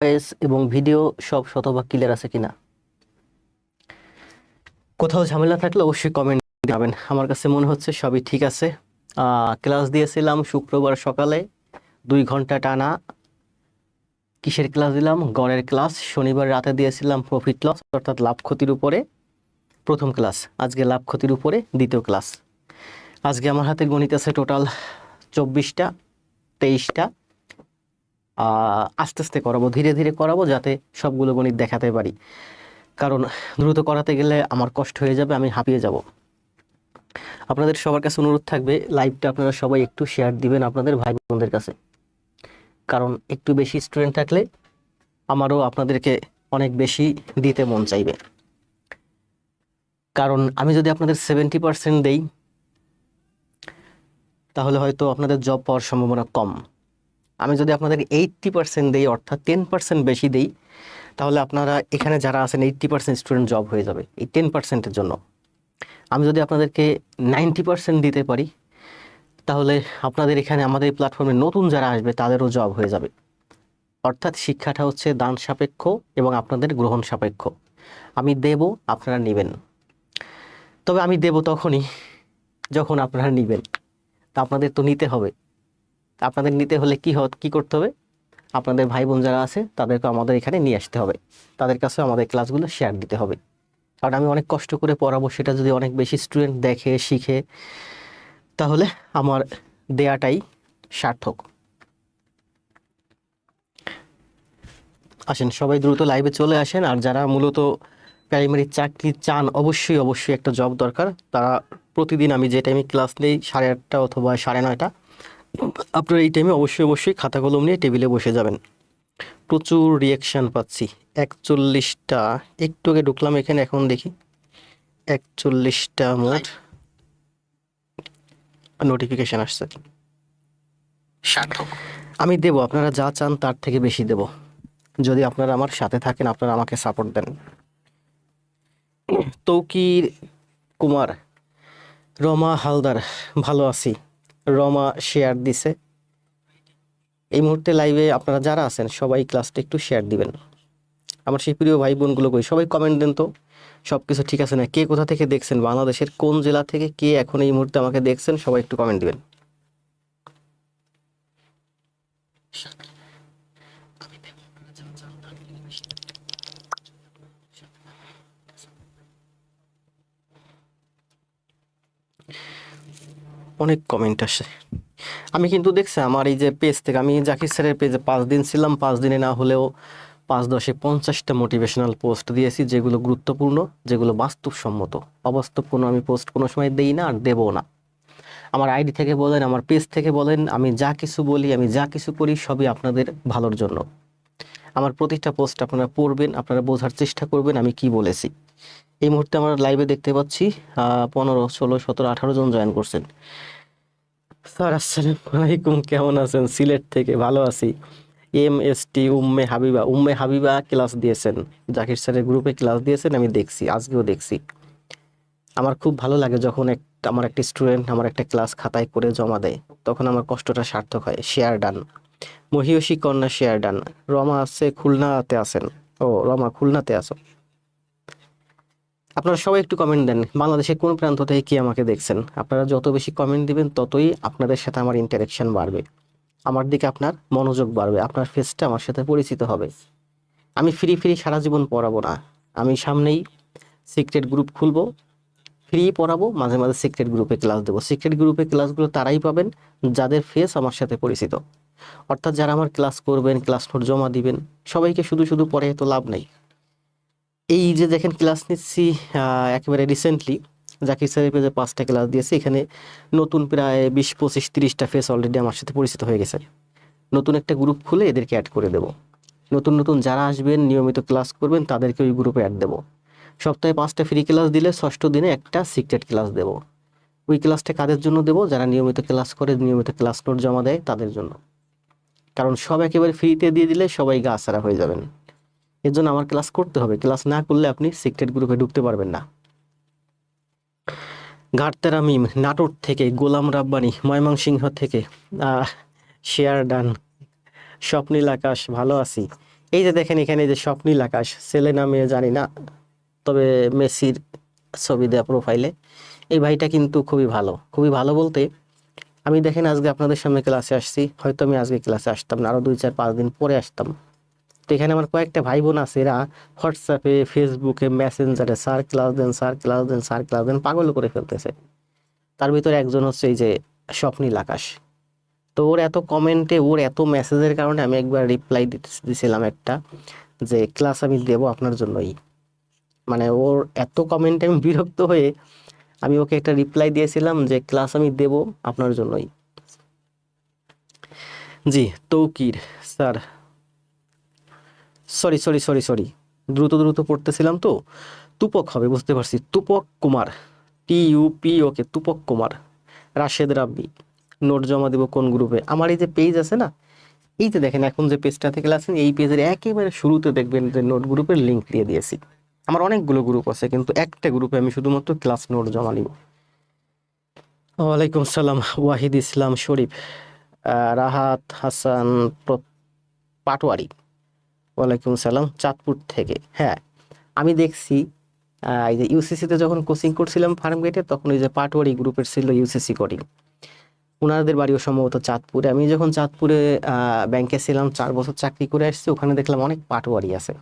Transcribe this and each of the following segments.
Voice এবং video সব শতভাগ ক্লিয়ার আছে কিনা। কোথাও ঝামেলা থাকলে অবশ্যই কমেন্ট যাবেন। আমার কাছে মনে হচ্ছে সবই ঠিক আছে। ক্লাস দিয়েছিলাম শুক্রবার সকালে 2 ঘন্টা টানা। কিসের ক্লাস দিলাম? গড়ের ক্লাস। শনিবার রাতে দিয়েছিলাম প্রফিট লস অর্থাৎ লাভ ক্ষতির উপরে প্রথম ক্লাস। আজকে লাভ ক্ষতির উপরে দ্বিতীয় ক্লাস। আজকে আমার হাতে গণিত আছে টোটাল 24টা 23টা। আস্তে আস্তে করাবো, ধীরে ধীরে করাবো যাতে সবগুলো গণিত দেখাতে পারি, কারণ দ্রুত করাতে গেলে আমার কষ্ট হয়ে যাবে, আমি হাঁপিয়ে যাব। আপনাদের সবার কাছে অনুরোধ থাকবে লাইভটা আপনারা সবাই একটু শেয়ার দিবেন আপনাদের ভাই বোনদের কাছে, কারণ একটু বেশি স্টুডেন্ট থাকলে আমারও আপনাদেরকে অনেক বেশি দিতে মন চাইবে। কারণ আমি যদি আপনাদের 70% দেই তাহলে হয়তো আপনাদের জব পাওয়ার সম্ভাবনা কম। আমি যদি আপনাদের 80% দেই অর্থাৎ 10% বেশি দেই তাহলে আপনারা এখানে যারা আছেন 80% স্টুডেন্ট জব হয়ে যাবে এই 10%-এর জন্য। আমি যদি আপনাদেরকে 90% দিতে পারি তাহলে আপনাদের এখানে আমাদের প্ল্যাটফর্মে নতুন যারা আসবে তাদেরও জব হয়ে যাবে। অর্থাৎ শিক্ষাটা হচ্ছে দান সাপেক্ষ এবং আপনাদের গ্রহণ সাপেক্ষ। আমি দেব, আপনারা নেবেন। তবে আমি দেব তখনই যখন আপনারা নেবেন। তা আপনাদের তো নিতে হবে। আপনাদের নিতে হলে কি করতে হবে? আপনাদের ভাই বোন যারা আছে তাদেরকে আমাদের এখানে নিয়ে আসতে হবে, তাদের কাছে আমাদের ক্লাসগুলো শেয়ার দিতে হবে। কারণ আমি অনেক কষ্ট করে পড়াবো, সেটা যদি অনেক বেশি স্টুডেন্ট দেখে শিখে তাহলে আমার দেয়াটাই সার্থক। আসেন সবাই দ্রুত লাইভে চলে আসেন। আর যারা মূলত প্রাইমারি চাকরি চান, অবশ্যই একটা জব দরকার, তারা প্রতিদিন আমি যে টাইমে ক্লাস নেই 8:30 অথবা 9:30, আপনারা এই টাইমে অবশ্যই খাতা কলম নিয়ে টেবিলে বসে যাবেন। প্রচুর রিয়াকশান পাচ্ছি, 41টা। একটু আগে ঢুকলাম এখানে, এখন দেখি 41টা মোট নোটিফিকেশন আসছে। সার্থক। আমি দেব, আপনারা যা চান তার থেকে বেশি দেব, যদি আপনারা আমার সাথে থাকেন, আপনারা আমাকে সাপোর্ট দেন। তৌকির কুমার, রমা হালদার, ভালো আছি। রমা শেয়ার দিছে। এই মুহূর্তে লাইভে আপনারা যারা আছেন সবাই ক্লাসটা একটু শেয়ার দিবেন। আমার সেই প্রিয় ভাই বোনগুলো কই, সবাই কমেন্ট দেন তো সব কিছু ঠিক আছে না। কে কোথা থেকে দেখছেন, বাংলাদেশের কোন জেলা থেকে কে এখন এই মুহূর্তে আমাকে দেখছেন, সবাই একটু কমেন্ট দিবেন। অনেক কমেন্ট আসে। আমি কিন্তু দেখছি আমার এই যে পেজ থেকে, আমি জাকির স্যারের পেজে 5 দিন ছিলাম, 5 দিনে না হলেও 5-10-এ 50টা মোটিভেশনাল পোস্ট দিয়েছি, যেগুলো গুরুত্বপূর্ণ, যেগুলো বাস্তবসম্মত। অবাস্তব কোনো আমি পোস্ট কোনো সময় দেই না আর দেবও না। আমার আইডি থেকে বলেন, আমার পেজ থেকে বলেন, আমি যা কিছু বলি, আমি যা কিছু করি সবই আপনাদের ভালোর জন্য। আমার প্রতিটা পোস্ট আপনারা পড়বেন, আপনারা বোঝার চেষ্টা করবেন আমি কি বলেছি। এই মুহূর্তে আমার লাইভে দেখতে পাচ্ছি 15, 16, 17, 18 জন জয়েন করছেন। স্যার আসসালামু আলাইকুম, কেমন আছেন? সিলেট থেকে ভালো আছি। MST উম্মে হাবিবা ক্লাস দিয়েছেন, জাকির স্যারের গ্রুপে ক্লাস দিয়েছেন, আমি দেখছি, আজকেও দেখছি। আমার খুব ভালো লাগে যখন আমার একটা স্টুডেন্ট আমার একটা ক্লাস খাতায় করে জমা দেয়, তখন আমার কষ্টটা সার্থক হয়। Share done. মহিয়সী কন্যা শেয়ার ডান। রমা আছে খুলনাতে আছেন। ও রমা খুলনাতে আছো। আপনারা সবাই একটু কমেন্ট দেন, বাংলাদেশের কোন প্রান্ত থেকে কি আমাকে দেখছেন। আপনারা যত বেশি কমেন্ট দিবেন ততই আপনাদের সাথে আমার ইন্টারেকশন বাড়বে, আমার দিকে আপনার মনোযোগ বাড়বে, আপনার ফেসটা আমার সাথে পরিচিত হবে। আমি ফ্রি সারা জীবন পড়াবো না, আমি সামনেই সিক্রেট গ্রুপ খুলবো, ফ্রি পড়াবো, মাঝে মাঝে সিক্রেট গ্রুপে ক্লাস দেবো। সিক্রেট গ্রুপে ক্লাসগুলো তারাই পাবেন যাদের ফেস আমার সাথে পরিচিত, অর্থাৎ যারা আমার ক্লাস করবেন, ক্লাস নোট জমা দিবেন। সবাইকে শুধু পড়ে তো লাভ নাই। এই যে দেখেন ক্লাস নিচ্ছি, একেবারে রিসেন্টলি জাকির স্যারের পেজে 5টা ক্লাস দিয়েছি, এখানে নতুন প্রায় 20, 25, 30টা ফেস অলরেডি আমার সাথে পরিচিত হয়ে গেছে। নতুন একটা গ্রুপ খুলে এদেরকে অ্যাড করে দেব। নতুন যারা আসবেন নিয়মিত ক্লাস করবেন তাদেরকে ওই গ্রুপে অ্যাড দেবো। সপ্তাহে 5টা ফ্রি ক্লাস দিলে 6ষ্ঠ দিনে একটা সিক্রেট ক্লাস দেব। ওই ক্লাসটা কাদের জন্য দেব? যারা নিয়মিত ক্লাস করে, নিয়মিত ক্লাস নোট জমা দেয় তাদের জন্য। কারণ সব একেবারে ফ্রিতে দিয়ে দিলে সবাই গা ছাড়া হয়ে যাবেন। এর জন্য আমার ক্লাস করতে হবে, ক্লাস না করলে আপনি সিক্রেট গ্রুপে ঢুকতে পারবেন না। ঘাটতেরা মিম নাটোর থেকে, গোলাম রাব্বানি ময়মনসিংহ থেকে শেয়ার ডান। স্বপ্নীল আকাশ, ভালো আছি। এই যে দেখেন এখানে যে স্বপ্নীল আকাশ, ছেলে না মেয়ে জানি না, তবে মেসির ছবি দেওয়া প্রোফাইলে। এই ভাইটা কিন্তু খুবই ভালো, খুবই ভালো বলতে আমি দেখেন আজকে আপনাদের সামনে ক্লাসে আসছি, হয়তো আমি আজকে ক্লাসে আসতাম না, আরো 2 4 5 দিন পরে আসতাম। তো এখানে আমার কয়েকটা ভাই বোন আছে, এরা হোয়াটসঅ্যাপে ফেসবুকে মেসেঞ্জারে স্যার ক্লাস দেন, স্যার ক্লাস দেন, স্যার ক্লাস দেন, পাগল করে ফেলতেছে। তার ভিতরে একজন হচ্ছে এই যে স্বপ্নীল আকাশ। তো ওর এত কমেন্টে, ওর এত মেসেজের কারণে আমি একবার রিপ্লাই দিছিলাম একটা, যে ক্লাস আমি দেবো আপনার জন্যই। মানে ওর এত কমেন্টে আমি বিরক্ত হয়ে আমি ওকে একটা রিপ্লাই দিয়েছিলাম যে ক্লাস আমি দেব আপনার জন্যই। জি, Taukir sir, sorry sorry sorry sorry, দ্রুত দ্রুত পড়তেছিলাম তো। তুপক হবে, বুঝতে পারছি, Tupak Kumar, TUP, okay Tupak Kumar. Rashed Rabbi, note জমা দেবো কোন গ্রুপে? আমার এই যে পেজ আছে না, এই যে দেখেন এখন যে পেজটা থেকে আছেন, এই পেজের একেবারে শুরুতে দেখবেন যে নোট গ্রুপের লিঙ্ক দিয়ে দিয়েছি। আমার অনেকগুলো গ্রুপ আছে, কিন্তু একটা গ্রুপে আমি শুধুমাত্র ক্লাস নোট জমা নিব। ওয়ালাইকুম সালাম, ওয়াহিদ ইসলাম শরীফ, রাহাত হাসান পাটোয়ারি, ওয়ালাইকুম সালাম, চাঁদপুর থেকে। হ্যাঁ, আমি দেখছি এই যে ইউসিসিতে যখন কোচিং করছিলাম ফার্ম গেটে, তখন ওই যে পাটোয়ারি গ্রুপের ছিল ইউসিসি কোডিং, ওনাদের বাড়িও সম্ভবত চাঁদপুরে। আমি যখন চাঁদপুরে ব্যাংকে ছিলাম, 4 বছর চাকরি করে আসছি, ওখানে দেখলাম অনেক পাটোয়ারি আছে।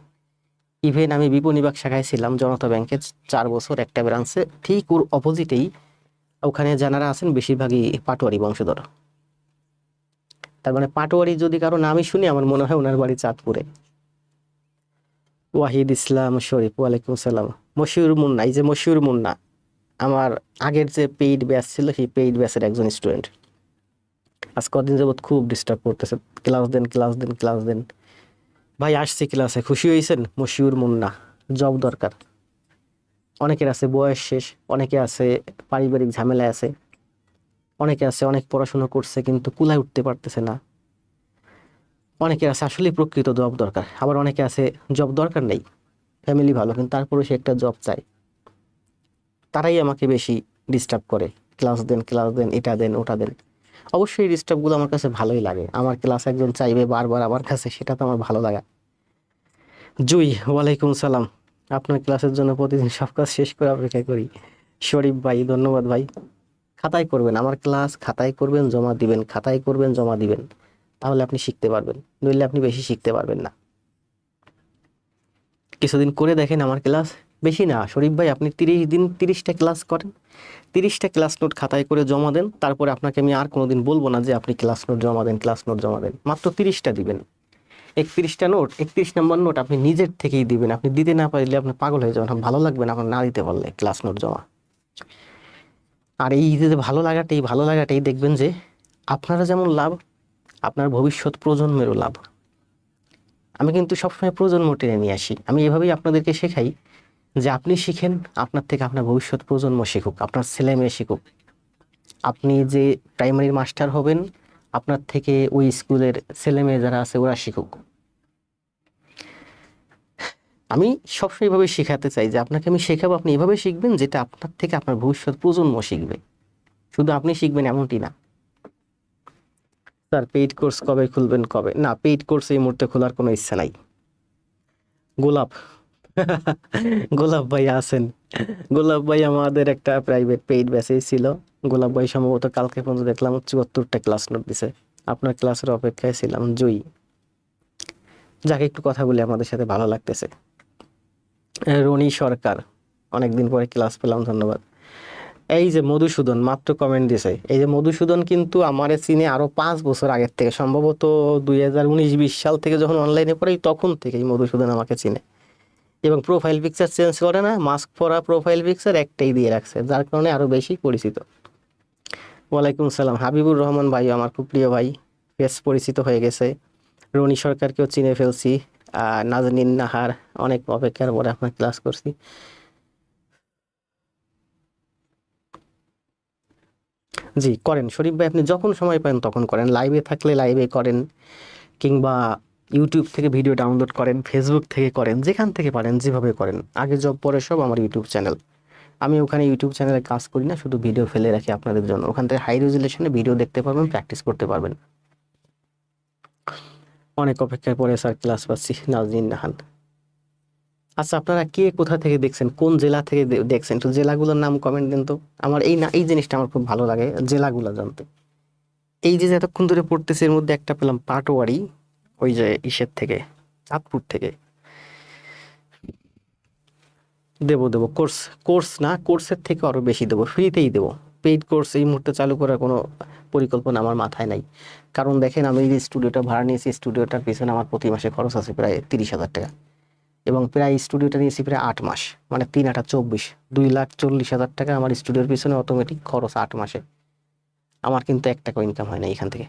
ইভেন আমি বিপণিবাগ শাখায় ছিলাম জনতা ব্যাংকে 4 বছর, একটা ব্রাঞ্চে, ঠিক ওর অপোজিটেই ওখানে যারা আছেন বেশিরভাগই পাটোয়ারি বংশধর। তার মানে পাটোয়ারি যদি কারো নামই শুনি, আমার মনে হয় ওনার বাড়ি চাঁদপুরে। ওয়াহিদ ইসলাম শরীফ, ওয়ালাইকুম সালাম। মশিউর মুন্না, এই যে মশিউর মুন্না আমার আগের যে পেইড ব্যাচ ছিল, সেই পেইড ব্যাচের একজন স্টুডেন্ট। আজ কদিন যাবৎ খুব ডিস্টার্ব করতেছে, ক্লাস দেন ক্লাস দেন ক্লাস দেন। ভাই আসছি ক্লাসে, খুশি হয়েছেন? মশিউর মুন্না, জব দরকার। অনেকের আছে বয়স শেষ, অনেকে আছে পারিবারিক ঝামেলা আছে, অনেকে আছে অনেক পড়াশোনা করছে কিন্তু কুলায় উঠতে পারতেছে না, অনেকে আছে আসলে প্রকৃত জব দরকার, আবার অনেকে আছে জব দরকার নেই, ফ্যামিলি ভালো কিন্তু তারপরে সে একটা জব চায়। তারাই আমাকে বেশি ডিস্টার্ব করে, ক্লাস দেন ক্লাস দেন, এটা দেন ওটা দেন। অবশ্যই এই ডিস্টার্বগুলো আমার কাছে ভালোই লাগে, আমার ক্লাস একজন চাইবে বারবার আমার কাছে, সেটা তো আমার ভালো লাগা। জুই, ওয়ালাইকুম সালাম, আপনার ক্লাসের জন্য প্রতিদিন সব কাজ শেষ করে অপেক্ষা করি। শরীফ ভাই, ধন্যবাদ ভাই। খাতায় করবেন আমার ক্লাস, খাতায় করবেন জমা দিবেন, খাতায় করবেন জমা দিবেন, তাহলে আপনি শিখতে পারবেন, নইলে আপনি বেশি শিখতে পারবেন না। কিছুদিন করে দেখেন আমার ক্লাস, বেশি না শরীফ ভাই, আপনি 30 দিন 30টা ক্লাস করেন, 30টা ক্লাস নোট খাতায় করে জমা দেন, তারপরে আপনাকে আমি আর কোনোদিন বলবো না যে আপনি ক্লাস নোট জমা দেন, ক্লাস নোট জমা দেন। মাত্র 30টা দিবেন, 31টা নোট, 31 নম্বর নোট আপনি নিজের থেকেই দিবেন। আপনি দিতে না পারলে আপনি পাগল হয়ে যাবেন, ভালো লাগবে না আপনার না দিতে পারলে ক্লাস নোট জমা। আর এই যে ভালো লাগাটা, এই ভালো লাগাটাই দেখবেন যে আপনারা যেমন লাভ, আপনার ভবিষ্যৎ প্রজন্মেরও লাভ। আমি কিন্তু সবসময় প্রজন্ম টেনে নিয়ে আসি, আমি এভাবেই আপনাদেরকে শেখাই যে আপনি শিখেন, আপনার থেকে আপনার ভবিষ্যৎ প্রজন্ম শিখুক, আপনার ছেলে মেয়ে শিখুক। আপনি যে প্রাইমারির মাস্টার হবেন, আপনার থেকে ওই স্কুলের ছেলে মেয়ে যারা আছে ওরা শিখুক। আমি সবসময় এভাবে শেখাতে চাই যে আপনাকে আমি শেখাবো, আপনি এভাবে শিখবেন যেটা আপনার থেকে আপনার ভবিষ্যৎ প্রজন্ম শিখবে, শুধু আপনি শিখবেন এমনটি না। স্যার পেইড কোর্স কবে খুলবেন? কবে না, পেইড কোর্স এই মুহূর্তে খোলার কোনো ইচ্ছা নাই। গোলাপ, গোলাপ ভাই আছেন? গোলাপ ভাই আমাদের একটা প্রাইভেট পেইড ব্যাচেই ছিল। গোলাপ ভাই সম্ভবত কালকে পর্যন্ত দেখলাম 74টা ক্লাস নোট দিছে। আপনার ক্লাসের অপেক্ষায় ছিলাম। জয়ী, যাকে একটু কথা বলে আমাদের সাথে ভালো লাগতেছে। রনি সরকার, অনেকদিন পরে ক্লাস পেলাম, ধন্যবাদ। এই যে মধুসূদন মাত্র কমেন্ট দিছে, এই যে মধুসূদন কিন্তু আমারে চিনে আরো 5 বছর আগের থেকে, সম্ভবত 2019-20 সাল থেকে যখন অনলাইনে পড়ি তখন থেকেই মধুসূদন আমাকে চিনে, এবং প্রোফাইল পিকচার চেঞ্জ করে না, মাস্ক পরা প্রোফাইল পিকচার একটাই দিয়ে রাখছে, যার কারণে আরো বেশি পরিচিত। ওয়ালাইকুম সালাম, হাবিবুর রহমান ভাই আমার খুব প্রিয় ভাই, বেশ পরিচিত হয়ে গেছে। রনি সরকারকেও চিনে ফেলছি। নাজনীন নাহার, অনেক অপেক্ষার পরে আপনার ক্লাস করছি। জি করেন শরীফ ভাই, আপনি যখন সময় পান তখন করেন, লাইভে থাকলে লাইভে করেন, কিংবা ইউটিউব থেকে ভিডিও ডাউনলোড করেন, ফেসবুক থেকে করেন, যেখান থেকে পারেন যেভাবে করেন। আগে জব পরে সব আমার ইউটিউব চ্যানেল, আমি ওখানে ইউটিউব চ্যানেলে কাজ করি না, শুধু ভিডিও ফেলে রাখি আপনাদের জন্য, ওখান থেকে হাই রেজুলেশনে ভিডিও দেখতে পারবেন, প্র্যাকটিস করতে পারবেন। অনেক অপেক্ষার পরে স্যার ক্লাস পাচ্ছি। নাজনীন নাহান। আচ্ছা, আপনারা কে কোথা থেকে দেখছেন, কোন জেলা থেকে দেখছেন, একটু জেলাগুলোর নাম কমেন্ট দেন তো। আমার এই জিনিসটা আমার খুব ভালো লাগে, জেলাগুলো জানতে। এই যে এতক্ষণ ধরে পড়তেছে, এর মধ্যে একটা পেলাম পাটোয়ারি, ওই যে ইসের থেকে, চাঁদপুর থেকে। দেবো কোর্স, কোর্স না, কোর্সের থেকে আরো বেশি দেবো, ফ্রিতেই দেবো। পেইড কোর্স এই মুহূর্তে চালু করার কোনো পরিকল্পনা আমার মাথায় নাই। কারণ দেখেন, আমি এই যে স্টুডিওটা ভাড়া নিয়েছি, স্টুডিওটার পিছনে আমার প্রতি মাসে খরচ আছে প্রায় 30,000 টাকা, এবং প্রায় স্টুডিওটা নিয়েছি প্রায় 8 মাস, মানে 3 8 24, 2,40,000 টাকা আমার স্টুডিওর পিছনে অটোমেটিক খরচ 8 মাসে। আমার কিন্তু 1 টাকা ইনকাম হয় না এখান থেকে।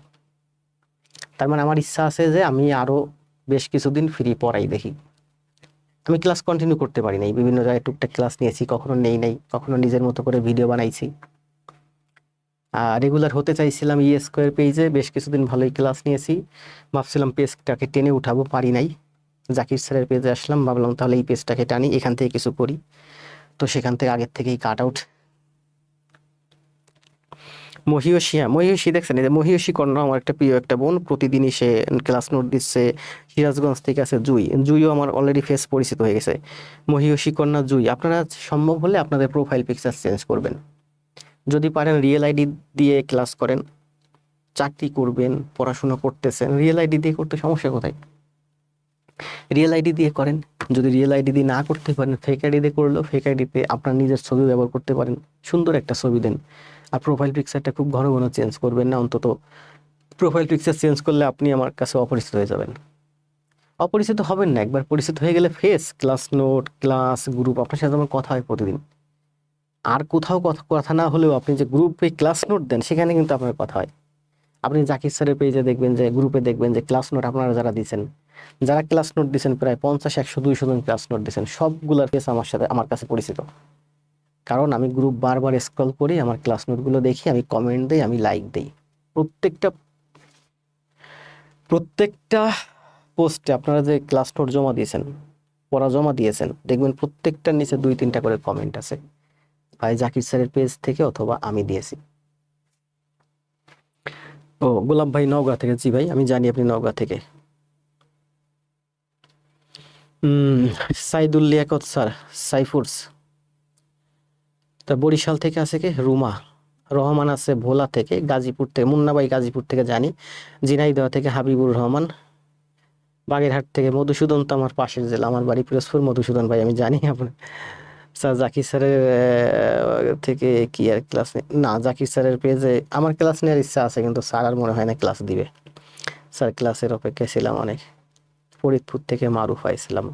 তার মানে আমার ইচ্ছা আছে যে আমি আরো বেশ কিছুদিন ফ্রি পড়াই দেখি। আমি ক্লাস কন্টিনিউ করতে পারি নাই, বিভিন্ন জায়গায় টুকটাক ক্লাস নিয়েছি, কখনো নেই নাই, কখনো নিজের মতো করে ভিডিও বানাইছি। রেগুলার হতে চাইছিলাম স্কোয়ার পেজে, বেশ কিছুদিন ভালোই ক্লাস নিয়েছি, ভাবছিলাম পেজটাকে টেনে উঠাবো, পারি নাই। জাকির স্যারের পেজে আসলাম, ভাবলাম তাহলে এই পেজটাকে টানি, এখান থেকে কিছু করি। তো সেখান থেকে আগের থেকেই কাট আউট। মহিষী দেখছেন, এই যে মহিষী কন্যা আমার একটা প্রিয় একটা বোন, প্রতিদিনই সে ক্লাস নোট দিচ্ছে। সিরাজগঞ্জ থেকে আছে জুইও আমার অলরেডি ফেস পরিচিত হয়ে গেছে। মহিষী কন্যা জুই, আপনারা সম্ভব হলে আপনাদের প্রোফাইল পিকচার চেঞ্জ করবেন। যদি পারেন রিয়েল আইডি দিয়ে ক্লাস করেন। চাকরি করবেন, পড়াশোনা করতেছেন, রিয়েল আইডি দিয়ে করতে সমস্যা কোথায়? রিয়েল আইডি দিয়ে করেন। যদি রিয়েল আইডি দিয়ে না করতে পারেন, ফেক আইডি দিয়ে করলেও ফেক আইডিতে আপনার নিজের ছবি ব্যবহার করতে পারেন। সুন্দর একটা ছবি দেন। আর প্রোফাইল পিকচারটা খুব ঘন ঘন চেঞ্জ করবেন না, অন্তত প্রোফাইল পিকচার চেঞ্জ করলে আপনি আমার কাছে অপরিচিত হয়ে যাবেন। অপরিচিত হবেন না, একবার পরিচিত হয়ে গেলে face, class note, class group, আপনার সাথে আমার কথা হয় প্রতিদিন। আর কোথাও কথা না হলেও আপনি যে গ্রুপে ক্লাস নোট দেন, সেখানে কিন্তু আপনার কথা হয়। আপনি জাকির স্যারের পেজে দেখবেন যে, গ্রুপে দেখবেন যে ক্লাস নোট আপনারা যারা দিচ্ছেন, যারা ক্লাস নোট দিচ্ছেন, প্রায় 50 100 200 জন ক্লাস নোট দিচ্ছেন, সবগুলোর ফেস আমার কাছে পরিচিত। কারণ আমি গ্রুপ বারবার স্ক্রল করি, আমার ক্লাস নোটগুলো দেখি, আমি কমেন্ট দিই, আমি লাইক দিই। প্রত্যেকটা প্রত্যেকটা পোস্টে আপনারা যে ক্লাস নোট জমা দিয়েছেন, পড়া জমা দিয়েছেন, দেখবেন প্রত্যেকটার নিচে 2 3টা করে কমেন্ট আছে, ভাই জাকির স্যারের পেজ থেকে অথবা আমি দিয়েছি। ও গোলাপ ভাই নওগাঁ থেকে, জি ভাই আমি জানি আপনি নওগাঁ থেকে। সাইদুল লিয়াকত স্যার, সাইফুরস। তা বরিশাল থেকে আছে কে? রুমা রহমান আছে ভোলা থেকে, গাজীপুর থেকে মুন্না ভাই, গাজীপুর থেকে জানি। ঝিনাইদহ থেকে হাবিবুর রহমান, বাগেরহাট থেকে মধুসূদন, তো আমার পাশের জেলা, আমার বাড়ি পিরোজপুর। মধুসূদন ভাই আমি জানি আপনার। স্যার জাকির স্যারের থেকে কি আর ক্লাস না, জাকির স্যারের পেজে আমার ক্লাস নেওয়ার ইচ্ছা আছে, কিন্তু স্যার আর মনে হয় না ক্লাস দিবে। স্যার ক্লাসের অপেক্ষায় ছিলাম অনেক। ফরিদপুর থেকে মারুফ আইছিলাম,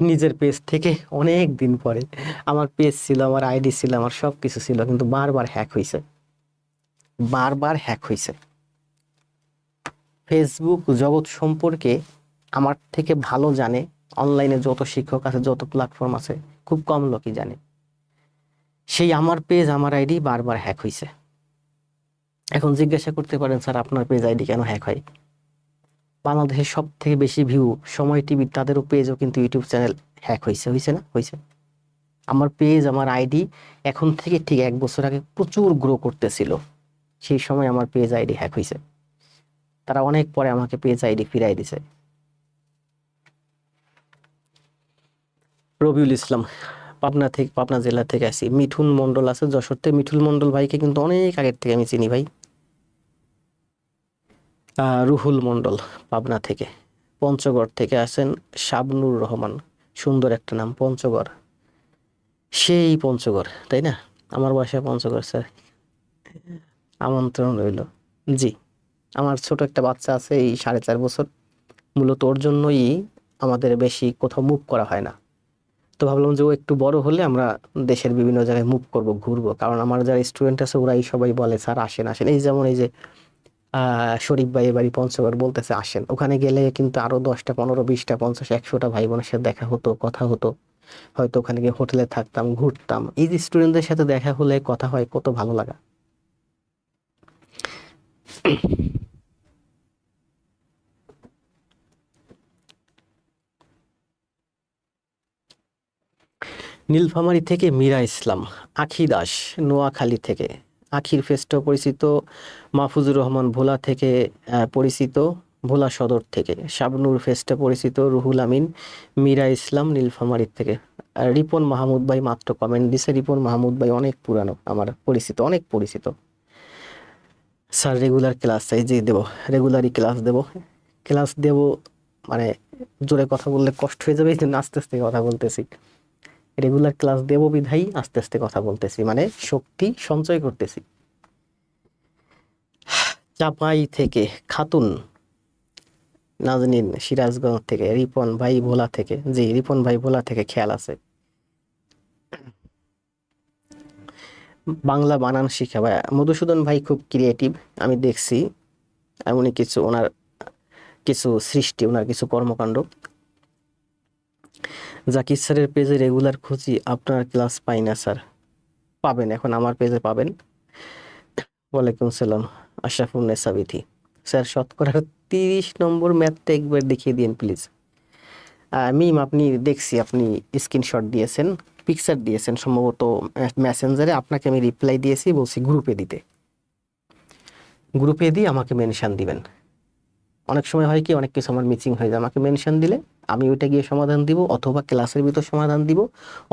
নিজের পেজ থেকে অনেক দিন পরে। আমার পেজ ছিল, আমার আইডি ছিল, আমার সব কিছু ছিল, কিন্তু বারবার হ্যাক হয়েছে, বারবার হ্যাক হয়েছে। ফেসবুক জগৎ সম্পর্কে আমার থেকে ভালো জানে, অনলাইনে যত শিক্ষক আছে, যত প্ল্যাটফর্ম আছে, খুব কম লোকই জানে। সেই আমার পেজ, আমার আইডি বারবার হ্যাক হয়েছে। এখন জিজ্ঞাসা করতে পারেন, স্যার আপনার পেজ আইডি কেন হ্যাক হয়? বাংলাদেশের সব থেকে বেশি ভিউ সময় টিভি, তাদেরও পেজও কিন্তু ইউটিউব চ্যানেল হ্যাক হয়েছে, হয়েছে না? হয়েছে। আমার পেজ, আমার আইডি এখন থেকে ঠিক 1 বছর আগে প্রচুর গ্রো করতেছিল, সেই সময় আমার পেজ আইডি হ্যাক হয়েছে। তারা অনেক পরে আমাকে পেজ আইডি ফিরাই দিছে। রবিউল ইসলাম পাবনা জেলা থেকে আসি। মিঠুন মন্ডল আছে যশোর থেকে। মিঠুন মন্ডল ভাইকে কিন্তু অনেক আগের থেকে আমি চিনি ভাই। রুহুল মন্ডল পাবনা থেকে। পঞ্চগড় থেকে আসেন শাবনুর রহমান, সুন্দর একটা নাম, পঞ্চগড়। সেই পঞ্চগড়, তাই না? আমার বাসা পঞ্চগড় স্যার, আমন্ত্রণ রইল। জি, আমার ছোট একটা বাচ্চা আছে, এই 4.5 বছর। মূলত ওর জন্যই আমাদের বেশি কোথাও মুভ করা হয় না। তো ভাবলাম যে ও একটু বড় হলে আমরা দেশের বিভিন্ন জায়গায় মুভ করব, ঘুরবো। কারণ আমার যারা স্টুডেন্ট আছে ওরাই সবাই বলে, স্যার আসেন আসেন। এই যেমন এই যে শরীফ ভাই বাড়ি পঞ্চগড়, বলতেছে আসেন। ওখানে গেলে কিন্তু আরো 10টা 15 20টা 50 100টা ভাই বোনের সাথে দেখা হতো, কথা হতো। হয়তো ওখানে গিয়ে হোটেলে থাকতাম, ঘুরতাম। এই যে স্টুডেন্টদের সাথে দেখা হলে কথা হয়, কত ভালো লাগা। নীলফামারী থেকে মীরা ইসলাম। আখি দাস নোয়াখালী থেকে। আখির ফেস্টো পরিচিত। মাহফুজুর রহমান ভোলা থেকে পরিচিত। ভোলা সদর থেকে। শাবনূর ফেস্টে পরিচিত, রুহুল আমিন, মীরা ইসলাম নীলফামারীর থেকে। আর রিপন মাহমুদ ভাই মাত্র কমেন্ট দিছে। রিপন মাহমুদ ভাই অনেক পুরানো, আমার পরিচিত, অনেক পরিচিত। স্যার রেগুলার ক্লাস চাই, জি দেবো, রেগুলারই ক্লাস দেবো। ক্লাস দেবো মানে জোরে কথা বললে কষ্ট হয়ে যাবে, এই জন্য আস্তে আস্তে কথা বলতেছি। রেগুলার ক্লাস দেবো বিধাই আস্তে আস্তে কথা বলতেছি, মানে শক্তি সঞ্চয় করতেছি। চাপাই থেকে খাতুন নাজনীন, সিরাজগঞ্জ থেকে। রিপন ভাই ভোলা থেকে, জি রিপন ভাই ভোলা থেকে, খেয়াল আছে। বাংলা বানান শিখা ভাই, মধুসূদন ভাই খুব ক্রিয়েটিভ, আমি দেখছি এমনই কিছু ওনার কিছু সৃষ্টি, ওনার কিছু কর্মকাণ্ড। জাকির স্যারের পেজে রেগুলার খুঁজি, আপনার ক্লাস পাই না স্যার। পাবেন, এখন আমার পেজে পাবেন। ওয়ালাইকুম সালাম, আশরাফুন্নেসা বিথি। স্যার শতকরা 30 নম্বর ম্যাথটা একবার দেখিয়ে দিন প্লিজ। মিম আপনি দেখছি, আপনি স্ক্রিনশট দিয়েছেন, পিকচার দিয়েছেন সম্ভবত মেসেঞ্জারে, আপনাকে আমি রিপ্লাই দিয়েছি, বলছি গ্রুপে দিতে। গ্রুপে দিয়ে আমাকে মেনশন দিবেন। অনেক সময় হয় কি, অনেক কিছু আমার মিসিং হয়ে যায়, আমাকে মেনশন দিলে আমি ওইটা গিয়ে সমাধান দিব, অথবা ক্লাসের ভিতর সমাধান দিব,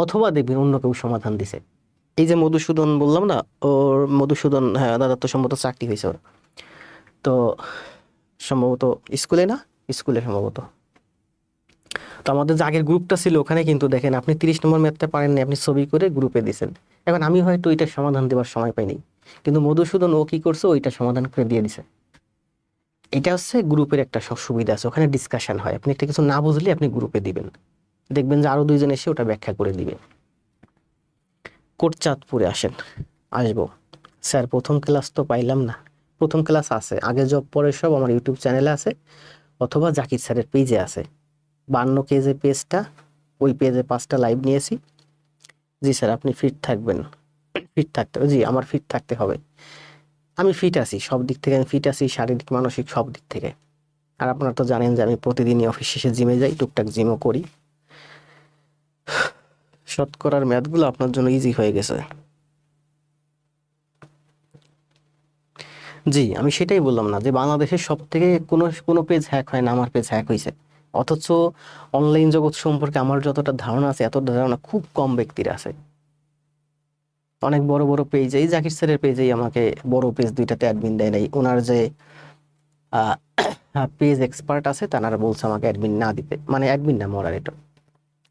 অথবা দেখবেন অন্য কেউ সমাধান দিছে। এই যে মধুসূদন বললাম না, ওর মধুসূদন, হ্যাঁ দাদা তো সম্ভবত চাকরি হয়েছে ওর, তো সম্ভবত স্কুলে, না স্কুলে সম্ভবত। তো আমাদের যে আগের গ্রুপটা ছিল ওখানে কিন্তু দেখেন, আপনি 30 নম্বর ম্যাথটা পারেননি, আপনি ছবি করে গ্রুপে দিয়েছেন। এখন আমি হয়তো ওইটার সমাধান দেওয়ার সময় পাইনি, কিন্তু মধুসূদন ও কি করছে, ওইটা সমাধান করে দিয়ে দিছে। এটা হচ্ছে গ্রুপের একটা সুবিধা আছে, ওখানে ডিসকাশন হয়, আপনি একটা কিছু না বুঝলে আপনি গ্রুপে দিবেন, দেখবেন যে আরো 2 জন এসে ওটা ব্যাখ্যা করে দিবে। কোটচাঁদপুরে আসেন, আসবো স্যার। প্রথম ক্লাস তো পাইলাম না। প্রথম ক্লাস আছে, আগে জব পরে সব আমার ইউটিউব চ্যানেলে আছে, অথবা জাকির স্যারের পেজে আছে। 52 যে পেজটা, ওই পেজে 5টা লাইভ নিয়েছি। জি স্যার, আপনি ফিট থাকবেন। ফিট থাকতে, জি আমার ফিট থাকতে হবে। আমি ফিট আছি, সব দিক থেকে আমি ফিট আছি, শারীরিক মানসিক সব দিক থেকে। আর আপনারা তো জানেন যে আমি প্রতিদিনই অফিস শেষে জিমে যাই, টুকটাক জিমও করি। শতকরার ম্যাথগুলো আপনার জন্য ইজি হয়ে গেছে। জি আমি সেটাই বললাম না যে বাংলাদেশের সব থেকে কোনো কোনো পেজ হ্যাক হয় না, আমার পেজ হ্যাক হয়েছে। অথচ অনলাইন জগৎ সম্পর্কে আমার যতটা ধারণা আছে, এত ধারণা খুব কম ব্যক্তির আছে। অনেক বড় বড় পেজ, এই জাকির স্যারের পেজেই আমাকে বড় পেজ 2টাতে অ্যাডমিন দেয় নাই, ওনার যে পেজ এক্সপার্ট আছে তারা বলছে আমাকে অ্যাডমিন না দিতে, মানে অ্যাডমিন না, মডারেটর।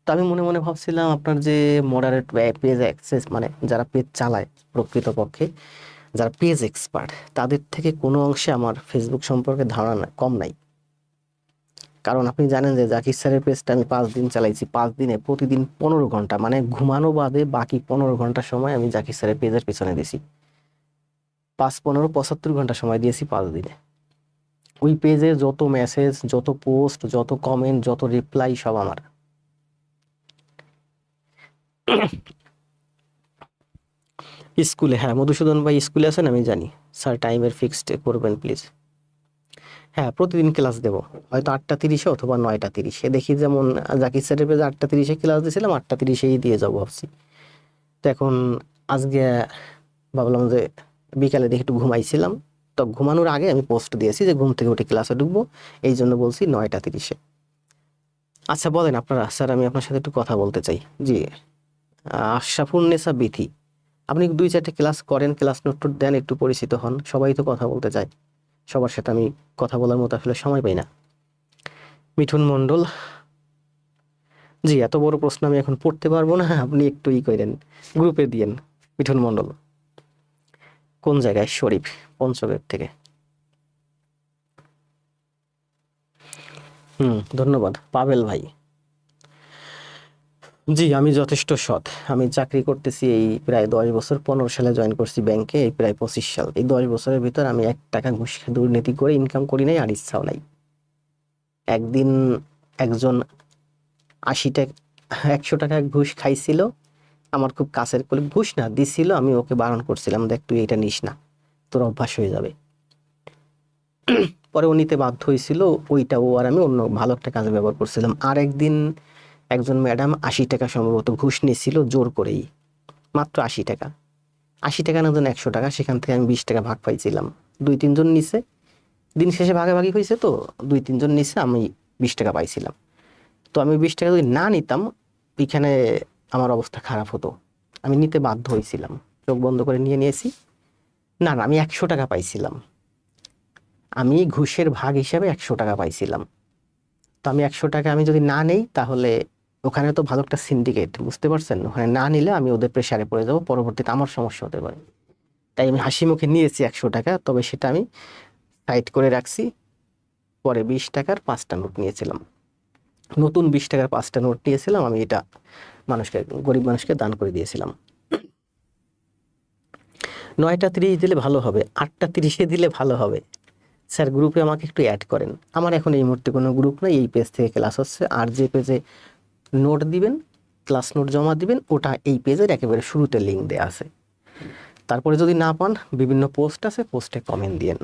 তো আমি মনে মনে ভাবছিলাম আপনার যে মডারেট পেজ অ্যাক্সেস, মানে যারা পেজ চালায় প্রকৃতপক্ষে, যারা পেজ এক্সপার্ট, তাদের থেকে কোনো অংশে আমার ফেসবুক সম্পর্কে ধারণা কম নাই। কারণ আপনি জানেন যে জাকির স্যারের পেজটা আমি 5 দিন চালাইছি, 5 দিনে প্রতিদিন 15 ঘন্টা, মানে ঘুমানো বাদে বাকি 15 ঘন্টা সময় আমি জাকির স্যারের পেজের পিছনে দিছি। 5, 15, 75 ঘন্টা সময় দিয়েছি 5 দিনে। ওই পেজে যত মেসেজ, যত পোস্ট, যত কমেন্ট, যত রিপ্লাই সব আমার। স্কুলে, হ্যাঁ মধুসূদন ভাই স্কুলে আছেন আমি জানি। স্যার টাইমের ফিক্সড করবেন প্লিজ। হ্যাঁ প্রতিদিন ক্লাস দেবো, হয়তো 8টা 30-এ অথবা 9টা 30-এ। দেখি যেমন জাকির স্যারের পেজে 8টা 30-এ ক্লাস দিয়েছিলাম, 8টা 30-এই দিয়ে যাবো ভাবছি। তো এখন আজকে ভাবলাম যে বিকালে দেখে একটু ঘুমাইছিলাম, তো ঘুমানোর আগে আমি পোস্ট দিয়েছি যে ঘুম থেকে উঠে ক্লাসে ঢুকবো, এই জন্য বলছি 9টা 30-এ। আচ্ছা বলেন আপনারা, স্যার আমি আপনার সাথে একটু কথা বলতে চাই। জি আশরাফুন্নেসা বিথি, আপনি 2-4টে ক্লাস করেন, ক্লাস নোট টোট দেন, একটু পরিচিত হন, সবাই তো কথা বলতে চায়, সবার সাথে আমি কথা বলার মতো আসলে সময় পাই না। মিঠুন মণ্ডল, জি এত বড় প্রশ্ন আমি এখন পড়তে পারবো না, আপনি একটু করেন, গ্রুপে দিয়েন। মিঠুন মণ্ডল কোন জায়গায়? শরীফ, পঞ্চগড় থেকে। ধন্যবাদ পাবেল ভাই। জি আমি যথেষ্ট সৎ, আমি চাকরি করতেছি এই প্রায় 10 বছর, 15 সালে জয়েন করছি ব্যাংকে, এই প্রায় 25 সাল। এই 10 বছরের ভিতর আমি 1 টাকা ঘুষ দুর্নীতি করে ইনকাম করি নাই, আর ইচ্ছাও নাই। একদিন একজন 80 টাকা 100 টাকা ঘুষ খাইছিল, আমার খুব কাছের কলিগ, ঘুষ না দিছিল, আমি ওকে বারণ করছিলাম, দেখ তুই এটা নিস না, তোর অভ্যাস হয়ে যাবে। পরে ও নিতে বাধ্য হয়েছিল, ওইটা ও আর আমি অন্য ভালো একটা কাজে ব্যবহার করছিলাম। আর একদিন একজন ম্যাডাম 80 টাকা সম্ভবত ঘুষ নিয়েছিল জোর করেই, মাত্র 80 টাকা না যেন 100 টাকা, সেখান থেকে আমি 20 টাকা ভাগ পাইছিলাম। 2-3 জন নিছে, দিন শেষে ভাগাভাগি হয়েছে তো 2-3 জন নিছে, আমি 20 টাকা পাইছিলাম। তো আমি 20 টাকা যদি না নিতাম এখানে আমার অবস্থা খারাপ হতো, আমি নিতে বাধ্য হয়েছিলাম, চোখ বন্ধ করে নিয়েছি। না না, আমি 100 টাকা পাইছিলাম, আমি ঘুষের ভাগ হিসাবে 100 টাকা পাইছিলাম। তো আমি 100 টাকা আমি যদি না নেই তাহলে ওখানে তো ভালো একটা সিন্ডিকেট, বুঝতে পারছেন, ওখানে না নিলে আমি ওদের প্রেসারে পড়ে যাব, পরবর্তীতে আমার সমস্যা হতে পারে। তাই আমি হাসি মুখে নিয়েছি 100 টাকা, তবে সেটা আমি সাইড করে রাখছি। পরে 20 টাকার 5টা নোট নিয়েছিলাম, নতুন 20 টাকার 5টা নোট নিয়েছিলাম, আমি এটা মানুষকে, গরিব মানুষকে দান করে দিয়েছিলাম। 9টা 30 দিলে ভালো হবে, 8টা 30-এ দিলে ভালো হবে। স্যার গ্রুপে আমাকে একটু অ্যাড করেন। আমার এখন এই মুহূর্তে কোনো গ্রুপ নেই, এই পেজ থেকে ক্লাস হচ্ছে, আর যে পেজে নোট দিবেন, ক্লাস নোট জমা দিবেন, ওটা এই পেজের একেবারে শুরুতে লিঙ্ক দেওয়া আছে। তারপরে যদি না পান, বিভিন্ন পোস্ট আছে, পোস্টে কমেন্ট দিয়েন।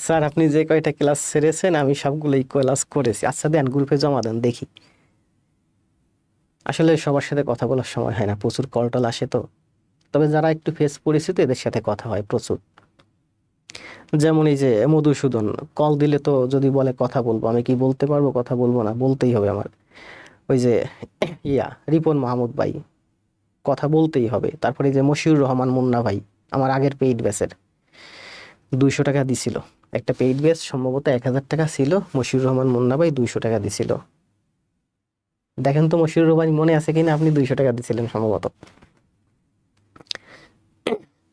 স্যার আপনি যে কয়টা ক্লাস সেরেছেন আমি সবগুলোই ক্লাস করেছি। আচ্ছা দেন, গ্রুপে জমা দেন দেখি। আসলে সবার সাথে কথা বলার সময় হয় না, প্রচুর কল টল আসে তো। তবে যারা একটু ফেস পরিচিত এদের সাথে কথা হয় প্রচুর। যেমন এই যে মধুসূদন, কল দিলে তো যদি বলে কথা বলবো, আমি কি বলতে পারবো কথা বলবো না? বলতেই হবে আমার। ওই যে রিপন মাহমুদ ভাই, কথা বলতেই হবে। তারপরে এই যে মশিউর রহমান মুন্না ভাই, আমার আগের পেইড ব্যাচের, 200 টাকা দিছিল। একটা পেইড ব্যাচ সম্ভবত 1000 টাকা ছিল, মশিউর রহমান মুন্না ভাই 200 টাকা দিছিল। দেখেন তো মশিউর রহমান মনে আছে কিনা, আপনি 200 টাকা দিছিলেন সম্ভবত,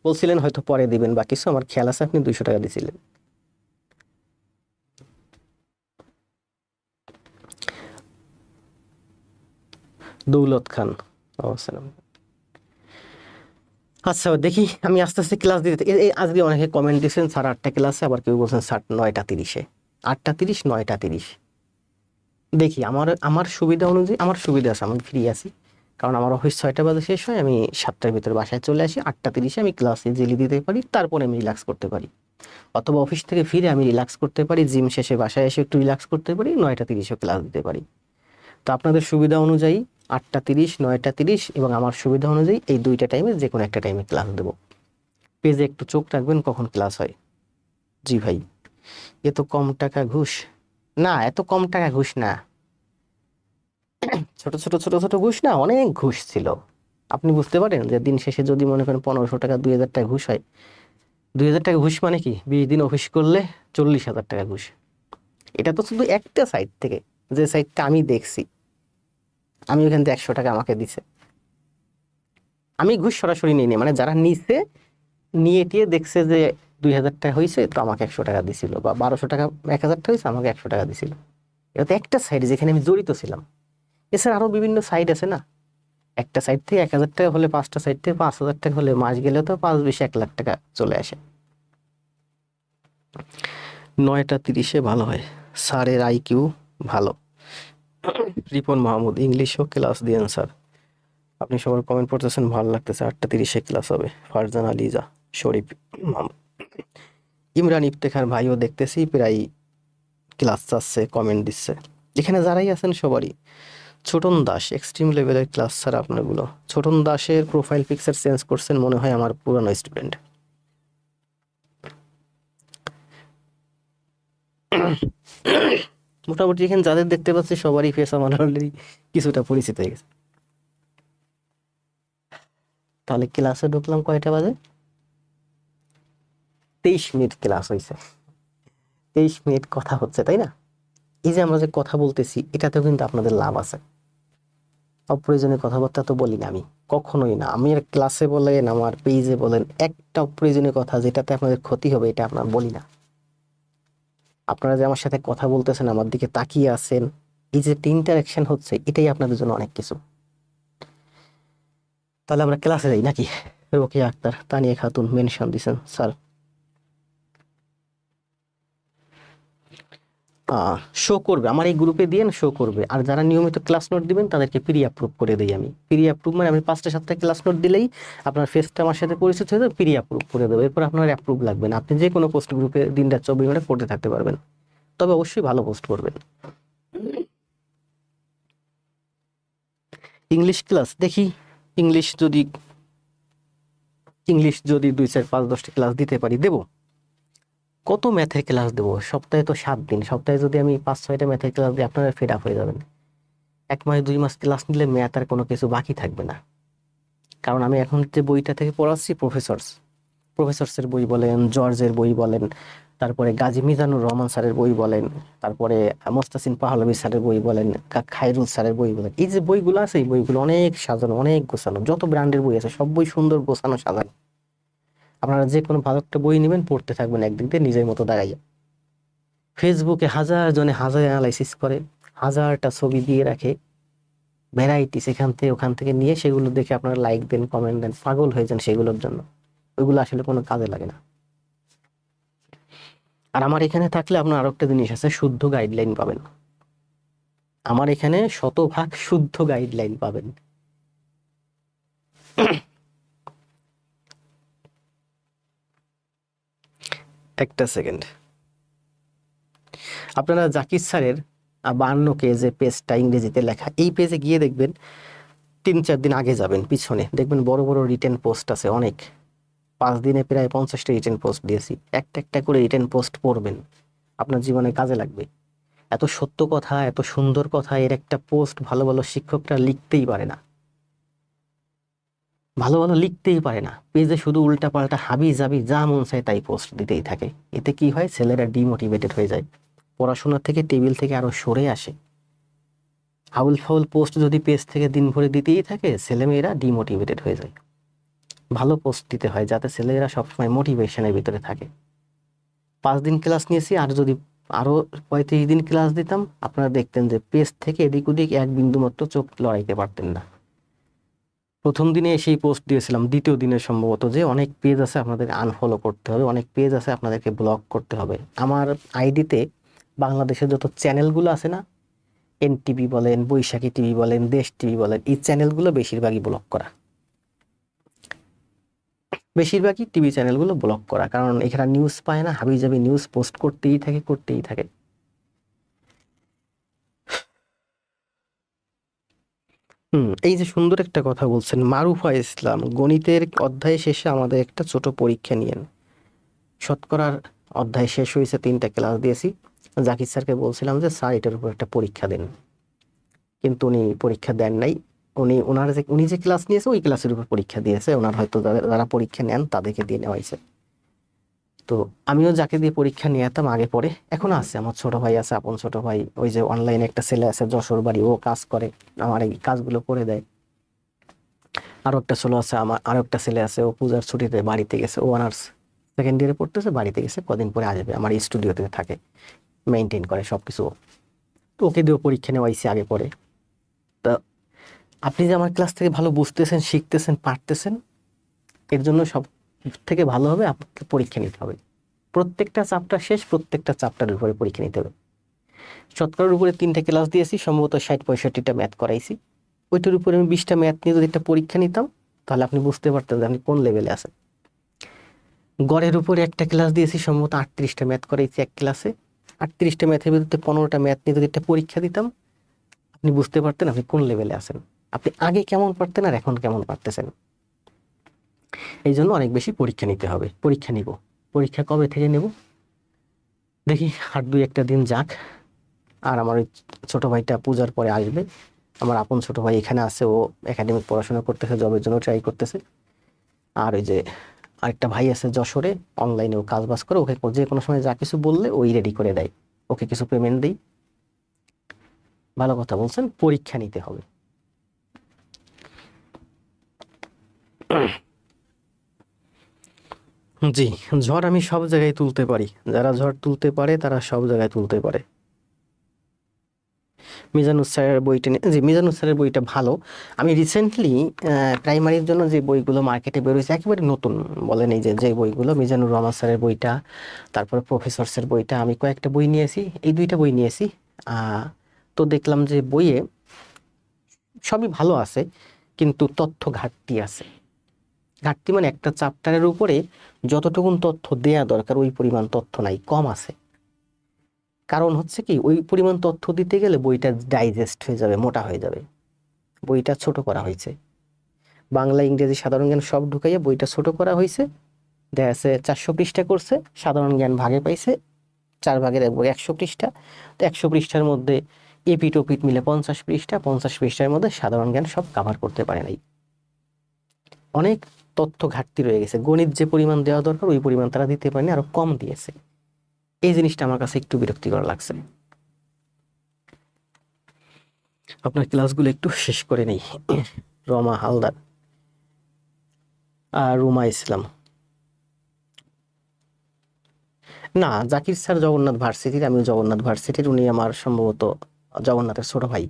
বলছিলেন হয়তো পরে দিবেন বা কিছু, আমার খেয়াল আছে আপনি 200 টাকা দিছিলেন। দৌলত খান, ও সালাম। আচ্ছা দেখি, আমি আস্তে আস্তে ক্লাস দিতে, আজকে অনেকে কমেন্ট দিয়েছেন স্যার 8টা ক্লাসে, আবার কেউ বলছেন স্যার 9টা 30-এ। 8টা 30, 9টা 30, দেখি আমার আমার সুবিধা অনুযায়ী। আমার সুবিধা আছে, আমি ফ্রি আছি, কারণ আমার অফিস 6টা বাজে শেষ হয়, আমি 7টার ভিতরে বাসায় চলে আসি। 8টা 30-এ আমি ক্লাসে জেলি দিতে পারি, তারপরে আমি রিল্যাক্স করতে পারি। অথবা অফিস থেকে ফিরে আমি রিল্যাক্স করতে পারি, জিম শেষে বাসায় এসে একটু রিল্যাক্স করতে পারি, 9টা 30-এও ক্লাস দিতে পারি। তো আপনাদের সুবিধা অনুযায়ী 8টা 30, 9টা 30 এবং আমার সুবিধা অনুযায়ী এই দুইটা টাইমে যে কোনো একটা টাইমে ক্লাস দেবো। পেজে একটু চোখ রাখবেন কখন ক্লাস হয়। জি ভাই, এ তো কম টাকা ঘুষ না, এত কম টাকা ঘুষ না, ছোট ছোট ছোট ছোট ঘুষ না, অনেক ঘুষ ছিল। আপনি বুঝতে পারেন যে দিন শেষে যদি মনে করেন 1500 টাকা, 2000 টাকা ঘুষ হয়, 2000 টাকা ঘুষ মানে কি, 20 দিন অফিস করলে 40,000 টাকা ঘুষ। এটা তো শুধু একটা সাইড থেকে, যে সাইডটা আমি দেখছি, আমি ওখান থেকে 100 টাকা আমাকে দিছে। আমি ঘুষ সরাসরি নিয়ে নিই, মানে যারা নিছে, নিয়ে টিয়ে দেখছে যে 2000 টাকা হয়েছে, তো আমাকে 100 টাকা দিছিল, বা 1200 টাকা, 1000 টাকা হয়েছে, আমাকে 100 টাকা দিছিল। এটা তো একটা সাইড যেখানে আমি জড়িত ছিলাম। এছাড়া আরো বিভিন্ন সাইড আছে না, একটা সাইড থেকে 1000 টাকা হলে, 5টা সাইড থেকে 5000 টাকা হলে, মাস গেলে তো 5 20 1 লাখ টাকা চলে আসে। 9টা 30-এ ভালো হয়, স্যারের IQ ভালো। রিপন মাহমুদ, ইংলিশও ক্লাস দিয়েন স্যার। আপনি সবার কমেন্ট পড়তেছেন, ভালো লাগতেছে। 8টা 30-এ ক্লাস হবে। ফারজান আলিজা, শরীফ মাহমুদ, ইমরান ইফতেখার ভাইও দেখতেছি প্রায় ক্লাস চাচ্ছে, কমেন্ট দিচ্ছে। এখানে যারাই আছেন সবারই। ছোটন দাস, এক্সট্রিম লেভেলের ক্লাস স্যার আপনারগুলো। ছোটন দাসের প্রোফাইল পিকচার চেঞ্জ করছেন মনে হয়, আমার পুরানো স্টুডেন্ট। মোটামুটি এখানে যাদের দেখতে পাচ্ছি সবারই ফেস আমার অলরেডি কিছুটা পরিচিত হয়ে গেছে। তাহলে ক্লাসে ঢুকলাম কয়টা বাজে? 23 মিনিট ক্লাস হয়েছে, 23 মিনিট কথা হচ্ছে, তাই না? এই যে আমরা যে কথা বলতেছি, এটাতেও কিন্তু আপনাদের লাভ আছে। অপ্রয়োজনীয় কথাবার্তা তো বলি না আমি, কখনোই না। আমি আর ক্লাসে বলেন, আমার পেজে বলেন, একটা অপ্রয়োজনীয় কথা যেটাতে আপনাদের ক্ষতি হবে এটা আপনার বলি না। আপনারা যে আমার সাথে কথা বলতেছেন, আমার দিকে তাকিয়ে আছেন, এই যে ইন্টারাকশন হচ্ছে, এটাই আপনাদের জন্য অনেক কিছু। তাহলে আমরা ক্লাসে যাই নাকি? রোকেয়া আক্তার, তানিয়া খাতুন মেনশন দিছেন স্যার। শো করবে আমার এই গ্রুপে দিয়ে, শো করবে। আর যারা নিয়মিত ক্লাস নোট দিবেন তাদেরকে প্রি অ্যাপ্রুভ করে দিই আমি। প্রি অ্যাপ্রুভ মানে আমি 5টা 7টা ক্লাস নোট দিলেই আপনার ফেসটা আমার সাথে পরিচিত হয়ে যাবে, প্রি অ্যাপ্রুভ করে দেবো। এরপর আপনার অ্যাপ্রুভ লাগবে না, আপনি যে কোনো পোস্ট গ্রুপে দিন রাত 24 ঘন্টা পড়তে থাকতে পারবেন। তবে অবশ্যই ভালো পোস্ট করবেন। ইংলিশ ক্লাস দেখি, ইংলিশ যদি ইংলিশ যদি 2 4 5 10টা ক্লাস দিতে পারি দেবো। কত ম্যাথের ক্লাস দেবো? সপ্তাহে তো 7 দিন, সপ্তাহে যদি আমি 5 6টা ম্যাথের ক্লাস দিই আপনারা ফেড আপ হয়ে যাবেন। 1 মাস 2 মাস ক্লাস নিলে ম্যাথ আর কোনো কিছু বাকি থাকবে না। কারণ আমি এখন যে বইটা থেকে পড়াচ্ছি প্রফেসরসের বই বলেন, জর্জের বই বলেন, তারপরে গাজী মিজানুর রহমান স্যারের বই বলেন, তারপরে মোস্তাসিন পাহলভী স্যারের বই বলেন, খায়রুল স্যারের বই বলেন। এই যে বইগুলো আছে এই বইগুলো অনেক সাজানো, অনেক গোছানো, যত ব্র্যান্ডের বই আছে সব বই সুন্দর গোছানো সাজানো। আপনারা যে কোনো ভালো একটা বই নেবেন, পড়তে থাকবেন একদিক দিয়ে নিজের মতো দাঁড়াইয়া। ফেসবুকে হাজার জনে হাজার অ্যানালাইসিস করে, হাজারটা ছবি দিয়ে রাখে, ভ্যারাইটিস এখান থেকে ওখান থেকে নিয়ে সেগুলো দেখে আপনারা লাইক দেন, কমেন্ট দেন, পাগল হয়ে যান সেগুলোর জন্য। ওইগুলো আসলে কোনো কাজে লাগে না। আর আমার এখানে থাকলে আপনার আরো একটা জিনিস আছে, শুদ্ধ গাইডলাইন পাবেন। আমার এখানে 100% শুদ্ধ গাইডলাইন পাবেন। একটা সেকেন্ড, আপনারা জাকির স্যারের 52 যে পেজটা ইংরেজিতে লেখা, এই পেজে গিয়ে দেখবেন 3 4 দিন আগে যাবেন পিছনে, দেখবেন বড় বড় রিটেন পোস্ট আছে অনেক। 5 দিনে প্রায় 50টা রিটেন পোস্ট দিয়েছি। একটা একটা করে রিটেন পোস্ট পড়বেন, আপনার জীবনে কাজে লাগবে। এত সত্য কথা, এত সুন্দর কথা, এর একটা পোস্ট ভালো ভালো শিক্ষকরা লিখতেই পারে না, ভালো ভালো লিখতেই পারে না। পেজে শুধু উল্টা পাল্টা হাবি জাবি যা মন চায় তাই পোস্ট দিতেই থাকে। এতে কি হয়, ছেলেরা ডিমোটিভেটেড হয়ে যায়, পড়াশোনা থেকে টেবিল থেকে আরো সরে আসে। হাউল ফাউল পোস্ট যদি পেজ থেকে দিন ভরে দিতেই থাকে, ছেলেমেয়েরা ডিমোটিভেটেড হয়ে যায়। ভালো পোস্ট দিতে হয় যাতে ছেলেরা সবসময় মোটিভেশনের ভিতরে থাকে। 5 দিন ক্লাস নিয়েছি, আর যদি আরো 35 দিন ক্লাস দিতাম, আপনারা দেখতেন যে পেজ থেকে এদিক ওদিক এক বিন্দু মাত্র চোখ লড়াইতে পারতেন না। প্রথম দিনে এসেই পোস্ট দিয়েছিলাম, দ্বিতীয় দিনে সম্ভবত, যে অনেক পেজ আছে আপনাদের আনফলো করতে হবে, অনেক পেজ আছে আপনাদেরকে ব্লক করতে হবে। আমার আইডিতে বাংলাদেশের যত চ্যানেলগুলো আছে না, এনটিভি বলেন, বৈশাখী টিভি বলেন, দেশ টিভি বলেন, এই চ্যানেলগুলো বেশিরভাগই ব্লক করা, বেশিরভাগই টিভি চ্যানেলগুলো ব্লক করা। কারণ এখানে নিউজ পায় না, হাবিজাবি নিউজ পোস্ট করতেই থাকে করতেই থাকে। এই যে সুন্দর একটা কথা বলছেন মারুফা ইসলাম, গণিতের অধ্যায় শেষে আমাদের একটা ছোট পরীক্ষা নিয়েন। শতকরার অধ্যায় শেষ হয়েছে, 3টা ক্লাস দিয়েছি। জাকির স্যারকে বলছিলাম যে স্যার এটার উপর একটা পরীক্ষা দেন, কিন্তু উনি পরীক্ষা দেন নাই। উনি যে ক্লাস নিয়েছে ওই ক্লাসের উপর পরীক্ষা দিয়েছে। ওনার হয়তো যারা পরীক্ষা নেন তাদেরকে দিয়ে নেওয়া হয়েছে। তো আমিও যাকে দিয়ে পরীক্ষা নিয়ে যেতাম আগে পরে, এখনো আছে, আমার ছোট ভাই আছে, আপন ছোট ভাই। ওই যে অনলাইনে একটা ছেলে আছে যশোর বাড়ি, ও কাজ করে, আমার এই কাজগুলো করে দেয়। আরো একটা ছেলে আছে, আমার আরো একটা ছেলে আছে, ও পূজার ছুটিতে বাড়িতে গেছে, ও অনার্স সেকেন্ড ইয়ারে পড়তেছে, বাড়িতে গেছে, কদিন পরে আসবে। আমার স্টুডিওতে থাকে, মেনটেন করে সবকিছু। তো ওকে দিয়েও পরীক্ষা নেওয়াইছি আগে পরে। তা আপনি যে আমার ক্লাস থেকে ভালো বুঝতেছেন, শিখতেছেন, পারতেছেন, এর জন্য সব থেকে ভালো হবে আপনাকে পরীক্ষা নিতে হবে। প্রত্যেকটা চ্যাপ্টার শেষ, প্রত্যেকটা চ্যাপ্টারের উপরে পরীক্ষা নিতে হবে। শতকরার উপরে 3টা ক্লাস দিয়েছি, সম্ভবত 60 65টা ম্যাথ করাইছি। ওইটার উপরে আমি 20টা ম্যাথ নিয়ে যদি একটা পরীক্ষা নিতাম, তাহলে আপনি বুঝতে পারতেন যে আপনি কোন লেভেলে আছেন। গড়ের উপরে একটা ক্লাস দিয়েছি, সম্ভবত 38টা ম্যাথ করাইছি এক ক্লাসে। 38টা ম্যাথের ভিতরে 15টা ম্যাথ নিয়ে যদি একটা পরীক্ষা দিতাম, আপনি বুঝতে পারতেন আপনি কোন লেভেলে আছেন, আপনি আগে কেমন পারতেন আর এখন কেমন পারতেছেন। এই জন্য অনেক বেশি পরীক্ষা নিতে হবে। পরীক্ষা নিব, পরীক্ষা কবে থেকে নেব দেখি, আর 2 1টা দিন যাক। আর আমার ওই ছোট ভাইটা পূজার পরে আসবে, আমার আপন ছোট ভাই এখানে আছে, ও একাডেমিক পড়াশোনা করতেছে, জবের জন্য ট্রাই করতেছে। আর ওই যে আরেকটা ভাই আছে যশোরে, অনলাইনে ও কাজ বাজ করে, ওকে যে কোনো সময় যা কিছু বললে ওই রেডি করে দেয়, ওকে কিছু পেমেন্ট দিই। ভালো কথা বলছেন, পরীক্ষা নিতে হবে। জি, ঝড় আমি সব জায়গায় তুলতে পারি, যারা ঝড় তুলতে পারে তারা সব জায়গায় তুলতে পারে। মিজানুর স্যারের বইটা জি, মিজানুর স্যারের বইটা ভালো। আমি রিসেন্টলি প্রাইমারির জন্য যে বইগুলো মার্কেটে বেরোয়েছে একেবারে নতুন, বলেন এই যে বইগুলো, মিজানুর রহমান স্যারের বইটা, তারপরে প্রফেসরসের বইটা, আমি কয়েকটা বই নিয়েছি, এই 2টা বই নিয়েছি। তো দেখলাম যে বইয়ে সবই ভালো আছে, কিন্তু তথ্য ঘাটতি আছে। ঘাটতি মানে একটা চ্যাপ্টারের উপরে যতটুকুন তথ্য দেয়া দরকার ওই পরিমাণ তথ্য নাই, কম আছে। কারণ হচ্ছে কি, ওই পরিমাণ তথ্য দিতে গেলে বইটা ডাইজেস্ট হয়ে যাবে, মোটা হয়ে যাবে। বইটা ছোট করা হয়েছে। বাংলা ইংরেজি সাধারণ জ্ঞান সব ঢুকাইয়া বইটা ছোট করা হয়েছে। দেখা যাচ্ছে 400 পৃষ্ঠা করছে, সাধারণ জ্ঞান ভাগে পাইছে 4 ভাগের 100 পৃষ্ঠা। তো 100 পৃষ্ঠার মধ্যে এপিট ওপিট মিলে 50 পৃষ্ঠা, 50 পৃষ্ঠার মধ্যে সাধারণ জ্ঞান সব কাভার করতে পারে নাই। অনেক তথ্য ঘাটতি রয়ে গেছে, গণিত যে পরিমাণ দেওয়া দরকার ওই পরিমাণ তারা দিতে পারেনি, আরো কম দিয়েছে। এই জিনিসটা আমার কাছে একটু বিরক্তিকর লাগছে। আপনার ক্লাসগুলো একটু শেষ করে নেই। রমা হালদার আর রুমা ইসলাম। না, জাকির স্যার জগন্নাথ ভার্সিটির, আমিও জগন্নাথ ভার্সিটির, উনি আমার সম্ভবত জগন্নাথের ছোট ভাই।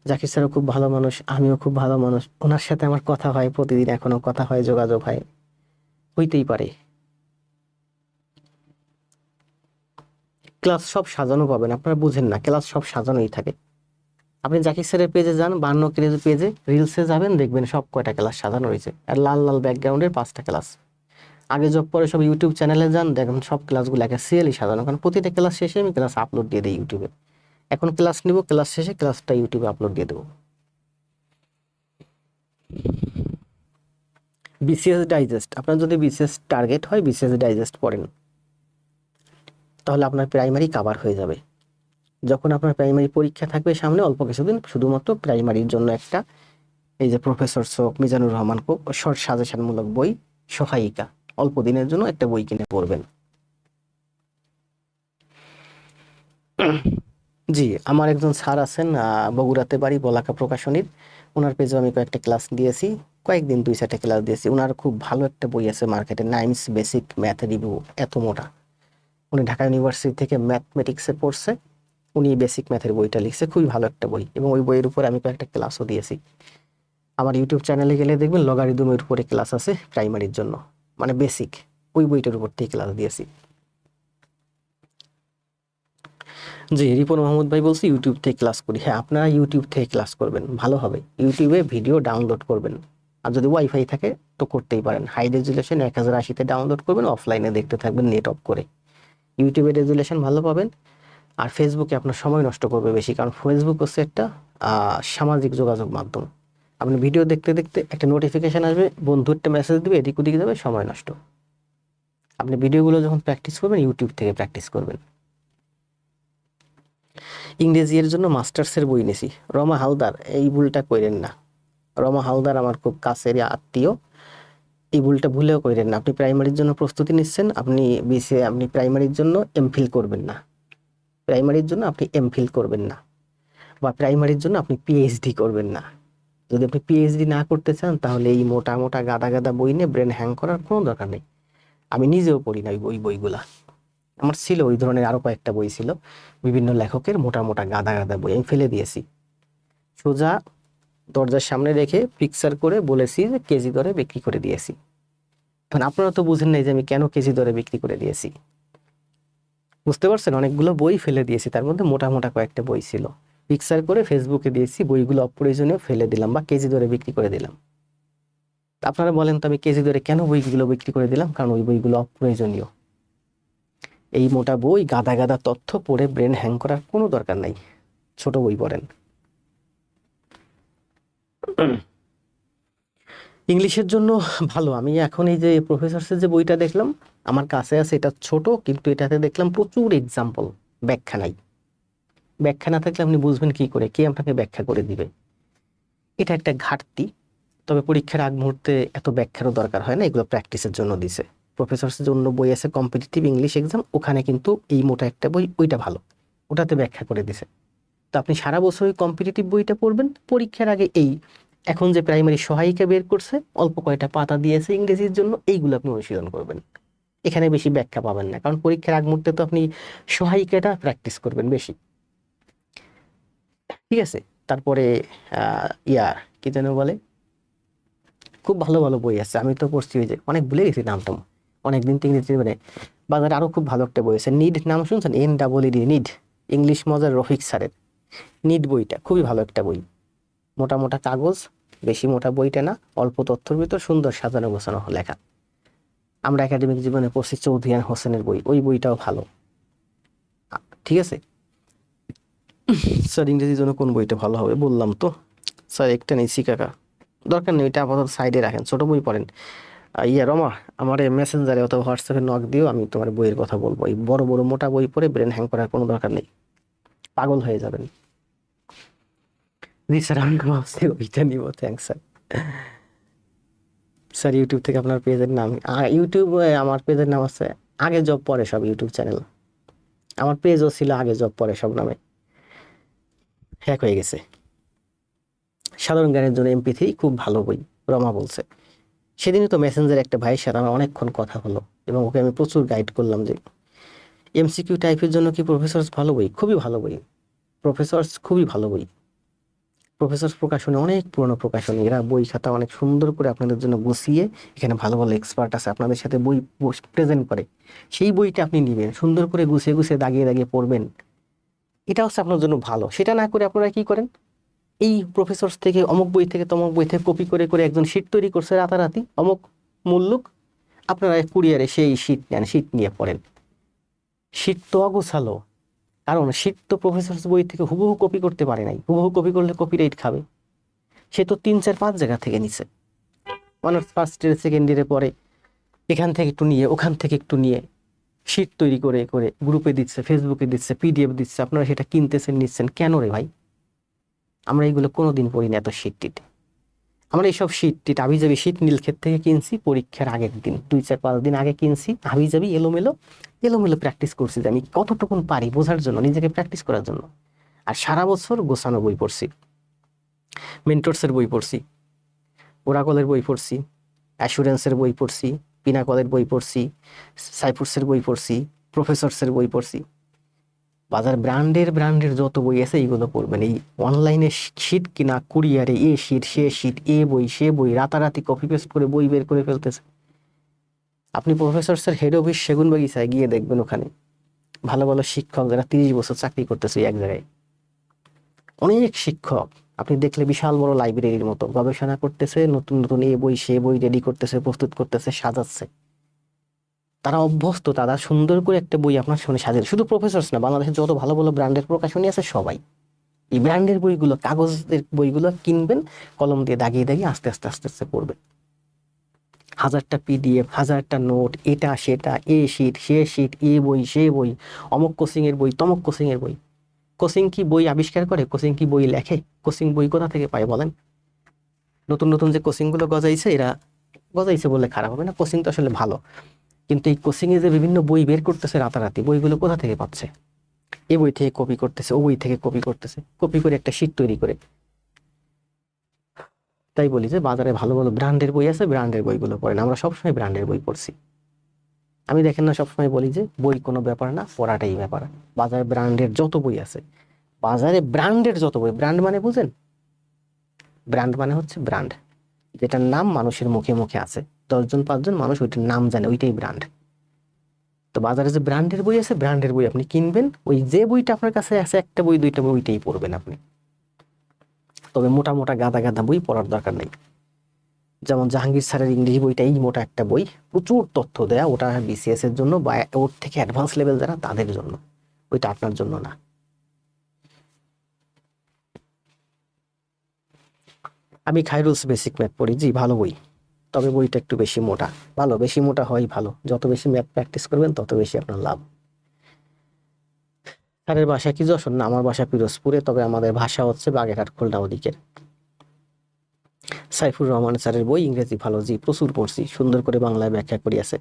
জাকির স্যারও খুব ভালো মানুষ, আমিও খুব ভালো মানুষ, ওনার সাথে আমার কথা হয় প্রতিদিন, এখনো কথা হয়, যোগাযোগ হয়, হইতেই পারে। ক্লাস সব সাজানো পাবেন, আপনারা বুঝেন না, ক্লাস সব সাজানোই থাকে। আপনি জাকির স্যারের পেজে যান, 52 পেজে রিলসে যাবেন, দেখবেন সব কয়টা ক্লাস সাজানো রয়েছে, আর লাল লাল ব্যাকগ্রাউন্ডের 5টা ক্লাস। আগে জব পরে সব ইউটিউব চ্যানেলে যান, দেখেন সব ক্লাসগুলো একটা সিরিয়ালি সাজানো, কারণ প্রতিটা ক্লাস শেষে আমি ক্লাস আপলোড দিয়ে দিই ইউটিউবে। এখন ক্লাস নিব, ক্লাস শেষে ক্লাসটা ইউটিউবে আপলোড দিয়ে দেবো। বিসিএস ডাইজেস্ট, আপনার যদি বিসিএস টার্গেট হয়, বিসিএস ডাইজেস্ট পড়েন, তাহলে আপনার প্রাইমারি কভার হয়ে যাবে। যখন আপনার প্রাইমারি পরীক্ষা থাকবে সামনে অল্প কিছুদিন, শুধুমাত্র প্রাইমারির জন্য একটা, এই যে প্রফেসর শোক, মিজানুর রহমান কোক শর্ট সাজেশনমূলক বই, সহায়িকা, অল্প দিনের জন্য একটা বই কিনে পড়বেন। জি, আমার একজন স্যার আছেন, বগুড়াতে বাড়ি, বলাকা প্রকাশনীর, ওনার পেজে আমি কয়েকটা ক্লাস দিয়েছি, কয়েকদিন 2-4টা ক্লাস দিয়েছি। ওনার খুব ভালো একটা বই আছে মার্কেটে, নাইমস বেসিক ম্যাথ রিভিউ, এত মোটা। উনি ঢাকা ইউনিভার্সিটি থেকে ম্যাথমেটিক্সে পড়ছে, উনি বেসিক ম্যাথের বইটা লিখছে, খুবই ভালো একটা বই, এবং ওই বইয়ের উপর আমি কয়েকটা ক্লাসও দিয়েছি। আমার ইউটিউব চ্যানেলে গেলে দেখবেন লগারিদমের উপরে ক্লাস আছে প্রাইমারির জন্য, মানে বেসিক, ওই বইটার উপর থেকে ক্লাস দিয়েছি। জি, রিপন মাহমুদ ভাই বলছি ইউটিউব থেকে ক্লাস করি। হ্যাঁ, আপনারা ইউটিউব থেকে ক্লাস করবেন, ভালো হবে। ইউটিউবে ভিডিও ডাউনলোড করবেন, আর যদি ওয়াইফাই থাকে তো করতেই পারেন। হাই রেজুলেশন 1080-তে ডাউনলোড করবেন, অফলাইনে দেখতে থাকবেন নেট অফ করে। ইউটিউবে রেজুলেশন ভালো পাবেন। আর ফেসবুকে আপনার সময় নষ্ট করবে বেশি, কারণ ফেসবুক হচ্ছে একটা সামাজিক যোগাযোগ মাধ্যম। আপনি ভিডিও দেখতে দেখতে একটা নোটিফিকেশন আসবে, বন্ধু একটা মেসেজ দিবে, এদিক ওদিকে যাবে, সময় নষ্ট। আপনি ভিডিওগুলো যখন প্র্যাকটিস করবেন, ইউটিউব থেকে প্র্যাকটিস করবেন। ইংরেজি এর জন্য মাস্টার্সের বই নিয়েছি। রমা হালদার, এই ভুলটা কইরেন না। রমা হালদার আমার খুব কাছের আত্মীয়, এই ভুলটা ভুলেও কইরেন না। আপনি প্রাইমারির জন্য প্রস্তুতি নিচ্ছেন, আপনি প্রাইমারির জন্য এমফিল করবেন না, প্রাইমারির জন্য আপনি এমফিল করবেন না, বা প্রাইমারির জন্য আপনি পিএইচডি করবেন না। যদি আপনি পিএইচডি না করতে চান, তাহলে এই মোটা মোটা গাদা গাদা বই নিয়ে ব্রেন হ্যাং করার কোনো দরকার নেই। আমি নিজেও পড়ি না ওই বইগুলা। আমার ছিল ওই ধরনের আরো কয়েকটা বই ছিল, বিভিন্ন লেখকের মোটা মোটা গাদা গাদা বই, আমি ফেলে দিয়েছি। সোজা দরজার সামনে রেখে পিকচার করে বলেছি যে কেজি দরে বিক্রি করে দিয়েছি। এখন আপনারা তো বুঝেন নাই যে আমি কেন কেজি দরে বিক্রি করে দিয়েছি, বুঝতে পারছেন? অনেকগুলো বই ফেলে দিয়েছি, তার মধ্যে মোটা মোটা কয়েকটা বই ছিল, পিকচার করে ফেসবুকে দিয়েছি, বইগুলো অপ্রয়োজনীয় ফেলে দিলাম বা কেজি দরে বিক্রি করে দিলাম। আপনারা বলেন তো আমি কেজি দরে কেন বইগুলো বিক্রি করে দিলাম? কারণ ওই বইগুলো অপ্রয়োজনীয়। এই মোটা বই গাদা গাদা তথ্য পড়ে ব্রেন হ্যাং করার কোনো দরকার নাই, ছোট বই পড়েন। ইংলিশের জন্য ভালো, আমি এখন এই যে প্রফেসরসের যে বইটা দেখলাম আমার কাছে আছে, এটা ছোট, কিন্তু এটাতে দেখলাম প্রচুর এক্সাম্পল, ব্যাখ্যা নাই। ব্যাখ্যা না থাকলে আপনি বুঝবেন কি করে, কে আপনাকে ব্যাখ্যা করে দিবে? এটা একটা ঘাটতি। তবে পরীক্ষার আগ মুহূর্তে এত ব্যাখ্যারও দরকার হয় না, এগুলো প্র্যাকটিসের জন্য দিছে। প্রফেসরসের জন্য বই আছে কম্পিটিটিভ ইংলিশ এক্সাম, ওখানে কিন্তু এই মোটা একটা বই, ওইটা ভালো, ওটাতে ব্যাখ্যা করে দিছে। তো আপনি সারা বছর ওই কম্পিটিটিভ বইটা পড়বেন, পরীক্ষার আগে এই এখন যে প্রাইমারি সহায়িকা বের করছে, অল্প কয়টা পাতা দিয়েছে ইংরেজির জন্য, এইগুলো আপনি অনুশীলন করবেন। এখানে বেশি ব্যাখ্যা পাবেন না, কারণ পরীক্ষার আগ মুহূর্তে তো আপনি সহায়িকাটা প্র্যাকটিস করবেন বেশি। ঠিক আছে? তারপরে কি যেন বলে, খুব ভালো ভালো বই আছে, আমি তো পড়ছি, ওই যে অনেক ভুলে গেছি নামটা, অনেকদিন তো ইংরেজি, মানে বাজারে আরো খুব ভালো একটা বই আছে, নিড, নাম শুনছেন? NEED, নিড, ইংলিশ মজার রফিক স্যারের নিড বইটা খুবই ভালো একটা বই। মোটা মোটা কাগজ, বেশি মোটা বইটা না, অল্প তথ্যের ভিতর সুন্দর সাজানো গোছানো লেখা। আমরা একাডেমিক জীবনে পড়ছি চৌধুরী হোসেনের বই, ওই বইটাও ভালো। ঠিক আছে স্যার, ইংরেজির জন্য কোন বইটা ভালো হবে বললাম তো স্যার, একটা নিচ্ছি কাকা। দরকার নেই, ওইটা আপাতত সাইডে রাখেন, ছোট বই পড়েন। ইয়া রমা, আমার মেসেঞ্জারে অথবা হোয়াটসঅ্যাপে নক দিও, আমি তোমার বইয়ের কথা বলবো। এই বড় বড় মোটা বই পড়ে ব্রেন হ্যাং করার কোনো দরকার নেই, পাগল হয়ে যাবেন। জি স্যার, আমি ভাবছি ওইটা নিব, থ্যাংকস স্যার। স্যার ইউটিউব থেকে আপনার পেজের নাম, ইউটিউবে আমার পেজের নাম আছে আগে জব পরে সব ইউটিউব চ্যানেল। আমার পেজও ছিল আগে জব পরে সব নামে, হ্যাক হয়ে গেছে। সাধারণ জ্ঞানের জন্য MP3 খুব ভালো বই, রমা বলছে। সেদিনই তো মেসেঞ্জারে একটা ভাইয়ের সাথে আমার অনেকক্ষণ কথা হলো এবং ওকে আমি প্রচুর গাইড করলাম যে MCQ টাইপের জন্য কি প্রফেসরস ভালো বই, খুবই ভালো বই। প্রফেসরস খুবই ভালো বই। প্রফেসর প্রকাশনী অনেক পুরনো প্রকাশনী, এরা বই খাতা অনেক সুন্দর করে আপনাদের জন্য গুছিয়ে, এখানে ভালো ভালো এক্সপার্ট আছে আপনাদের সাথে বই প্রেজেন্ট করে, সেই বইটা আপনি নেবেন, সুন্দর করে গুছিয়ে গুছিয়ে দাগিয়ে দাগিয়ে পড়বেন। এটা হচ্ছে আপনার জন্য ভালো। সেটা না করে আপনারা কি করেন, এই প্রফেসর থেকে অমুক বই থেকে তমুক বই থেকে কপি করে করে একজন শীট তৈরি করছে রাতারাতি অমুক মুল্লুক, আপনারা কুরিয়ারে সেই শীট নেন, শীট নিয়ে পড়েন। শীট তো অগোছালো, কারণ শীট তো প্রফেসর বই থেকে হুবহু কপি করতে পারে নাই, হুবহু কপি করলে কপিরাইট খাবে। সে তো 3 4 5 জায়গা থেকে নিছে, অনার্স ফার্স্ট ইয়ার সেকেন্ড ইয়ারে পরে এখান থেকে একটু নিয়ে ওখান থেকে একটু নিয়ে শীট তৈরি করে করে গ্রুপে দিচ্ছে, ফেসবুকে দিচ্ছে, PDF দিচ্ছে, আপনারা সেটা কিনতেছেন নিচ্ছেন কেন রে ভাই? আমরা এইগুলো কোনোদিন পড়ি না এত শীট টিট। আমরা এইসব শীট টিট হাবিজাবি শীট নীলক্ষেত থেকে কিনছি পরীক্ষার আগের দিন, 2 4 5 দিন আগে কিনছি, হাবিজাবি এলোমেলো এলোমেলো প্র্যাকটিস করছি যে আমি কতটুকুন পারি বোঝার জন্য, নিজেকে প্র্যাকটিস করার জন্য। আর সারা বছর গোছানো বই পড়ছি, মেন্টরসের বই পড়ছি, ওরাকলের বই পড়ছি, অ্যাসুরেন্সের বই পড়ছি, পিনাকলের বই পড়ছি, সাইফুরসের বই পড়ছি, প্রফেসরসের বই পড়ছি। বাজার ব্র্যান্ডের যত বই আছে এইগুলো পড়বেন। এই অনলাইনে শীট কিনা, কুরিয়ারে এ শীট সে শীট, এ বই সে বই, রাতারাতি কপি পেস্ট করে বই বের করে ফেলতেছে। আপনি প্রফেসরসের হেড অফিস সেগুনবাগিচায় গিয়ে দেখবেন, ওখানে ভালো ভালো শিক্ষক যারা 30 বছর চাকরি করতেছে এক জায়গায়, অনেক শিক্ষক আপনি দেখলে বিশাল বড় লাইব্রেরির মতো গবেষণা করতেছে, নতুন নতুন এ বই সে বই রেডি করতেছে, প্রস্তুত করতেছে, সাজাচ্ছে। তারা অভ্যস্ত, তারা সুন্দর করে একটা বই আপনার সামনে সাজিয়ে। শুধু প্রফেসরস না, বাংলাদেশের যত ভালো ভালো ব্র্যান্ডের প্রকাশনী আছে সবাই এই ব্র্যান্ডের বইগুলো, কাগজের বইগুলো কিনবেন, কলম দিয়ে দাগিয়ে দাগিয়ে আস্তে আস্তে আস্তে আস্তে পড়বেন। 1000টা PDF, 1000টা নোট, এটা সেটা, এ শীট সে শীট, এ বই সে বই, অমুক কোচিং এর বই তমুক কোচিং এর বই। কোচিং কি বই আবিষ্কার করে? কোচিং কি বই লেখে? কোচিং বই কোথা থেকে পায় বলেন? নতুন নতুন যে কোচিং গুলো গজাইছে, এরা গজাইছে বললে খারাপ হবে না, কোচিং তো আসলে ভালো, কিন্তু এই কোচিং এ যে বিভিন্ন বই বের করতেছে রাতারাতি, বইগুলো কোথা থেকে পাচ্ছে? এ বই থেকে কপি করতেছে, ও বই থেকে কপি করতেছে, কপি করে একটা শীট তৈরি করে। তাই বলি যে বাজারে ভালো ভালো ব্র্যান্ডের বই আছে, ব্র্যান্ডের বইগুলো পড়েন। আমরা সবসময় ব্র্যান্ডের বই পড়ছি। আমি দেখেন না সবসময় বলি যে বই কোনো ব্যাপার না, পড়াটাই ব্যাপার। বাজারে ব্র্যান্ডের যত বই আছে, বাজারে ব্র্যান্ডের যত বই, ব্র্যান্ড মানে বুঝেন? ব্র্যান্ড মানে হচ্ছে ব্র্যান্ড, যেটার নাম মানুষের মুখে মুখে আছে, 10 জন 5 জন মানুষ ওইটার নাম জানে, ওইটাই ব্র্যান্ড। তো বাজারে যে ব্র্যান্ডের বই আছে, ব্র্যান্ডের বই আপনি কিনবেন, ওই যে বইটা আপনার কাছে আছে, একটা বই 2টা বই, ওইটাই পড়বেন আপনি। তবে মোটা মোটা গাদা গাদা বই পড়ার দরকার নেই। যেমন জাহাঙ্গীর স্যারের ইংরেজি বইটা এই মোটা একটা বই, প্রচুর তথ্য দেয়া, ওটা BCS এর জন্য বা ওর থেকে অ্যাডভান্স লেভেল যারা তাদের জন্য, ওইটা আপনার জন্য না। আমি খাইরুলস বেসিক ম্যাথ পড়ি, জি ভালো বই, তবে বইটা একটু বেশি মোটা। ভালো, বেশি মোটা হয় ভালো, যত বেশি ম্যাথ প্র্যাকটিস করবেন তত বেশি আপনার লাভ। স্যারের বাসা কি যশোর? না, আমার বাসা পিরোজপুরে, তবে আমাদের ভাষা হচ্ছে বাগেরহাট খুলনা ওদিকের। সাইফুর রহমান স্যারের বই ইংরেজি ভালো, জি প্রচুর পড়ছি, সুন্দর করে বাংলায় ব্যাখ্যা করিয়াছে।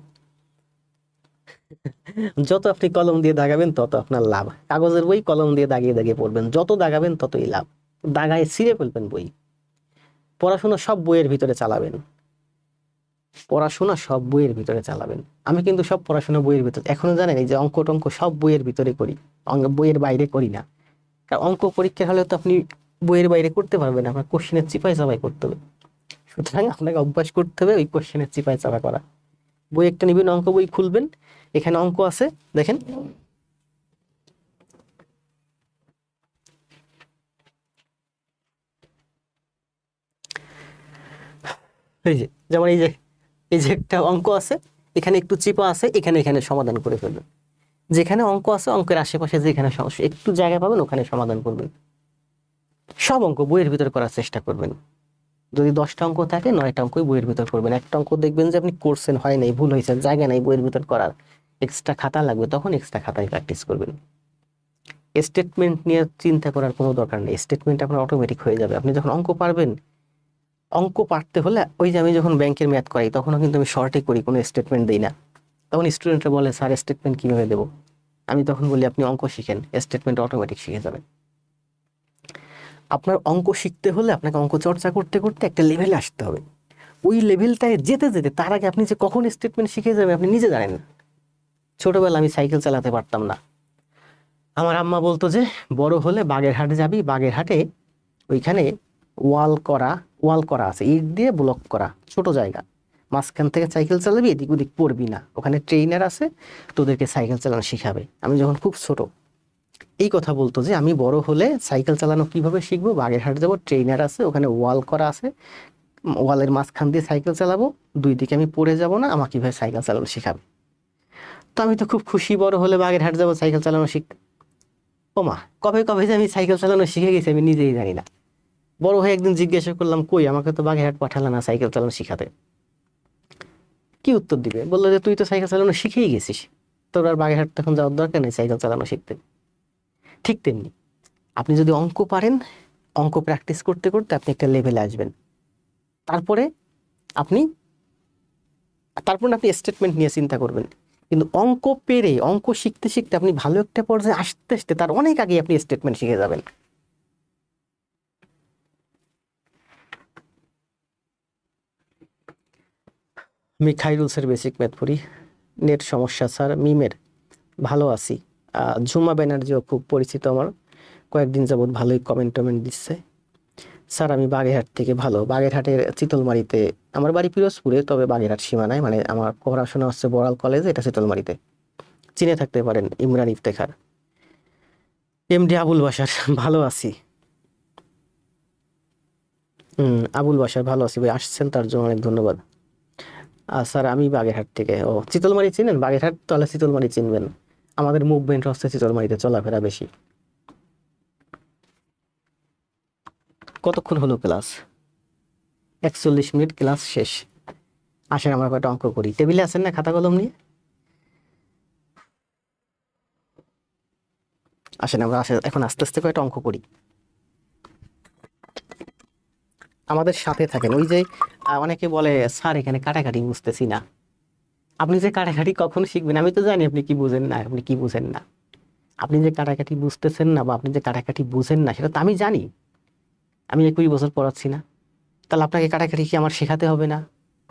যত আপনি কলম দিয়ে দাগাবেন তত আপনার লাভ। কাগজের বই কলম দিয়ে দাগিয়ে দাগিয়ে পড়বেন, যত দাগাবেন ততই লাভ। দাগায় ছিঁড়ে ফেলবেন বই। পড়াশোনা সব বইয়ের ভিতরে চালাবেন, পড়াশোনা সব বইয়ের ভিতরে চালাবেন। আমি কিন্তু সব পড়াশোনা বইয়ের ভিতরে, এখনো জানেন এই যে অঙ্ক টঙ্ক সব বইয়ের ভিতরে করি, বইয়ের বাইরে করি না। কারণ অঙ্ক পরীক্ষার হলে তো আপনি বইয়ের বাইরে করতে পারবেন না, আপনার কোশ্চেনের চিপাই চাপাই করতে হবে। সুতরাং আপনাকে অভ্যাস করতে হবে ওই কোশ্চেনের চিপাই চাপা করা। বই একটা নিবেন, অঙ্ক বই খুলবেন, এখানে অঙ্ক আছে দেখেন, এই যে যেমন এই যে একটা অঙ্ক আছে, এখানে একটু চিপা আছে, এখানে এখানে সমাধান করে ফেলবেন। যেখানে অঙ্ক আছে অঙ্কের আশেপাশে যেখানে সমস্যা একটু জায়গা পাবেন ওখানে সমাধান করবেন। সব অঙ্ক বইয়ের ভিতরে করার চেষ্টা করবেন। যদি 10টা অঙ্ক থাকে 9টা অঙ্কই বইয়ের ভিতর করবেন। একটা অঙ্ক দেখবেন যে আপনি করছেন, হয় নাই, ভুল হয়েছে, জায়গা নাই বইয়ের ভিতর করার, এক্সট্রা খাতা লাগবে, তখন এক্সট্রা খাতায় প্র্যাকটিস করবেন। স্টেটমেন্ট নিয়ে চিন্তা করার কোনো দরকার নেই, স্টেটমেন্ট আপনার অটোমেটিক হয়ে যাবে। আপনি যখন অঙ্ক পারবেন, অঙ্ক পারতে হলে ওই যে আমি যখন ব্যাংকের ম্যাথ করাই তখনও কিন্তু আমি শর্টে করি, কোনো স্টেটমেন্ট দিই না। তখন স্টুডেন্টরা বলে স্যার স্টেটমেন্ট কীভাবে দেবো, আমি তখন বলি আপনি অঙ্ক শিখেন, স্টেটমেন্ট অটোমেটিক শিখে যাবেন। আপনার অঙ্ক শিখতে হলে আপনাকে অঙ্ক চর্চা করতে করতে একটা লেভেলে আসতে হবে। ওই লেভেলটায় যেতে যেতে তার আগে আপনি যে কখন স্টেটমেন্ট শিখে যাবেন আপনি নিজে জানেন না। ছোটবেলা আমি সাইকেল চালাতে পারতাম না, আমার আম্মা বলতো যে বড় হলে বাগেরহাটে যাবি, বাগেরহাটে ওইখানে ওয়াল করা আছে, ইট দিয়ে ব্লক করা, ছোট জায়গা, মাঝখান থেকে সাইকেল চালাবি, এদিক ওদিক পড়বি না, ওখানে ট্রেনার আছে, তোদেরকে সাইকেল চালানো শিখাবে। আমি যখন খুব ছোট এই কথা বলতো যে আমি বড় হলে সাইকেল চালানো কিভাবে শিখবো, বাগেরহাট যাবো, ট্রেনার আছে, ওখানে ওয়াল করা আছে, ওয়ালের মাঝখান দিয়ে সাইকেল চালাবো, দুই দিকে আমি পড়ে যাব না, আমাকে কিভাবে সাইকেল চালানো শিখাবে। তো আমি তো খুব খুশি, বড় হলে বাগেরহাট যাবো সাইকেল চালানো শিখতে। ও মা, কবে কবে যে আমি সাইকেল চালানো শিখে গেছি আমি নিজেই জানি না। বড় হয়ে একদিন জিজ্ঞাসা করলাম, কই আমাকে তো বাগেরহাট পাঠালে না সাইকেল চালানো শিখাতে। কি উত্তর দিবে, বললো যে তুই তো সাইকেল চালানো শিখেই গেছিস, তোর আর বাগেরহাট তখন যাওয়ার দরকার নেই সাইকেল চালানো শিখতে। ঠিক তেমনি আপনি যদি অঙ্ক পারেন, অঙ্ক প্র্যাকটিস করতে করতে আপনি একটা লেভেলে আসবেন, তারপরে আপনি স্টেটমেন্ট নিয়ে চিন্তা করবেন। কিন্তু অঙ্ক পেরে, অঙ্ক শিখতে শিখতে আপনি ভালো একটা পর্যায়ে আসতে আসতে তার অনেক আগে আপনি স্টেটমেন্ট শিখে যাবেন। আমি খাইরুলসের বেসিক ম্যাথ পড়ি। নেট সমস্যা স্যার, মিমের ভালো আছি। ঝুমা ব্যানার্জিও খুব পরিচিত আমার, কয়েকদিন যাবৎ ভালোই কমেন্ট দিচ্ছে। স্যার আমি বাগেরহাট থেকে, ভালো, বাগেরহাটের চিতলমারিতে, আমার বাড়ি পিরোজপুরে, তবে বাগেরহাট সীমানায়, মানে আমার পড়াশোনা হচ্ছে বড়াল কলেজে, এটা চিতলমারিতে, চিনে থাকতে পারেন ইমরান ইফতেখার। এমডি আবুল বাসার ভালো আছি। আবুল বাসার ভালো আছি ভাই, আসছেন তার জন্য অনেক ধন্যবাদ। স্যার আমি বাগেরহাট থেকে। ও চিতলমারি চিনেন, বাগেরহাট তাহলে চিতলমারি চিনবেন, আমাদের মুভমেন্ট হচ্ছে চিতলমারিতে, চলাফেরা বেশি। কতক্ষণ হলো ক্লাস? 41 মিনিট ক্লাস শেষ। আসেন আমরা কয়েকটা অঙ্ক করি, টেবিলে আছেন না খাতা কলম নিয়ে? আসেন আমরা এখন আস্তে আস্তে কয়েকটা অঙ্ক করি, আমাদের সাথে থাকেন। ওই যে অনেকে বলে স্যার এখানে কাটাকাটি বুঝতেছি না, আপনি যে কাটাকাটি কখন শিখবেন আমি তো জানি আপনি কি বুঝেন না, আপনি কি বুঝেন না। আপনি যে কাটাকাটি বুঝতেছেন না বা আপনি যে কাটাকাটি বুঝেন না সেটা তো আমি জানি, আমি 20 বছর পড়াচ্ছি না, তাহলে আপনাকে কাটাকাটি কি আমার শেখাতে হবে না?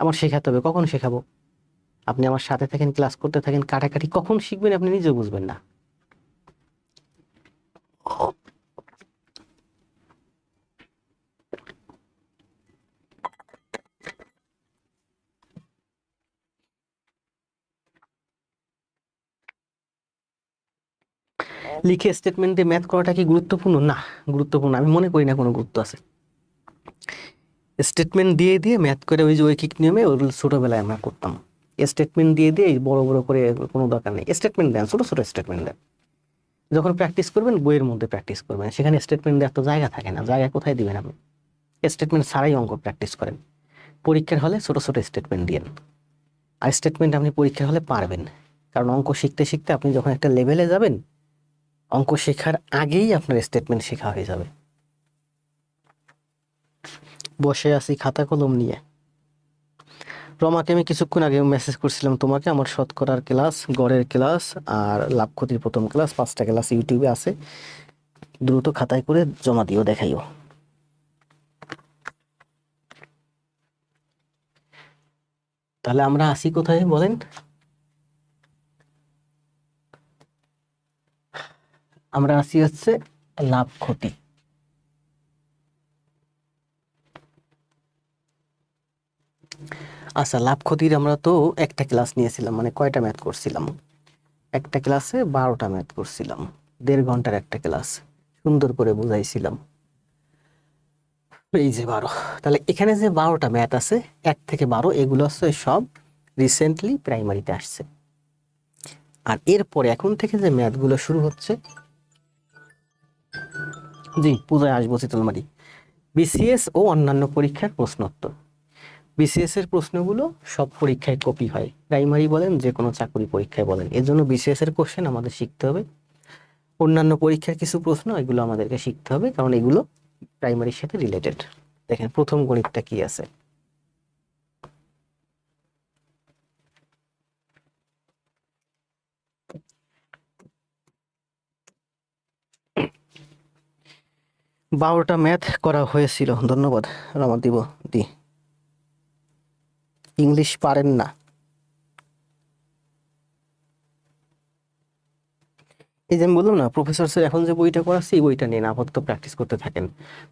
আমার শেখাতে হবে, কখন শেখাবো? আপনি আমার সাথে থাকেন, ক্লাস করতে থাকেন, কাটাকাটি কখন শিখবেন আপনি নিজেও বুঝবেন না। লিখে স্টেটমেন্ট দিয়ে ম্যাথ করাটা কি গুরুত্বপূর্ণ? না, গুরুত্বপূর্ণ আমি মনে করি না কোনো গুরুত্ব আছে। স্টেটমেন্ট দিয়ে দিয়ে ম্যাথ করে, ওই যে ঐকিক নিয়মে, ওগুলো ছোটবেলায় আমরা করতাম। স্টেটমেন্ট দিয়ে দিয়ে বড় বড় করে কোনো দরকার নেই, স্টেটমেন্ট দেন, ছোট ছোট স্টেটমেন্ট দেন। যখন প্র্যাকটিস করবেন বইয়ের মধ্যে প্র্যাকটিস করবেন, সেখানে স্টেটমেন্ট দেওয়ার তো জায়গা থাকে না, জায়গা কোথায় দিবেন আপনি? স্টেটমেন্ট ছাড়াই অঙ্ক প্র্যাকটিস করেন, পরীক্ষার হলে ছোট ছোট স্টেটমেন্ট দিয়েন। আর স্টেটমেন্ট আপনি পরীক্ষার হলে পারবেন, কারণ অঙ্ক শিখতে শিখতে আপনি যখন একটা লেভেলে যাবেন, অঙ্ক শেখার আগেই আপনার স্টেটমেন্ট শেখা হয়ে যাবে। বসে আছি খাতা কলম নিয়ে। রমাকে আমি কিছুক্ষণ আগে মেসেজ করছিলাম তোমাকে, আমার শতকরার ক্লাস, গড়ের ক্লাস আর লাভ ক্ষতির প্রথম ক্লাস, 5টা ক্লাস ইউটিউবে আছে, দ্রুত খাতায় করে জমা দিও, দেখাইও। তাহলে আমরা আসি কোথায় বলেন? আমরা আসি হচ্ছে লাভ ক্ষতি। আচ্ছা, লাভ ক্ষতির আমরা তো একটা ক্লাস নিয়েছিলাম, মানে কয়টা ম্যাথ করছিলাম? একটা ক্লাসে 12টা ম্যাথ করছিলাম, 1.5 ঘন্টার একটা ক্লাস, সুন্দর করে বুঝাইছিলাম। এই যে 12, তাহলে এখানে যে 12টা ম্যাথ আছে, 1 থেকে 12, এগুলো হচ্ছে সব রিসেন্টলি প্রাইমারিতে আসছে। আর এরপরে এখন থেকে যে ম্যাথগুলো শুরু হচ্ছে, জি পূজায় আসবো চিতলমারি, বিসিএস ও অন্যান্য পরীক্ষার প্রশ্নোত্তর। বিসিএস এর প্রশ্নগুলো সব পরীক্ষায় কপি হয়, প্রাইমারি বলেন যে কোনো চাকরি পরীক্ষায় বলেন, এর জন্য বিসিএস এর কোশ্চেন আমাদের শিখতে হবে। অন্যান্য পরীক্ষার কিছু প্রশ্ন এগুলো আমাদেরকে শিখতে হবে, কারণ এগুলো প্রাইমারির সাথে রিলেটেড। দেখেন প্রথম গণিতটা কি আছে। বারোটা ম্যাথ করা হয়েছিল, ধন্যবাদ রামাদিব দি। ইংলিশ পারেন না? এই যে আমি বললাম না, প্রফেসরসের এখন যে বইটা করাচ্ছি এই বইটা নিয়ে আপাতত প্র্যাকটিস করতে থাকেন।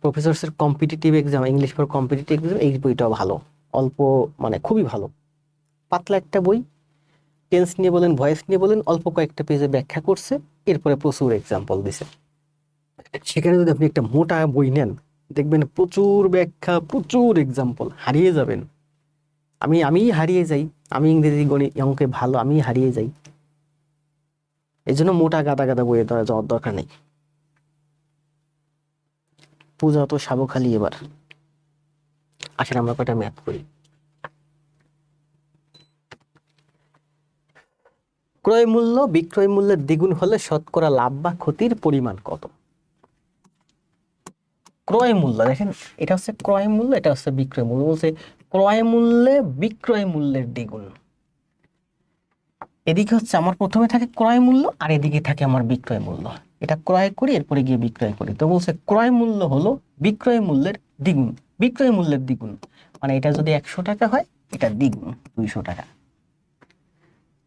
প্রফেসরসের competitive exam, English for competitive exam, এই বইটাও ভালো, অল্প মানে খুবই ভালো, পাতলা একটা বই। টেন্স নিয়ে বলেন, ভয়েস নিয়ে বলেন, অল্প কয়েকটা পেজে ব্যাখ্যা করছে, এরপরে প্রচুর এক্সাম্পল দিছে। সেখানে যদি আপনি একটা মোটা বই নেন, দেখবেন প্রচুর ব্যাখ্যা, প্রচুর এক্সাম্পল, হারিয়ে যাবেন। আমি হারিয়ে যাই, আমি ইংরেজি গণিত অঙ্কে ভালো, আমি হারিয়ে যাই। এই জন্য মোটা গাদা গাদা বইয়ে যাওয়ার দরকার নেই। পূজা তো সাবখালি এবার। আসেন আমরা কয়টা ম্যাথ করি। ক্রয় মূল্য বিক্রয় মূল্যের দ্বিগুণ হলে শতকরা লাভ বা ক্ষতির পরিমাণ কত? ক্রয় মূল্য, দেখেন এটা হচ্ছে ক্রয় মূল্য, এটা হচ্ছে বিক্রয় মূল্য। বলছে ক্রয় মূল্যে বিক্রয় মূল্যের দ্বিগুণ। এদিকে হচ্ছে আমার প্রথমে থাকে ক্রয় মূল্য, আর এদিকে থাকে আমার বিক্রয় মূল্য। এটা ক্রয় করি, এরপরে গিয়ে বিক্রয় করি। তো বলছে ক্রয় মূল্য হলো বিক্রয় মূল্যের দ্বিগুণ। বিক্রয় মূল্যের দ্বিগুণ মানে এটা যদি 100 টাকা হয়, এটা দ্বিগুণ 200 টাকা।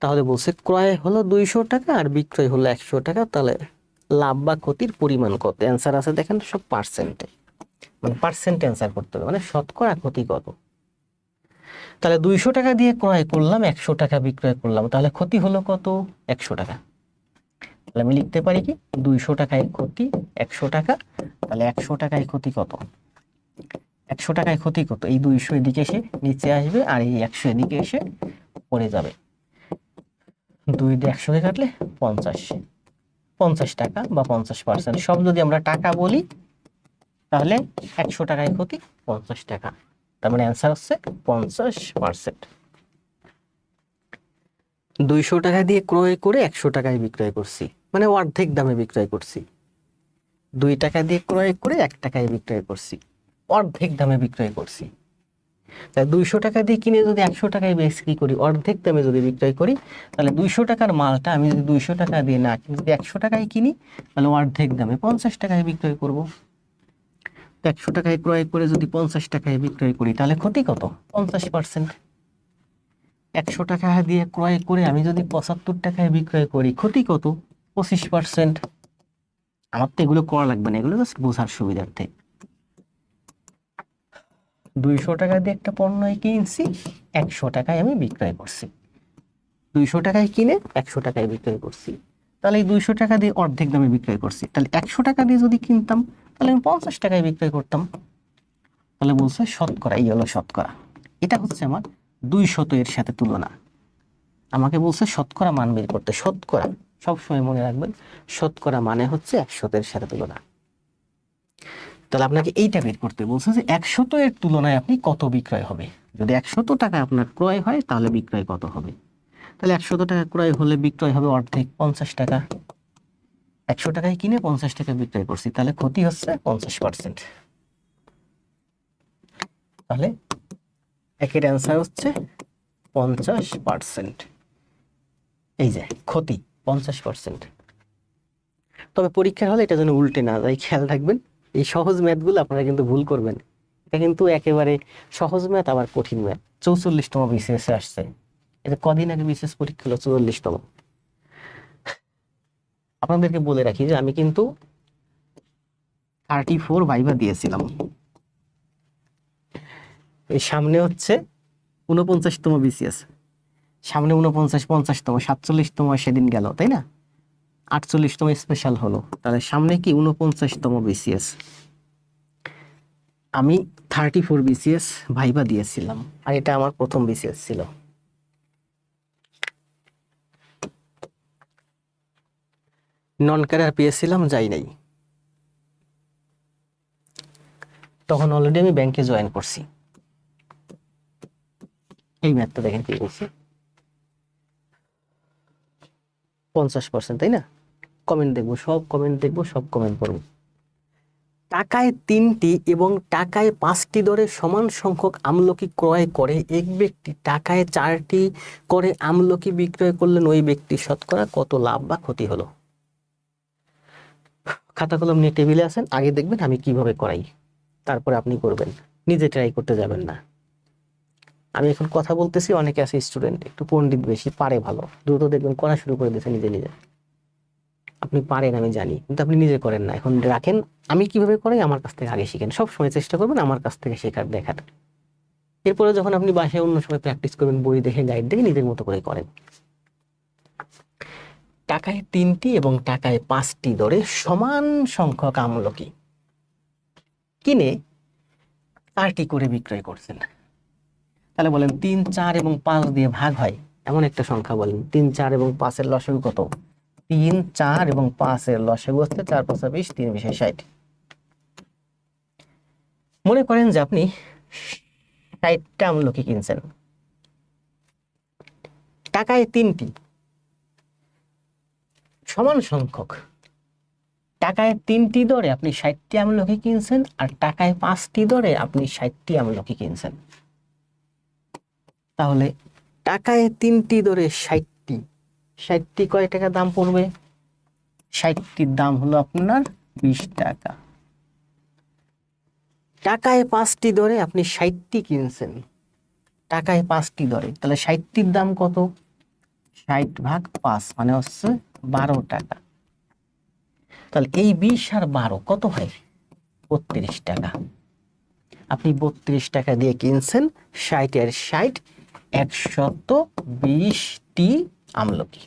তাহলে বলছে ক্রয় হলো 200 টাকা আর বিক্রয় হলো 100 টাকা, তাহলে লাভ বা ক্ষতির পরিমাণ কত? অ্যান্সার আছে দেখেন সব পার্সেন্টে, মানে পার্সেন্টে অ্যান্সার করতে হবে, মানে শতকরা ক্ষতি কত। তাহলে 200 টাকা দিয়ে ক্রয় করলাম, 100 টাকা বিক্রয় করলাম, তাহলে ক্ষতি হলো কত? 100 টাকা। তাহলে আমি লিখতে পারি কি 200 টাকায় ক্ষতি 100 টাকা, তাহলে 100 টাকায় ক্ষতি কত? 100 টাকায় ক্ষতি কত? এই 200 এদিকে এসে নিচে আসবে, আর এই 100 এদিকে এসে পড়ে যাবে। 2 দিয়ে 100 কে কাটলে 50, 50 টাকা বা 50%। সব যদি আমরা টাকা বলি তাহলে 100 টাকায় ক্ষতি 50 টাকা, তার মানে অ্যান্সার হচ্ছে 50%। 200 টাকা দিয়ে ক্রয় করে 100 টাকায় বিক্রয় করছি, মানে অর্ধেক দামে বিক্রয় করছি। 2 টাকা দিয়ে ক্রয় করে 1 টাকায় বিক্রয় করছি, অর্ধেক দামে বিক্রয় করছি। তাই 200 টাকা দিয়ে কিনে যদি 100 টাকায় বিক্রি করি, অর্ধেক দামে যদি বিক্রয় করি, তাহলে 200 টাকার মালটা আমি যদি 200 টাকা দিয়ে না কিনে যদি 100 টাকায় কিনি, তাহলে অর্ধেক দামে 50 টাকায় বিক্রয় করব। 100 টাকায় ক্রয় করে যদি 50 টাকায় বিক্রয় করি, তাহলে ক্ষতি কত? 50%। 100 টাকা দিয়ে ক্রয় করে আমি যদি 75 টাকায় বিক্রয় করি, ক্ষতি কত? 25%। আমার তো এগুলো করা লাগবে না, এগুলো জাস্ট বোঝার সুবিধার্থে। 200 টাকা দিয়ে একটা পণ্য কিনছি, 100 টাকায় আমি বিক্রয় করছি। 200 টাকায় কিনে 100 টাকায় বিক্রয় করছি, তাহলে এই 200 টাকা দিয়ে অর্ধেক দামে বিক্রয় করছি। তাহলে 100 টাকা দিয়ে যদি কিনতাম, তাহলে আমি 50 টাকায় বিক্রয় করতাম। তাহলে বলছে শতকরা, এই হলো শতকরা। এটা হচ্ছে আমার 200 এর সাথে তুলনা। আমাকে বলছে শতকরা মান বের করতে। শতকরা সবসময় মনে রাখবেন, শতকরা মানে হচ্ছে 100 এর সাথে তুলনা। তাহলে আপনাকে এইটা বের করতে বলছে যে 100 এর তুলনায় আপনি কত বিক্রয় হবে। যদি 100 টাকা আপনার ক্রয় হয়, তাহলে বিক্রয় কত হবে? তাহলে 100 টাকা ক্রয় হলে বিক্রয় হবে অর্ধেক, 50 টাকা। 100 টাকায় কিনে 50 টাকা বিক্রয় করছি, তাহলে ক্ষতি হচ্ছে 50%। তাহলে একের অ্যান্সার হচ্ছে 50%। এই যে ক্ষতি 50%। তবে পরীক্ষার হলে এটা যেন উল্টে না যায়, খেয়াল রাখবেন। এই সহজ ম্যাথগুলো আপনারা কিন্তু ভুল করবেন। এটা কিন্তু একেবারে সহজ ম্যাথ, আবার কঠিন ম্যাথ। 44তম বিসিএস এ আসছে। এটা কদিন আগে বিসিএস পরীক্ষা হলো, 44তম। আপনাদেরকে বলে রাখি যে আমি কিন্তু 34 ভাইবা দিয়েছিলাম। এই সামনে হচ্ছে 49তম বিসিএস, সামনে 49, 50তম, 47তম সেদিন গেল, তাই না? 48তম স্পেশাল হলো, তাহলে সামনে কি 49তম বিসিএস। আমি 34 বিসিএস ভাইবা দিয়েছিলাম, আর এটা আমার প্রথম বিসিএস ছিল। নন ক্যাডার পেয়েছিলাম, যাই নাই। তখন অলরেডি আমি ব্যাংকে জয়েন করছি। এই ম্যাথটা দেখেন কি বলছি, 50%, তাই না? কমেন্ট দেখবো, সব কমেন্ট দেখবো, সব কমেন্ট করবো। টাকায় 3টি এবং টাকায় 5টি দরে সমান সংখ্যক আমলকি ক্রয় করে এক ব্যক্তি টাকায় 4টি করে আমলকি বিক্রয় করলেন, ওই ব্যক্তি শতকরা কত লাভ বা ক্ষতি হলো? খাতা কলম নিয়ে টেবিলে আছেন, আগে দেখবেন আমি কিভাবে করাই, তারপরে আপনি করবেন, নিজে ট্রাই করতে যাবেন না। আমি এখন কথা বলতেছি, অনেকে আছে স্টুডেন্ট একটু পণ্ডিত বেশি, পারে ভালো, দ্রুত দেখবেন করা শুরু করে দিয়েছে নিজে নিজে। আপনি পারেন আমি জানি, কিন্তু আপনি নিজে করেন না। এখন রাখেন, আমি কিভাবে করাই আমার কাছ থেকে আগে শিখেন, সবসময় চেষ্টা করবেন আমার কাছ থেকে শেখার, দেখার। এরপরে যখন আপনি বাসায় অন্য সময় প্র্যাকটিস করবেন, বই দেখে, গাইড দেখে নিজের মতো করে করেন। টাকায় 3টি এবং টাকায় 5টি দরে সমান সংখ্যক আমলকি কিনে 4টি করে বিক্রয় করছেন। তাহলে বলেন 3, 4 এবং 5 দিয়ে ভাগ হয় এমন একটা সংখ্যা বলেন। 3, 4 এবং 5-এর লসাগু কত? 3, 4 এবং 5-এর লসাগু হচ্ছে 4 5 20, 3 20 60। মনে করেন যে আপনি 60টা আমলকি কিনছেন, টাকায় 3টি সমান সংখ্যক, টাকায় 3টি দরে আপনি 60টি আমলকি কিনছেন, আর টাকায় 5টি দরে আপনি 60টি আমলকি কিনছেন। তাহলে টাকায় 3টি দরে 60টি, 60টি কয় টাকা দাম পড়বে? 60টির দাম হলো আপনার 20 টাকা। টাকায় 5টি দরে আপনি 60টি কিনছেন, টাকায় 5টি দরে, তাহলে 60টির দাম কত? 60 ভাগ 5 মানে হচ্ছে 12 টাকা। তাহলে এই 20 আর 12 কত হয়? 32 টাকা। আপনি 32 টাকা দিয়ে কিনছেন 60 এর 60, 120টি আমলকি।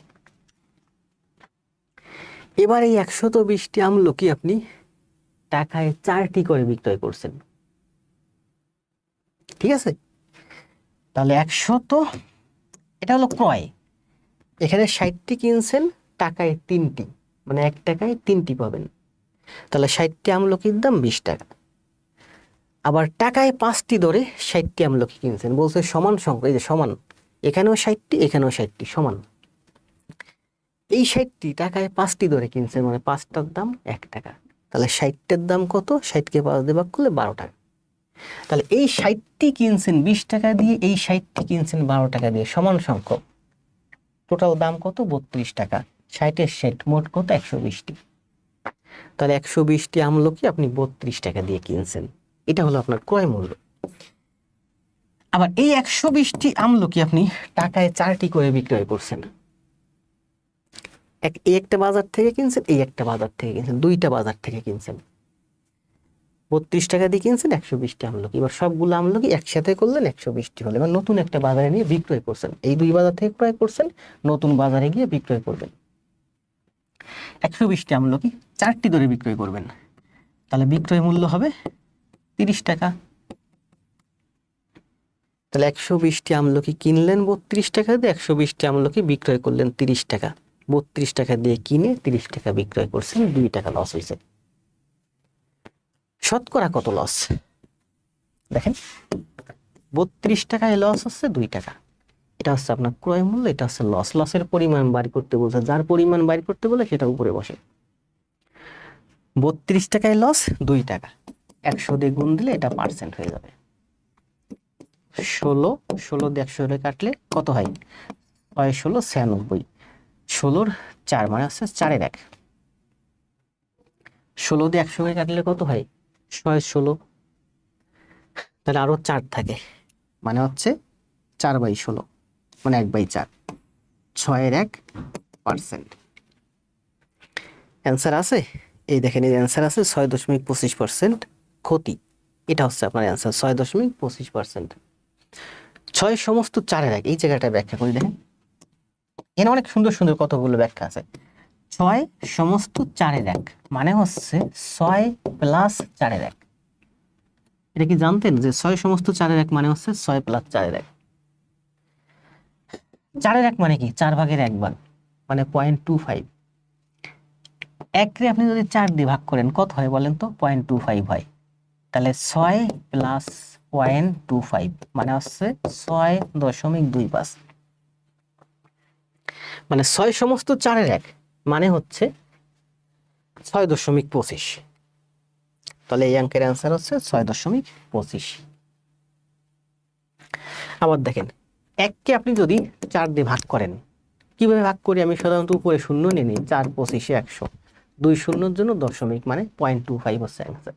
এবার এই 120টি আমলকি আপনি টাকায় 4টি করে বিক্রয় করছেন, ঠিক আছে? তাহলে 100, এটা হলো ক্রয়। এখানে 60টি কিনছেন, টাকায় 3টি, মানে 1 টাকায় 3টি পাবেন। তাহলে 60টি আমলকির দাম 20 টাকা। আবার টাকায় 5টি দরে 60টি আমলকি কিনছেন, বলছে সমান সংখ্যা, এই যে সমান, এখানেও 60টি, এখানেও 60টি, সমান। এই 60টি টাকায় 5টি দরে কিনছেন, মানে 5টার দাম 1 টাকা। তাহলে 60টার দাম কত? 60কে 5 দিয়ে ভাগ করলে 12 টাকা। তাহলে এই 60টি কিনছেন 20 টাকা দিয়ে, এই 60টি কিনছেন 12 টাকা দিয়ে, সমান সংখ্যক, টোটাল দাম কত? 32 টাকা। 60 এর 60 মোট কত? 120টি। তাহলে 120টি আমলকি আপনি 32 টাকা দিয়ে কিনছেন, এটা হলো আপনার ক্রয় মূল্য। আবার এই 120টি আমলকি আপনি টাকায় 4টি করে বিক্রয় করছেন। এই একটা বাজার থেকে কিনছেন, এই একটা বাজার থেকে কিনছেন, দুইটা বাজার থেকে কিনছেন। 32 টাকা দিয়ে কিনছেন 120টি আমলকি। এবার সবগুলো আমলকি একসাথে করলেন 120টি হলো। এবার নতুন একটা বাজারে নিয়ে বিক্রয় করছেন, এই দুই বাজার থেকে ক্রয় করছেন, নতুন বাজারে গিয়ে বিক্রয় করবেন। 120টি আমলকি 4টি দরে বিক্রয় করবেন, তাহলে বিক্রয় মূল্য হবে 30 টাকা। তাহলে 120টি আমলকি কিনলেন 32 টাকা দিয়ে, 120টি আমলকি বিক্রয় করলেন 30 টাকা। 32 টাকা দিয়ে কিনে 30 টাকা বিক্রয় করছেন, 2 টাকা লস হয়েছে। শতকরা কত লস? দেখেন, 32 টাকায় লস হচ্ছে 2 টাকা। এটা হচ্ছে আপনার ক্রয় মূল্য, এটা হচ্ছে লস। লসের পরিমাণ বাড়ি করতে বলছে, যার পরিমাণ বাড়ি করতে বলে সেটা উপরে বসে। 32 টাকায় লস 2 টাকা, 100 দিয়ে গুণ দিলে এটা পার্সেন্ট হয়ে যাবে। 16 দিয়ে 100 দিয়ে কাটলে কত হয়? 6 16 96। 16-র 4 মানে হচ্ছে 4-এর 1। 16 দিয়ে 100 কাটলে কত হয়? 6 16। তাহলে আরো 4 থাকে, মানে হচ্ছে 4/16, মানে 1/4। 6-এর 1%। অ্যান্সার আছে, এই দেখেন, এই অ্যান্সার আছে 6.25% ক্ষতি। এটা হচ্ছে আপনার অ্যান্সার, 6.25%। 6 সমস্ত 4-এর 1, এই জায়গাটা ব্যাখ্যা করি। দেখেন এখানে অনেক সুন্দর সুন্দর কতগুলো ব্যাখ্যা আছে। 6 সমস্ত 4-এর 1 মানে হচ্ছে 6 প্লাস 4-এর 1। এটা কি জানতেন যে 6 সমস্ত 4-এর 1 মানে হচ্ছে 6 প্লাস 4-এর 1? 4-এর 1 মানে কি? 4 ভাগের 1 ভাগ, মানে 0.25। 1 রে আপনি যদি 4 দিয়ে ভাগ করেন কত হয় বলেন তো? 0.25 হয়। তাহলে 6+0.25 মানে হচ্ছে 6.25, মানে 6 সমস্ত 4-এর 1 মানে হচ্ছে 6.25। তাহলে এই অঙ্কের অ্যান্সার হচ্ছে 6.25। আবার দেখেন, 1কে আপনি যদি 4 দিয়ে ভাগ করেন, কিভাবে ভাগ করি? আমি সাধারণত উপরে শূন্য নিয়ে নিই, 4×25 100, 2 শূন্যর জন্য দশমিক মানে 0.25 হচ্ছে অ্যান্সার।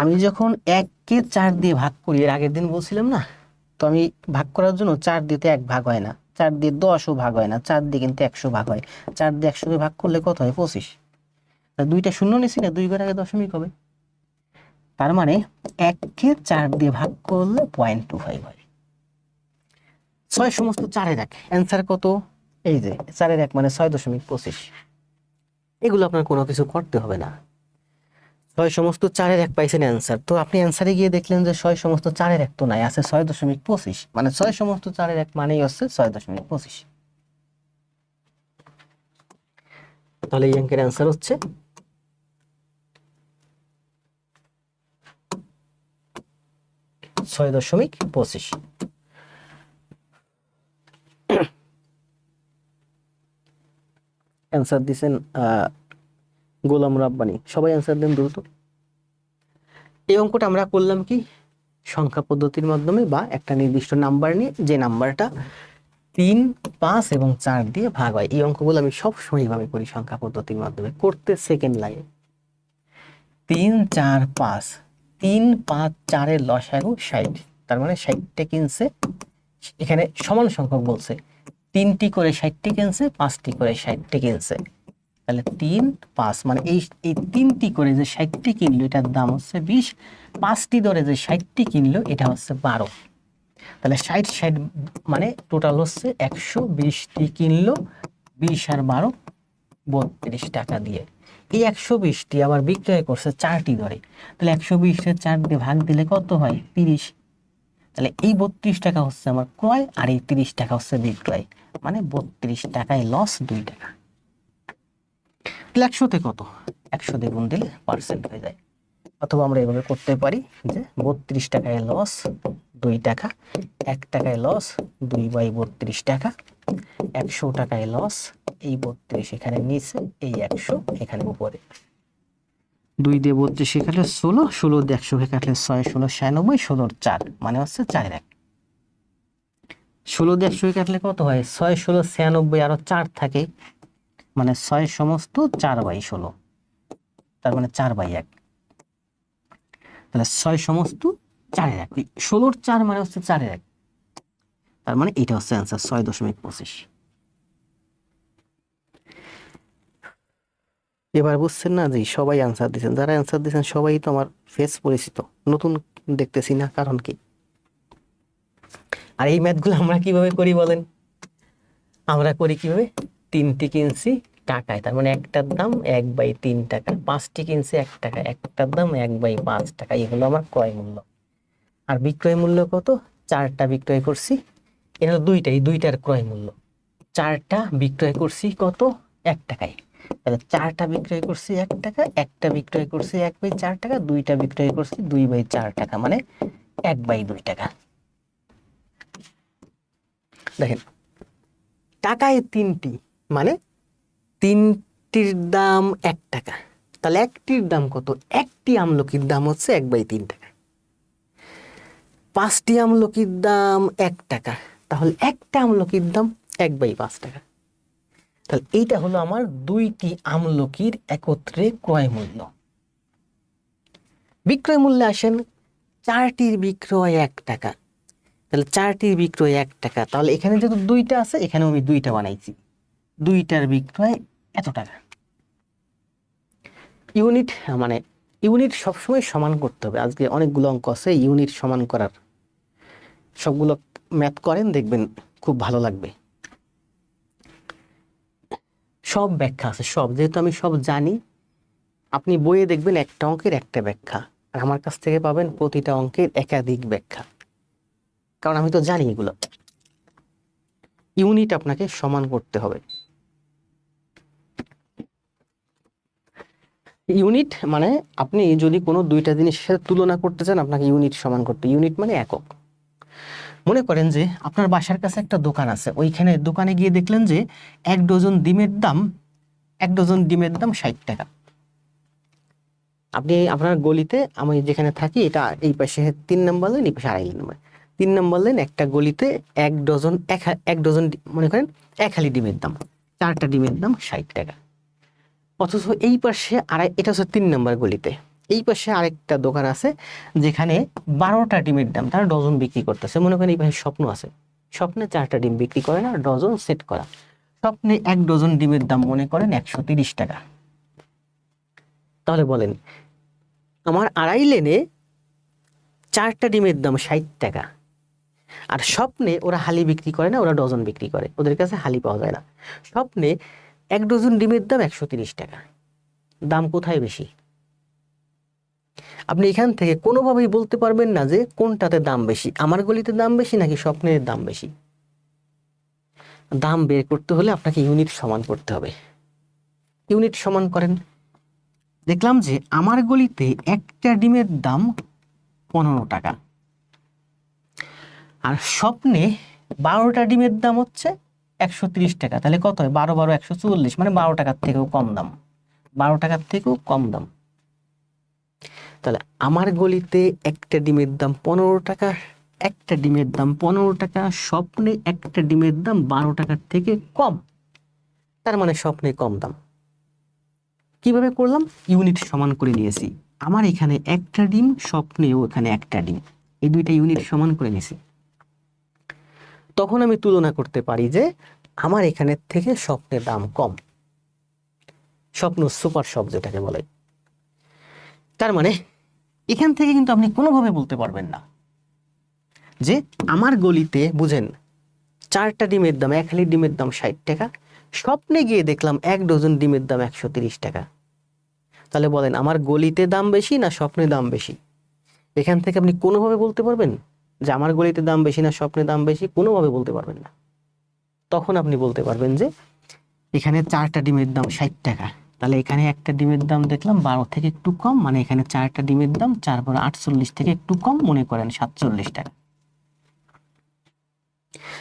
আমি যখন 1কে 4 দিয়ে ভাগ করি, এর আগের দিন বলছিলাম না, তো আমি ভাগ করার জন্য 4 দিয়ে 1 ভাগ হয় না, 4 দিয়ে 10ও ভাগ হয় না, 4 দিয়ে কিন্তু 100 ভাগ হয়। 4 দিয়ে 100কে ভাগ করলে কত হয়? 25। দুইটা শূন্য নিছি না, 2 ঘর আগে দশমিক হবে। তার মানে 1কে 4 দিয়ে ভাগ করলে 0.25 হয়। 6 সমস্ত 4-এর 1 অ্যান্সার কত? এই যে 4-এর 1 মানে 6.25। এগুলো আপনার কোনো কিছু করতে হবে না। 6 সমস্ত 4-এর 1 পাইছেন অ্যান্সার। তো আপনি অ্যান্সারে গিয়ে দেখলেন যে 6 সমস্ত 4-এর 1 তো নাই, আছে 6.25, মানে 6 সমস্ত 4-এর 1 মানেই হচ্ছে 6.25। তাহলে এই অঙ্কের অ্যান্সার হচ্ছে 6.25। অ্যান্সার দিছেন গোলাম রাব্বানি। সবাই অ্যান্সার দেন দ্রুত। এই অঙ্কটা আমরা করলাম কি সংখ্যা পদ্ধতির মাধ্যমে, বা একটা নির্দিষ্ট নাম্বার নিয়ে, যে নাম্বারটা 3, 5 এবং 4 দিয়ে ভাগ হয়। এই অঙ্কগুলো আমি সব সময় এইভাবে করি সংখ্যা পদ্ধতির মাধ্যমে, করতে সেকেন্ড লাগে। 3, 4, 5, 3, 5, 4-এর লসাগু 60, তার মানে 60টা কিনছে। এখানে সমান সংখ্যক বলছে, 3টি করে 60টি কিনছে, 5টি করে 60টি কিনছে। তাহলে 3, 5 মানে এই 3টি করে যে 60টি কিনলো এটার দাম হচ্ছে 20, 5টি ধরে যে 60টি কিনলো এটা হচ্ছে 12। তাহলে 60 মানে টোটাল হচ্ছে 120টি কিনলো, 20 আর 12 32 টাকা দিয়ে। এই 120টি আবার বিক্রয় করছে 4টি ধরে, তাহলে 120-এ 4 দিয়ে ভাগ দিলে কত হয়? 30। তাহলে এই 32 টাকা হচ্ছে আমার ক্রয়, আর এই 30 টাকা হচ্ছে বিক্রয়, মানে 32 টাকায় লস 2 টাকা। 100-তে কত? 100 দিয়ে গুণ দিলে পার্সেন্ট হয়ে যায়। অথবা আমরা এভাবে করতে পারি যে 32 টাকায় লস 2 টাকা, 1 টাকায় লস 2/32 টাকা, 100 টাকায় লস, এই 32 এখানে নিচে, এই 100 এখানে উপরে। 2 দিয়ে 32 কাটলে 16, 16 দিয়ে 100 কাটলে 6, 16 96, 16-র 4 মানে হচ্ছে 4-এর 1। 16 দিয়ে 100 কাটলে কত হয়? 6, 16, 96, আরো 4 থাকে, মানে 6 সমস্ত 4/16, তার মানে 4/1। তাহলে 6 সমস্ত 4-এর 1, 16-র 4 মানে হচ্ছে 4-এর 1, তার মানে এটা হচ্ছে অ্যান্সার 6.25। এবার বুঝছেন না যে সবাই অ্যান্সার দিচ্ছেন? যারা অ্যান্সার দিচ্ছেন সবাই তো আমার ফেস পরিচিত, নতুন দেখতেছি না, কারণ কি? আর এই ম্যাথগুলো আমরা কিভাবে করি বলেন? আমরা করি কিভাবে? 3টি কিনছি টাকায়, তার মানে একটার দাম 1/3 টাকা, 5টি কিনছি 1 টাকা, একটার দাম 1/5 টাকা, এই হলো আমার ক্রয় মূল্য। আর বিক্রয় মূল্য কত? 4টা বিক্রয় করছি, এটা হলো দুইটার ক্রয় মূল্য। 4টা বিক্রয় করছি কত? 1 টাকায়। তাহলে 4টা বিক্রয় করছি 1 টাকা, একটা বিক্রয় করছি 1/4 টাকা, 2টা বিক্রয় করছি 2/4 টাকা, মানে 1/2 টাকা। দেখেন, টাকায় 3টি মানে 3টির দাম 1 টাকা, তাহলে একটির দাম কত? একটি আমলকির দাম হচ্ছে 1/3 টাকা। 5টি আমলকির দাম 1 টাকা, তাহলে একটা আমলকির দাম 1/5 টাকা। তাহলে এইটা হলো আমার 2টি আমলকির একত্রে ক্রয় মূল্য। বিক্রয় মূল্যে আসেন, 4টির বিক্রয় 1 টাকা, তাহলে 4টির বিক্রয় 1 টাকা, তাহলে এখানে যেহেতু 2টা আছে, এখানে আমি 2টা বানাইছি, 2টার বিক্রয় এত টাকা। ইউনিট মানে ইউনিট সবসময় সমান করতে হবে। আজকে অনেকগুলো অঙ্ক আছে ইউনিট সমান করার, সবগুলো ম্যাথ করেন, দেখবেন খুব ভালো লাগবে। সব ব্যাখ্যা আছে, সব, যেহেতু আমি সব জানি, আপনি বইয়ে দেখবেন একটা অঙ্কের একটা ব্যাখ্যা, আর আমার কাছ থেকে পাবেন প্রতিটা অঙ্কের একাধিক ব্যাখ্যা, কারণ আমি তো জানি এগুলো। ইউনিট আপনাকে সমান করতে হবে। ইউনিট মানে আপনি যদি কোনো দুইটা জিনিসের সাথে তুলনা করতে চান, আপনাকে ইউনিট সমান করতে। ইউনিট মানে একক। মনে করেন যে আপনার বাসার কাছে একটা দোকান আছে, ওইখানে দোকানে গিয়ে দেখলেন যে এক ডজন ডিমের দাম 60 টাকা। আপনি আপনার গলিতে, আমি যেখানে থাকি এটা এই পাশে 3 নম্বর লাইন, এই পাশে 2.5 নম্বর। 3 নম্বর লাইন একটা গলিতে এক ডজন মনে করেন এক হালি ডিমের দাম, 4টা ডিমের দাম 60 টাকা। অথচ এই পাশে এটা হচ্ছে 3 নম্বর গলিতে, এই পাশে আরেকটা দোকান আছে যেখানে 12টা ডিমের দাম, তারা ডজন বিক্রি করতেছে। মনে করেন এই পাশে স্বপ্ন আছে, স্বপ্নে 4টা ডিম বিক্রি করে না, ডজন সেট করা। স্বপ্নে এক ডজন ডিমের দাম মনে করেন 130 টাকা। তাহলে বলেন আমার আড়াই লেনে 4টা ডিমের দাম 60 টাকা, আর স্বপ্নে ওরা হালি বিক্রি করে না, ওরা ডজন বিক্রি করে, ওদের কাছে হালি পাওয়া যায় না। স্বপ্নে এক ডজন ডিমের দাম 130 টাকা। দাম কোথায় বেশি? আপনি এখান থেকে কোনোভাবেই বলতে পারবেন না যে কোনটাতে দাম বেশি, আমার গলিতে দাম বেশি নাকি স্বপ্নের দাম বেশি। দাম বের করতে হলে আপনাকে ইউনিট সমান করতে হবে। ইউনিট সমান করেন, দেখলাম যে আমার গলিতে একটা ডিমের দাম 15 টাকা, আর স্বপ্নে 12টা ডিমের দাম হচ্ছে 130 টাকা। তাহলে কত হয়? 12 12 140, মানে 12 টাকার থেকেও কম দাম, 12 টাকার থেকেও কম দাম। তাহলে আমার গলিতে একটা ডিমের দাম 15 টাকা, একটা ডিমের দাম 15 টাকা, স্বপ্নে একটা ডিমের দাম 12 টাকার থেকে কম, তার মানে স্বপ্নে কম দাম। কিভাবে করলাম? ইউনিট সমান করে নিয়েছি। আমার এখানে একটা ডিম, স্বপ্নেও এখানে একটা ডিম, এই দুইটা ইউনিট সমান করে নিয়েছি। তখন আমি তুলনা করতে পারি যে আমার এখানের থেকে স্বপ্নের দাম কম। স্বপ্ন সুপার শপ যেটাকে বলে। তার মানে এখান থেকে কিন্তু আপনি কোনোভাবে বলতে পারবেন না যে আমার গলিতে, বুঝেন, 4টা ডিমের দাম, এক হালি ডিমের দাম 60 টাকা, স্বপ্নে গিয়ে দেখলাম এক ডজন ডিমের দাম 130 টাকা। তাহলে বলেন আমার গলিতে দাম বেশি না স্বপ্নে দাম বেশি? এখান থেকে আপনি কোনোভাবে বলতে পারবেন যে আমার গলিতে দাম বেশি না স্বপ্নে দাম বেশি? কোনোভাবে বলতে পারবেন না। তখন আপনি বলতে পারবেন যে এখানে 4টা ডিমের দাম 60 টাকা, তাহলে এখানে একটা ডিমের দাম দেখলাম 12 থেকে একটু কম, মানে এখানে 4টা ডিমের দাম 4 × 48 থেকে একটু কম, মনে করেন 47 টাকা।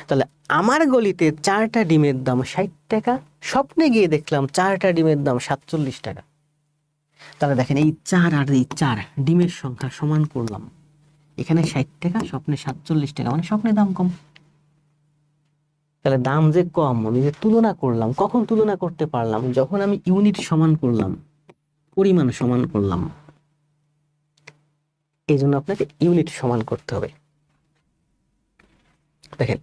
তাহলে আমার গলিতে 4টা ডিমের দাম 60 টাকা, স্বপ্নে গিয়ে দেখলাম 4টা ডিমের দাম 47 টাকা। তাহলে দেখেন এই 4 আর এই 4 ডিমের সংখ্যা সমান করলাম, এখানে 60 টাকা, স্বপ্নে 47 টাকা, মানে স্বপ্নে দাম কম। তাহলে দাম যে কম, আমি যে তুলনা করলাম, কখন তুলনা করতে পারলাম? যখন আমি ইউনিট সমান করলাম, পরিমাণ সমান করলাম। এই জন্য আপনাকে ইউনিট সমান করতে হবে। দেখেন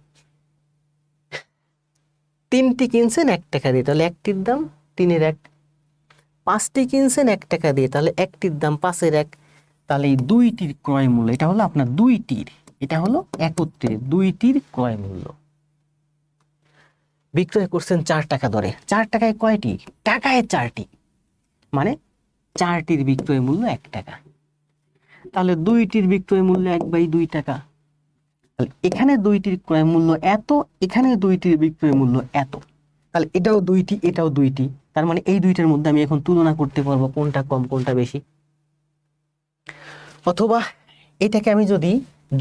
3টি কিনছেন 1 টাকা দিয়ে, তাহলে একটির দাম 3-এর 1। 5টি কিনছেন 1 টাকা দিয়ে, তাহলে একটির দাম 5-এর 1। তাহলে এই দুইটির ক্রয় মূল্য, এটা হলো আপনার দুইটির, এটা হলো একত্রে দুইটির ক্রয় মূল্য। বিক্রয় করছেন 4 টাকা দরে, 4 টাকায় কয়টি? টাকায় 4টি, মানে 4টির বিক্রয় মূল্য 1 টাকা। তাহলে দুইটির বিক্রয় মূল্য 1/2 টাকা। তাহলে এখানে দুইটির ক্রয় মূল্য এত, এখানে দুইটির বিক্রয় মূল্য এত। তাহলে এটাও দুইটি, এটাও দুইটি, তার মানে এই দুইটার মধ্যে আমি এখন তুলনা করতে পারবো কোনটা কম কোনটা বেশি। অথবা এটাকে আমি যদি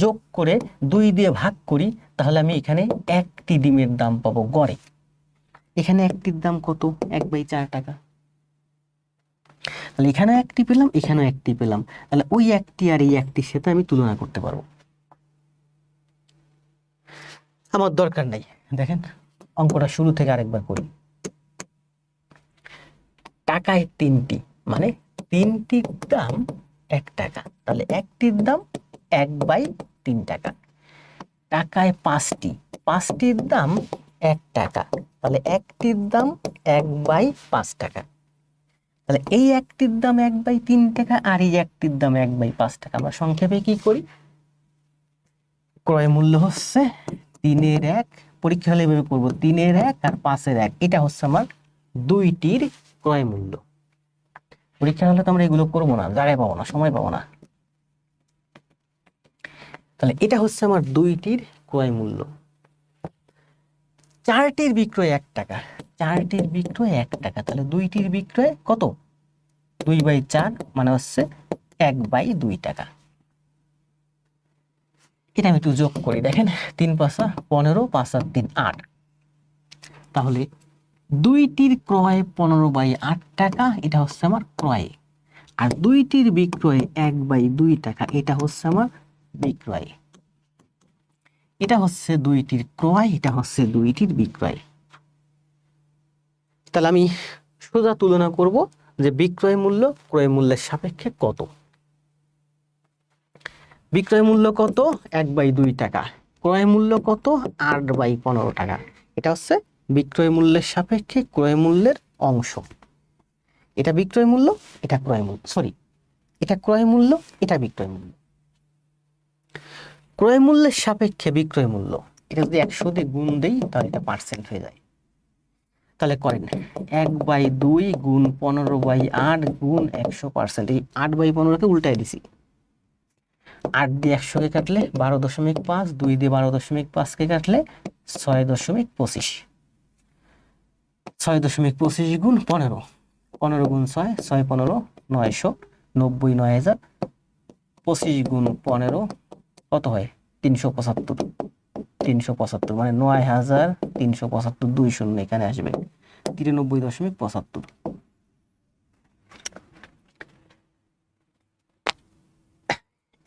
যোগ করে 2 দিয়ে ভাগ করি, তাহলে আমি এখানে একটি ডিমের দাম পাবো গড়ে। এখানে একটির দাম কত? 1/4 টাকা। তাহলে এখানে একটি পেলাম, এখানেও একটি পেলাম, তাহলে ওই একটি আর এই একটির সাথে আমি তুলনা করতে পারবো। আমার দরকার নাই। দেখেন অঙ্কটা শুরু থেকে আরেকবার করি। টাকায় 3টি, মানে 3টির দাম 1 টাকা, তাহলে একটির দাম 1/3 টাকা। টাকায় 5টি, 5টির দাম 1 টাকা, তাহলে একটির দাম 1/5 টাকা। তাহলে এই একটির দাম 1/3 টাকা, আর এই একটির দাম 1/5 টাকা। আমরা সংক্ষেপে কি করি? ক্রয় মূল্য হচ্ছে 3-এর 1, পরীক্ষা হলে এভাবে করবো, 3-এর 1 আর 5-এর 1, এটা হচ্ছে আমার দুইটির ক্রয় মূল্য। পরীক্ষা হলে তো আমরা এগুলো করবো না, জায়গায় পাবো না, সময় পাবো না। তাহলে এটা হচ্ছে আমার দুইটির ক্রয় মূল্য। 4টির বিক্রয় 1 টাকা, 4টির বিক্রয় 1 টাকা, তাহলে দুইটির বিক্রয় কত? 2/4 মানে হচ্ছে 1/2 টাকা। এটা আমি একটু যোগ করি, দেখেন 3 5 15, 5 আর 3 8। তাহলে দুইটির ক্রয় 15/8 টাকা, এটা হচ্ছে আমার ক্রয়। আর দুইটির বিক্রয় 1/2 টাকা, এটা হচ্ছে আমার বিক্রয়। এটা হচ্ছে দুইটির ক্রয়, এটা হচ্ছে দুইটির বিক্রয়। তাহলে আমি সোজা তুলনা করব যে বিক্রয় মূল্য ক্রয় মূল্যের সাপেক্ষে কত। বিক্রয় মূল্য কত? 1/2 টাকা। ক্রয় মূল্য কত? 8/15 টাকা। এটা হচ্ছে বিক্রয় মূল্যের সাপেক্ষে ক্রয় মূল্যের অংশ। এটা বিক্রয় মূল্য, এটা ক্রয় মূল্য, সরি, এটা ক্রয় মূল্য, এটা বিক্রয় মূল্য। ক্রয় মূল্যের সাপেক্ষে বিক্রয় মূল্য, এটা যদি 100 দিয়ে গুণ দেই তাহলে এটা পার্সেন্ট হয়ে যায়। তাহলে করেন 1/2 গুণ 15/8 গুণ 100%। এই 8/15কে উল্টাই দিছি। 8 দিয়ে 100কে কাটলে 12.5, 2 দিয়ে 12.5কে কাটলে 6.25। 6.25 গুণ 15, 15 গুণ 6, 6 15 900, 90 9000, 25 গুণ 15 কত হয়? 375। 375 মানে 9375, 2 শূন্য এখানে আসবে 93.75।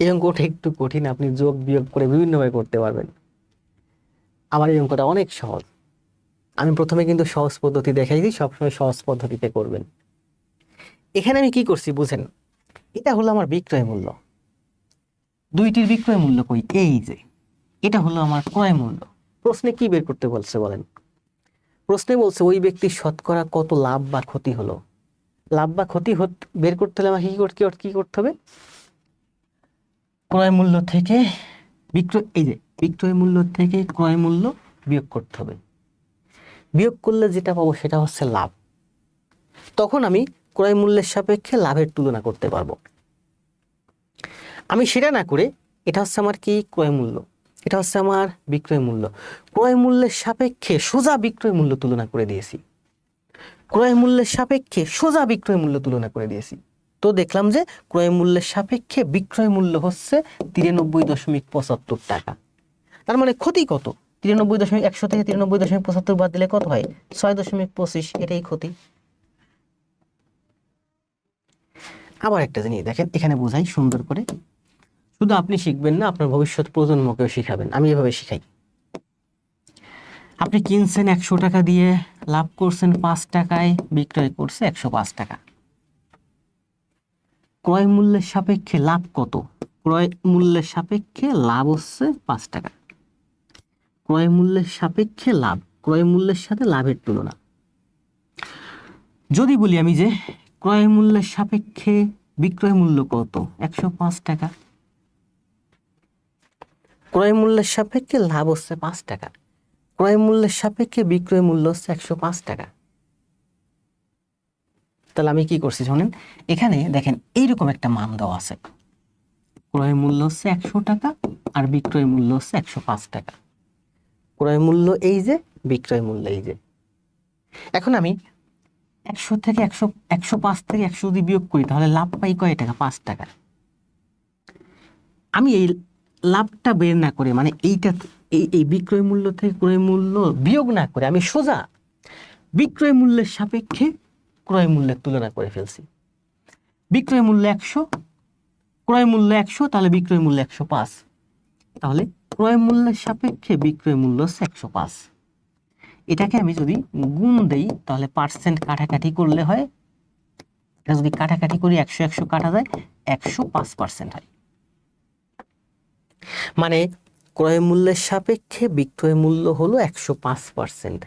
এই অঙ্কটা একটু কঠিন, আপনি যোগ বিয়োগ করে বিভিন্নভাবে করতে পারবেন। আমার এই অঙ্কটা অনেক সহজ। আমি প্রথমে কিন্তু সহজ পদ্ধতি দেখাইছি, সবসময় সহজ পদ্ধতিতে করবেন। এখানে আমি কি করছি বুঝেন? এটা হলো আমার বিক্রয় মূল্য। দুইটির বিক্রয় মূল্য কই? এই যে এটা হলো আমার ক্রয় মূল্য। প্রশ্নে কি বের করতে বলছে বলেন? প্রশ্নে বলছে ওই ব্যক্তির শতকরা কত লাভ বা ক্ষতি হলো। লাভ বা ক্ষতি বের করতে হলে আমাকে কি করতে হবে? ক্রয় মূল্য থেকে বিক্রয় মূল্য থেকে ক্রয় মূল্য বিয়োগ করতে হবে। বিয়োগ করলে যেটা পাবো সেটা হচ্ছে লাভ। তখন আমি ক্রয় মূল্যের সাপেক্ষে লাভের তুলনা করতে পারবো। আমি সেটা না করে, এটা হচ্ছে আমার কি? ক্রয় মূল্য, এটা হচ্ছে আমার বিক্রয় মূল্য। ক্রয় মূল্যের সাপেক্ষে সোজা বিক্রয় মূল্য তুলনা করে দিয়েছি। ক্রয় মূল্যের সাপেক্ষে সোজা বিক্রয় মূল্য তুলনা করে দিয়েছি। তো দেখলাম যে ক্রয় মূল্যের সাপেক্ষে বিক্রয় মূল্য হচ্ছে 93.75 টাকা। তার মানে ক্ষতি কত? 100 থেকে 93.75 বাদ দিলে কত হয়? 6.25। এটাই ক্ষতি। আবার একটা জিনিস দেখেন, এখানে বোঝাই সুন্দর করে। শুধু আপনি শিখবেন না, আপনার ভবিষ্যৎ প্রজন্মকেও শিখাবেন। আমি এভাবে শিখাই। আপনি কিনছেন 100 টাকা দিয়ে, লাভ করছেন 5 টাকায়, বিক্রয় করছে 105 টাকা। ক্রয় মূল্যের সাপেক্ষে লাভ কত? ক্রয় মূল্যের সাপেক্ষে লাভ হচ্ছে 5 টাকা। ক্রয় মূল্যের সাপেক্ষে লাভ, ক্রয় মূল্যের সাথে লাভের তুলনা। যদি বলি আমি যে ক্রয় মূল্যের সাপেক্ষে বিক্রয় মূল্য কত? 105 টাকা। ক্রয় মূল্যের সাপেক্ষে লাভ হচ্ছে 5 টাকা। ক্রয় মূল্যের সাপেক্ষে বিক্রয় মূল্য হচ্ছে 105 টাকা। তাহলে আমি কি করছি শোনেন, এখানে দেখেন এইরকম একটা মান দেওয়া আছে। ক্রয় মূল্য হচ্ছে 100 টাকা আর বিক্রয় মূল্য হচ্ছে 105 টাকা। ক্রয় মূল্য এই যে, বিক্রয় মূল্য এই যে। এখন আমি 100 থেকে 105 থেকে 100 যদি বিয়োগ করি তাহলে লাভ পাই কয় টাকা? 5 টাকা। আমি এই লাভটা বের না করে, মানে এইটা এই বিক্রয় মূল্য থেকে ক্রয় মূল্য বিয়োগ না করে আমি সোজা বিক্রয় মূল্যের সাপেক্ষে ক্রয় মূল্যের তুলনা করে ফেলছি। বিক্রয় মূল্য 100, ক্রয় মূল্য 100, তাহলে বিক্রয় মূল্য 105। তাহলে ক্রয় মূল্যের সাপেক্ষে বিক্রয় মূল্য 105। এটাকে আমি যদি গুণ দেই তাহলে পার্সেন্ট কাটাকাটি করলে হয়, এটা যদি কাটাকাটি করি 100 100 কাটা যায়, 105% হয়। মানে ক্রয় মূল্যের সাপেক্ষে বিক্রয় মূল্য হলো 105%,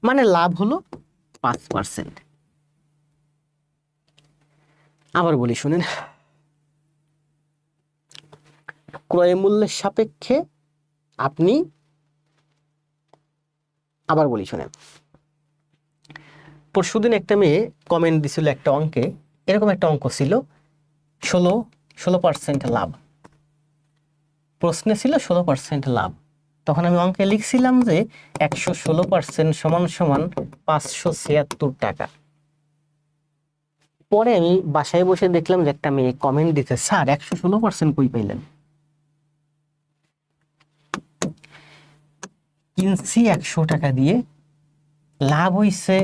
মানে লাভ হলো 5%। আবার বলি শুনেন, ক্রয় মূল্যের সাপেক্ষে আপনি, আবার বলি শুনেন, পরশুদিন একটা মেয়ে কমেন্ট দিছিল একটা অঙ্কে, এরকম একটা অঙ্ক ছিল 16% লাভ। প্রশ্নে ছিল 16% লাভ। তখন আমি অঙ্কে লিখছিলাম যে 116% সমান সমান 576 টাকা। পরে আমি বাসায় বসে দেখলাম যে একটা মেয়ে কমেন্ট দিতে, স্যার 116% কই পাইলেন? কিনছি 100 টাকা দিয়ে, লাভ হইছে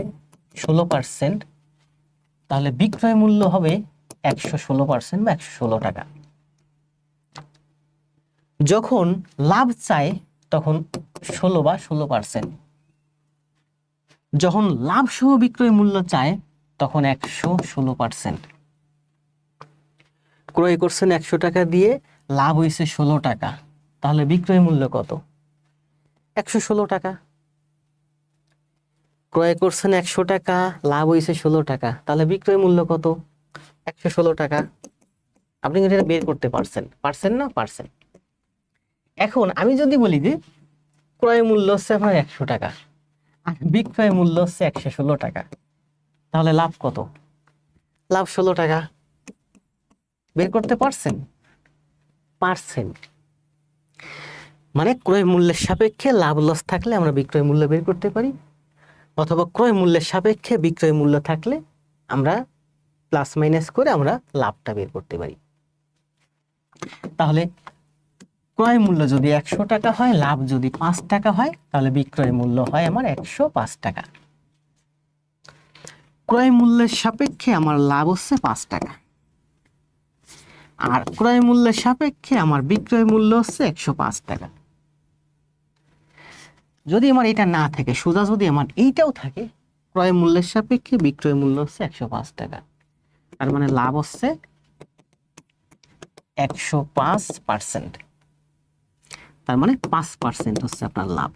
16%, তাহলে বিক্রয় মূল্য হবে 116% বা 116 টাকা। যখন লাভ চায় তখন 16 বা 16%, যখন লাভ সহ বিক্রয় মূল্য চায় তখন 116%। ক্রয় করছেন 100 টাকা দিয়ে, লাভ হয়েছে 16 টাকা, তাহলে বিক্রয় মূল্য কত? 116 টাকা। ক্রয় করছেন 100 টাকা, লাভ হয়েছে 16 টাকা, তাহলে বিক্রয় মূল্য কত? 116 টাকা। আপনি কিন্তু এটা বের করতে পারছেন না? পারছেন। এখন আমি যদি বলি যে ক্রয় মূল্য হচ্ছে আপনার 100 টাকা আর বিক্রয় মূল্য হচ্ছে 116 টাকা, তাহলে লাভ কত? লাভ 16 টাকা। বের করতে পারছেন? পারছেন। মানে ক্রয় মূল্যের সাপেক্ষে লাভ লস থাকলে আমরা বিক্রয় মূল্য বের করতে পারি, অথবা ক্রয় মূল্যের সাপেক্ষে বিক্রয় মূল্য থাকলে আমরা প্লাস মাইনাস করে আমরা লাভটা বের করতে পারি। তাহলে ক্রয় মূল্য যদি 100 টাকা হয়, লাভ যদি 5 টাকা হয়, তাহলে বিক্রয় মূল্য হয় আমার 105 টাকা। ক্রয় মূল্যের সাপেক্ষে আমার লাভ হচ্ছে 5 টাকা, আর ক্রয় মূল্যের সাপেক্ষে আমার বিক্রয় মূল্য হচ্ছে 105 টাকা। যদি আমার এটা না থাকে, সোজা যদি আমার এইটাও থাকে, ক্রয় মূল্যের সাপেক্ষে বিক্রয় মূল্য হচ্ছে 105 টাকা, তার মানে লাভ হচ্ছে 105%, তার মানে 5% হচ্ছে আপনার লাভ।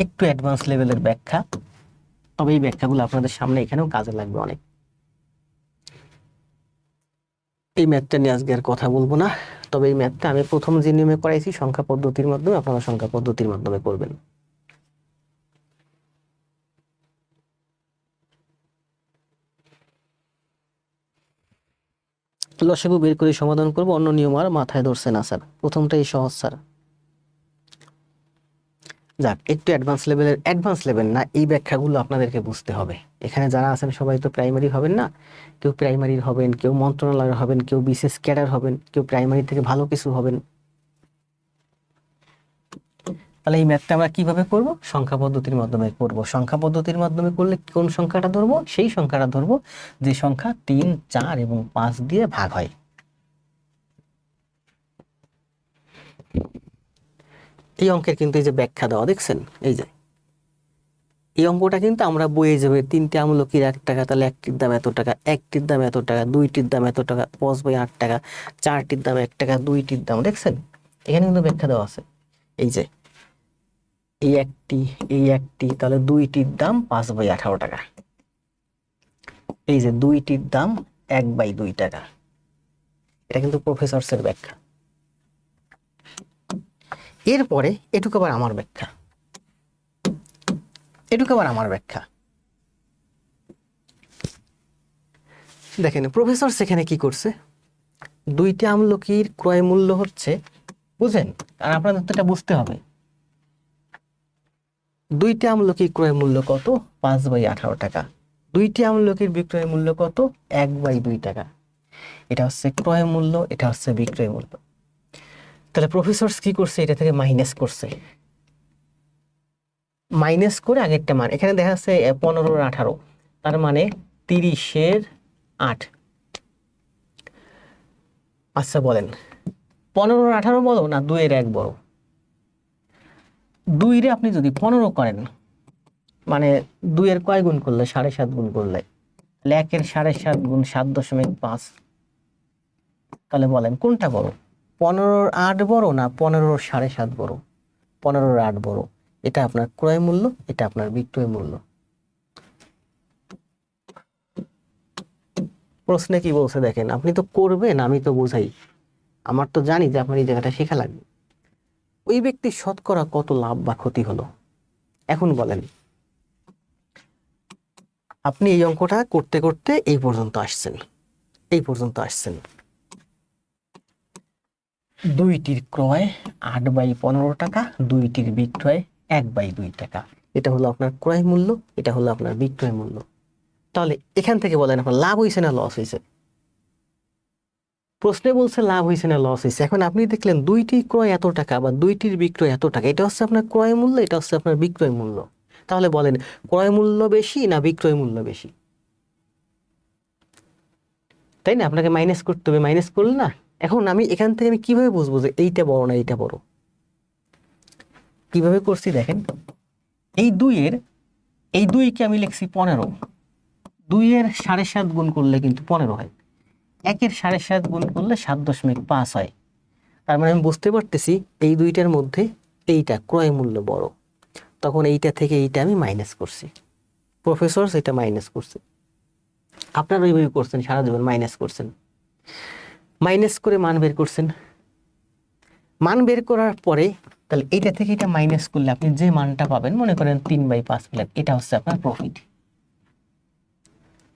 একটু অ্যাডভান্স লেভেলের ব্যাখ্যা, তবে এই ব্যাখ্যাগুলো আপনাদের সামনে এখানেও কাজে লাগবে অনেক। এই ম্যাথটা নিয়ে আজকে আর কথা বলবো না, তবে এই ম্যাথটা আমি প্রথম যে নিয়মে করাইছি সংখ্যা পদ্ধতির মাধ্যমে, আপনারা সংখ্যা পদ্ধতির মাধ্যমে করবেন। লসাগু বের করে সমাধান করব, অন্য নিয়ম আর মাথায় ধরছে না স্যার, প্রথমটাই সহজ স্যার। যাক, একটু অ্যাডভান্স লেভেল না, এই ব্যাখ্যাগুলো আপনাদেরকে বুঝতে হবে। এখানে যারা আছেন সবাই তো প্রাইমারি হবেন না, কেউ প্রাইমারির হবেন, কেউ মন্ত্রণালয়ের হবেন, কেউ বিশেষ ক্যাডার হবেন, কেউ প্রাইমারি থেকে ভালো কিছু হবেন। তাহলে এই ম্যাথটা আমরা কিভাবে করব? সংখ্যা পদ্ধতির মাধ্যমে করব। সংখ্যা পদ্ধতির মাধ্যমে করলে কোন সংখ্যাটা ধরবো? সেই সংখ্যাটা ধরবো যে সংখ্যা 3, 4 এবং 5 দিয়ে ভাগ হয়। এই অঙ্কের কিন্তু এই যে ব্যাখ্যা দেওয়া দেখছেন, এই যে এই অঙ্কটা কিন্তু আমরা বইয়ে যাবে 3টে আমলকির 1 টাকা, তাহলে একটির দাম এত টাকা, একটির দাম এত টাকা, দুইটির দাম এত টাকা, 5/8 টাকা, 4টির দাম 1 টাকা, দুইটির দাম, দেখছেন এখানে কিন্তু ব্যাখ্যা দেওয়া আছে। এই যে এই একটি, তাহলে দুইটির দাম 5/18 টাকা, এই যে দুইটির দাম 1/2 টাকা। এটা কিন্তু প্রফেসরসের ব্যাখ্যা। এরপরে এটুকু আবার আমার ব্যাখ্যা, দেখেন প্রফেসর সেখানে কি করছে, দুইটি আমলকির ক্রয় মূল্য হচ্ছে, বুঝেন, আর আপনাদের তো এটা বুঝতে হবে, দুইটি আমলকির ক্রয় মূল্য কত? 5/18 টাকা। দুইটি আমলকির বিক্রয় মূল্য কত? 1/2 টাকা। এটা হচ্ছে ক্রয় মূল্য, এটা হচ্ছে বিক্রয় মূল্য। তাহলে প্রফেসর কি করছে? এটা থেকে মাইনাস করছে, মাইনাস করে আগেরটা মান, এখানে দেখা যাচ্ছে 15 আর 18, তার মানে 30-এর 8। আচ্ছা বলেন 15 আর 18 বলো না 2-এর 1 বড়? 2 রে আপনি যদি 15 করেন, মানে 2-এর কয় গুণ করলে? 7.5 গুণ করলে, তাহলে 1-এর 7.5 গুণ 7.5। তাহলে বলেন কোনটা বড়? 15-র 8 বড় না 15-র 7.5 বড়? 15-র 8 বড়। এটা আপনার ক্রয় মূল্য, এটা আপনার বিক্রয় মূল্য। প্রশ্নে কি বলছে দেখেন, আপনি তো করবেন, আমি তো বুঝাই, আমার তো জানি যে আপনার এই জায়গাটা শেখা লাগবে। ওই ব্যক্তির শতকরা কত লাভ বা ক্ষতি হলো? এখন বলেন, আপনি এই অঙ্কটা করতে করতে এই পর্যন্ত আসছেন, দুইটির ক্রয় 8/15 টাকা, দুইটির বিক্রয় 1/2 টাকা। এটা হলো আপনার ক্রয় মূল্য, এটা হলো আপনার বিক্রয় মূল্য। তাহলে এখান থেকে বলেন আপনার লাভ হয়েছে না লস হয়েছে? প্রশ্নে বলছে লাভ হয়েছে না লস হয়েছে। এখন আপনি দেখলেন দুইটি ক্রয় এত টাকা বা দুইটির বিক্রয় এত টাকা, এটা হচ্ছে আপনার ক্রয় মূল্য, এটা হচ্ছে আপনার বিক্রয় মূল্য। তাহলে বলেন ক্রয় মূল্য বেশি না বিক্রয় মূল্য বেশি? তাই না? আপনাকে মাইনাস করতে হবে, মাইনাস করলে না। এখন আমি এখান থেকে আমি কিভাবে বুঝবো যে এইটা বড় না এইটা বড়? কিভাবে করছি দেখেন, এই দুইয়ের, এই দুইকে আমি লিখছি 15, 2-এর 7.5 গুণ করলে কিন্তু 15 হয়, 1-এর 7.5 গুণ করলে 7.5 হয়। তার মানে আমি বুঝতে পারতেছি এই দুইটার মধ্যে এইটা ক্রয় মূল্য বড়। তখন এইটা থেকে এইটা আমি মাইনাস করছি, প্রফেসর এটা মাইনাস করছে। আপনারা ওইভাবে করছেন, সারা জীবন মাইনাস করছেন, মাইনাস করে মান বের করছেন। মান বের করার পরে তাহলে এইটা থেকে এটা মাইনাস করলে আপনি যে মানটা পাবেন, মনে করেন 3/5 পেলেন, এটা হচ্ছে আপনার প্রফিট।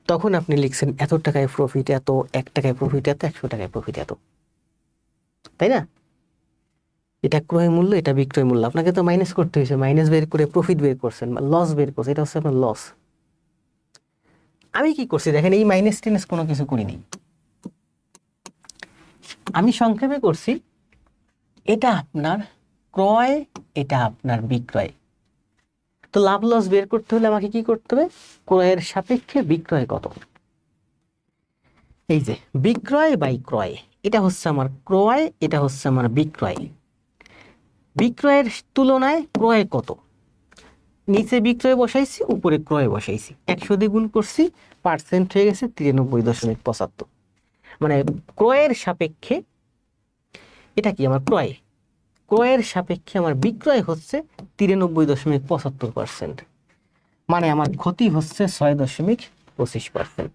তখন আপনি লিখছেন এত টাকায় প্রফিট এত, 1 টাকায় প্রফিট এত, 100 টাকায় প্রফিট এত, তাই না? এটা ক্রয় মূল্য, এটা বিক্রয় মূল্য। আপনাকে তো মাইনাস করতে হয়েছে, মাইনাস বের করে প্রফিট বের করছেন, লস বের করছেন, এটা হচ্ছে আপনার লস। আমি কি করছি দেখেন, এই মাইনাস টিনাস কোনো কিছু করিনি, আমি সংক্ষেপে করছি এটা আপনার ক্রয়, এটা আপনার বিক্রয়। তো লাভ লস বের করতে হলে আমাকে কি করতে হবে? ক্রয়ের সাপেক্ষে বিক্রয় কত। এই যে বিক্রয় বাই ক্রয়, এটা হচ্ছে আমার ক্রয়, এটা হচ্ছে আমার বিক্রয়। বিক্রয়ের তুলনায় ক্রয় কত, নিচে বিক্রয় বসাইছি, উপরে ক্রয় বসাইছি, 100 দিয়ে গুণ করছি, পার্সেন্ট হয়ে গেছে 93.75। মানে ক্রয়ের সাপেক্ষে এটা কি আমার ক্রয়, ক্রয়ের সাপেক্ষে আমার বিক্রয় হচ্ছে 93.75%। মানে আমার ক্ষতি হচ্ছে 6.25%।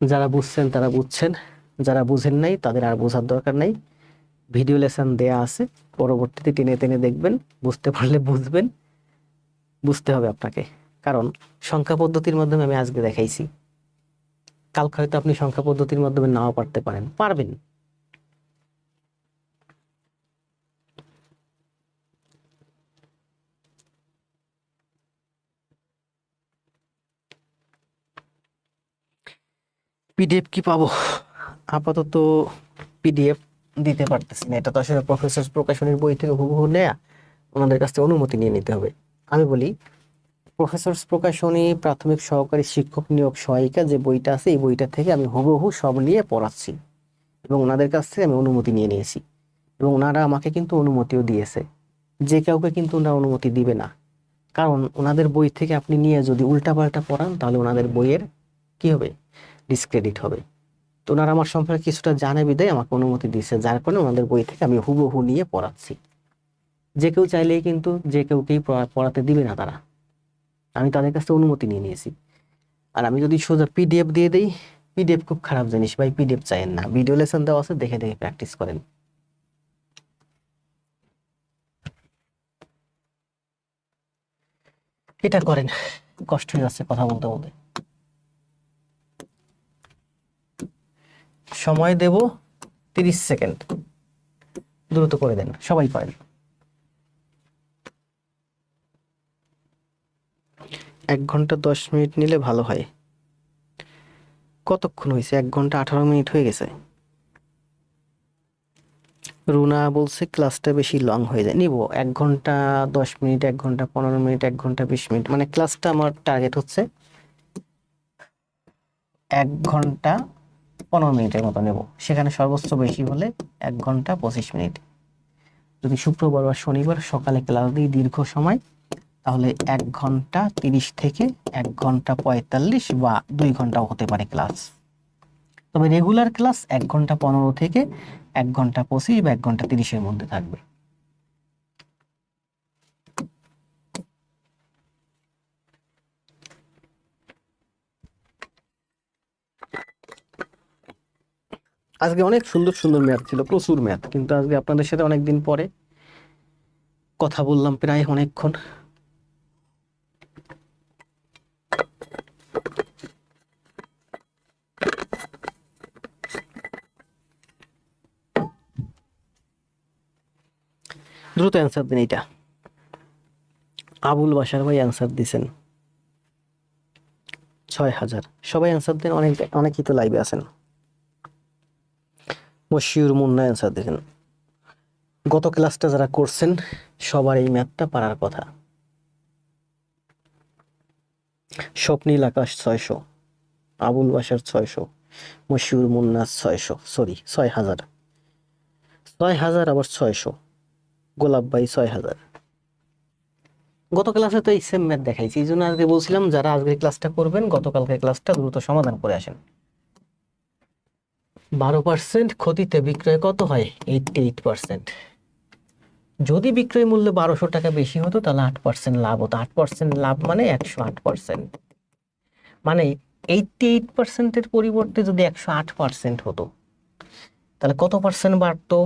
যারা বুঝছেন তারা বুঝছেন, যারা বুঝেন নাই তাদের আর বোঝার দরকার নাই। ভিডিও লেসন দেয়া আছে, পরবর্তীতে টেনে টেনে দেখবেন, বুঝতে পারলে বুঝবেন। বুঝতে হবে আপনাকে, কারণ সংখ্যা পদ্ধতির মাধ্যমে আমি আজকে দেখাইছি, কালকে হয়তো আপনি সংখ্যা পদ্ধতির মাধ্যমে নাও পারতে পারেন, পারবেন। পিডিএফ কি পাবো? আপাতত পিডিএফ দিতে পারতেছি না, এটা তো আসলে প্রফেসর প্রকাশনীর বই থেকে হুবহু নেয়া, ওনাদের কাছ থেকে অনুমতি নিয়ে নিতে হবে। আমি বলি প্রফেসর প্রকাশনী প্রাথমিক সহকারী শিক্ষক নিয়োগ সহায়িকা যে বইটা আছে, এই বইটা থেকে আমি হুবহু সব নিয়ে পড়াচ্ছি এবং ওনাদের কাছ থেকে আমি অনুমতি নিয়ে নিয়েছি এবং ওনারা আমাকে কিন্তু অনুমতিও দিয়েছে। যে কাউকে কিন্তু ওনারা অনুমতি দিবে না, কারণ ওনাদের বই থেকে আপনি নিয়ে যদি উল্টাপাল্টা পড়ান তাহলে ওনাদের বইয়ের কি হবে, ডিসক্রেডিট হবে। তো ওনারা আমার সম্পর্কে কিছুটা জানে বিদায় আমাকে অনুমতি দিয়েছে, যার কারণে ওনাদের বই থেকে আমি হুবহু নিয়ে পড়াচ্ছি। যে কেউ চাইলেই কিন্তু যে কেউকেই পড়াতে দিবে না তারা, আমি তাদের কাছ থেকে অনুমতি নিয়ে নিয়েছি। আর আমি যদি সোজা পিডিএফ দিয়ে দিই, পিডিএফ খুব খারাপ জিনিস ভাই, পিডিএফ চাইেন না, ভিডিও লেসন দেওয়া আছে, দেখে দেখে প্র্যাকটিস করেন। এটা করেন, কষ্ট হয়ে যাচ্ছে কথা বলতে বলতে। সময় দেব 30 সেকেন্ড, দ্রুত করে দেন, সবাই করেন। 1 ঘন্টা 10 মিনিট নিলে ভালো হয়। কতক্ষণ হয়েছে? 1 ঘন্টা 18 মিনিট হয়ে গেছে। রুনা বলছে ক্লাসটা বেশি লং হয়ে যায়, নিব 1 ঘন্টা 10 মিনিট, 1 ঘন্টা 15 মিনিট, 1 ঘন্টা 20 মিনিট, মানে ক্লাসটা আমার টার্গেট হচ্ছে 1 ঘন্টা 15 মিনিটের মতো নেব, সেখানে সর্বোচ্চ বেশি হলে 1 ঘন্টা 25 মিনিট। যদি শুক্রবার বা শনিবার সকালে ক্লাস দিই দীর্ঘ সময়, তাহলে 1 ঘন্টা 30 থেকে 1 ঘন্টা 45 বা 2 ঘন্টাও হতে পারে ক্লাস। তবে রেগুলার ক্লাস 1 ঘন্টা 15 থেকে 1 ঘন্টা 25 বা 1 ঘন্টা 30-এর মধ্যে থাকবে। আজকে অনেক সুন্দর সুন্দর ম্যাথ ছিল, প্রচুর ম্যাথ, কিন্তু আজকে আপনাদের সাথে অনেকদিন পরে কথা বললাম, প্রায় অনেকক্ষণ। দ্রুত অ্যান্সার দিন। এটা আবুল বাশার ভাই অ্যান্সার দিছেন 6,000। সবাই অ্যান্সার দেন, অনেকেই তো লাইভে আছেন। মশিউর মুন্না অ্যান্সার দিলেন। গত ক্লাসটা যারা করছেন সবার এই ম্যাথটা পারার কথা। স্বপ্নীল আকাশ 600, আবুল বাশার 600, মশিউর মুন্না 600, সরি 6,000, 6,000 আবার 600, গোলাপ ভাই 6,000। গত ক্লাসে তো এই সেম ম্যাথ দেখাইছি, এই জন্য আজকে বলছিলাম যারা আজকে ক্লাসটা করবেন গতকালকে ক্লাসটা দ্রুত সমাধান করে আসেন। 12% ক্ষতিতে বিক্রয় কত হয়? 88%। যদি বিক্রয় মূল্য 1200 টাকা বেশি হতো তাহলে 8% লাভ হতো। 8% লাভ মানে 108%। মানে 88%-এর পরিবর্তে যদি 108% হতো তাহলে কত পার্সেন্ট বাড়তো?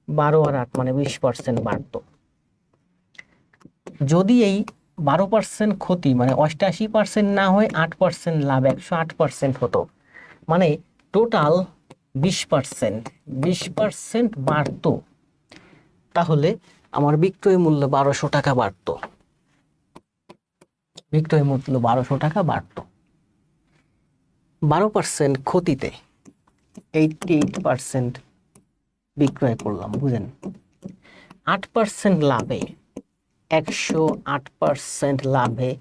12 আর 8 মানে 20% বাড়তো। যদি এই 12% ক্ষতি মানে 88% না হয়ে 8% লাভ 108% হতো, মানে টোটাল 20% বাড়তো, তাহলে আমার বিক্রয় মূল্য 1200 টাকা বাড়তো। বিক্রয় মূল্য 1200 টাকা বাড়তো। 12% ক্ষতিতে 88% বিক্রয় করলাম, বুঝেন? 8% লাভে 108% লাভে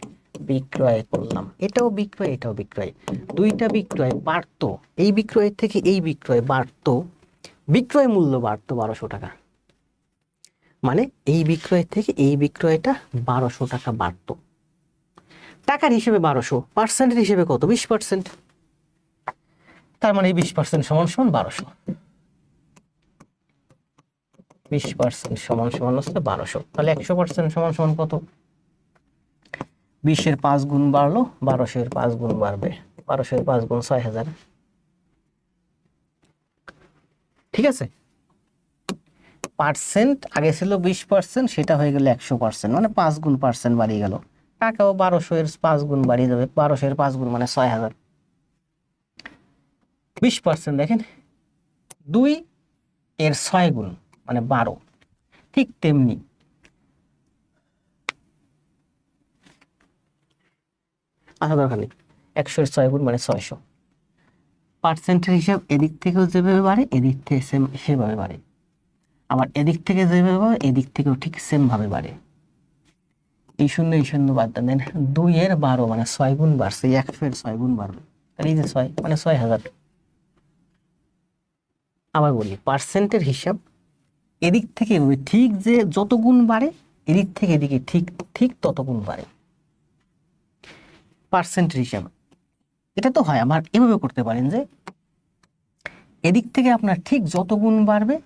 বিক্রয় করলাম। এটাও বিক্রয়, এটাও বিক্রয়, দুইটা বিক্রয় বাড়তো। এই বিক্রয় থেকে এই বিক্রয় বাড়তো, বিক্রয় মূল্য বাড়তো 1200 টাকা। মানে এই বিক্রয় থেকে এই বিক্রয়টা 1200 টাকা বাড়তো। টাকার হিসেবে 1200, পার্সেন্টের হিসেবে কত? 20%। তার মানে 20% সমান সমান 1200। 20% সমান সমান হচ্ছে 1200। তাহলে 100% সমান সমান কত? 20-এর 5 গুণ বাড়লো, 1200-এর 5 গুণ বাড়বে। 1200-এর 5 গুণ 6,000। ঠিক আছে? পার্সেন্ট আগে ছিল 20%, সেটা হয়ে গেল 100%, মানে 5 গুণ পার্সেন্ট বাড়িয়ে গেল। টাকাও 1200-এর 5 গুণ বাড়িয়ে যাবে। 1200-এর 5 গুণ মানে 6,000। 20% দেখেন 2 এর 6 গুণ মানে 12। ঠিক তেমনি আচ্ছা দরকার নেই, 100-এর 6 গুণ মানে 600। পার্সেন্টের হিসাব এদিক থেকেও যেভাবে বাড়ে এদিক থেকে সেভাবে বাড়ে, আবার এদিক থেকে যেভাবে বাড়ে এদিক থেকেও ঠিক সেম ভাবে বাড়ে। এই শূন্য বাদ দেন। 2 এর 12 মানে 6 গুণ বাড়ছে, 100-এর 6 গুণ বাড়বে, তাহলে এই যে 6 মানে 6,000। আবার বলি, পার্সেন্টের হিসাব এদিক থেকে ঠিক যে যত গুণ বাড়ে এদিক থেকে এদিকে ঠিক ঠিক তত গুণ বাড়ে। পার্সেন্টের হিসাব এটা তো হয়। আবার এভাবে করতে পারেন যে এদিক থেকে আপনার ঠিক যত গুণ বাড়বে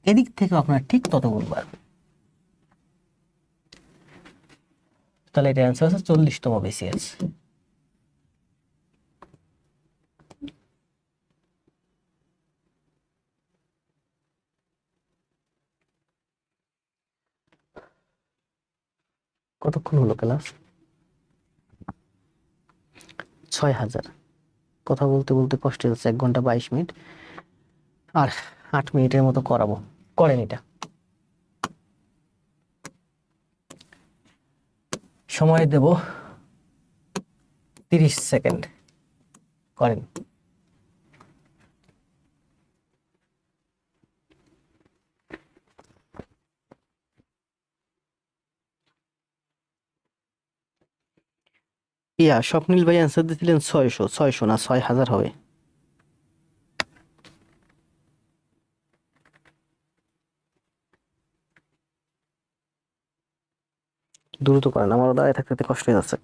এদিক থেকে আপনার ঠিক তত গুণ বাড়বে। তাহলে এটা অ্যান্সার হচ্ছে 40তম BCS। কতক্ষণ হলো ক্লাস? 6,000। কথা বলতে বলতে কষ্ট হচ্ছে, 1 ঘন্টা 22 মিনিট আর 8 মিনিটের মতো করাবো। করেন এটা। সময় দেব 30 সেকেন্ড। করেন। স্বপ্নিল ভাই অ্যান্সার দিয়েছিলেন 600। 600 না 6,000 হবে। দ্রুত করেন, আমারও দাঁড়িয়ে থাকতে কষ্ট হয়ে যাচ্ছে।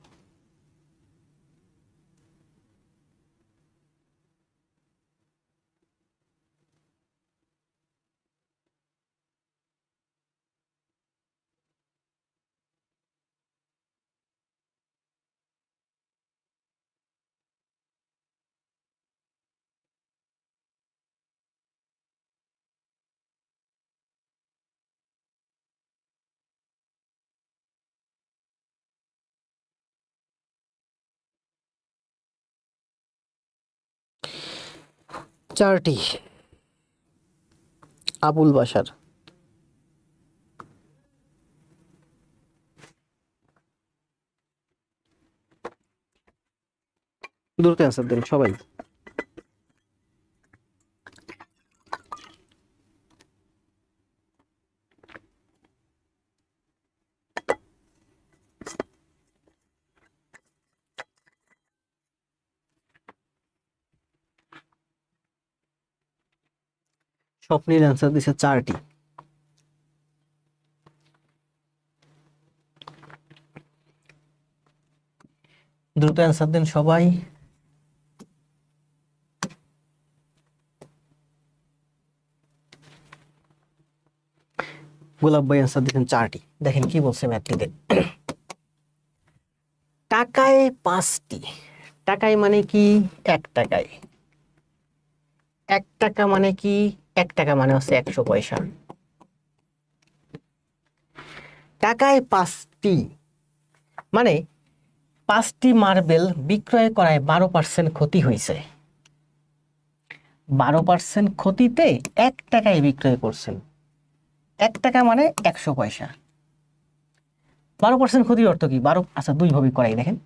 চারটি আবুল বাশার, দ্রুত অ্যান্সার দেন সবাই। স্বপ্নের অ্যান্সার দিছে 4টি। দ্রুত অ্যান্সার দেন সবাই। গোলাপ ভাই অ্যান্সার দিচ্ছেন 4টি। দেখেন কি বলছে ম্যাথটিতে, টাকায় 5টি। টাকায় মানে কি? 1 টাকায়। 1 টাকা মানে কি? 1 টাকা মানে হচ্ছে 100 পয়সা। টাকায় 5টি মানে 5টি মার্বেল বিক্রয় করায় 12% ক্ষতি হয়েছে। 12% ক্ষতিতে 1 টাকায় বিক্রয় করছেন। 1 টাকা মানে 100 পয়সা। 12% ক্ষতির অর্থ কি? আচ্ছা 2 ভাবে করাই দেখেন।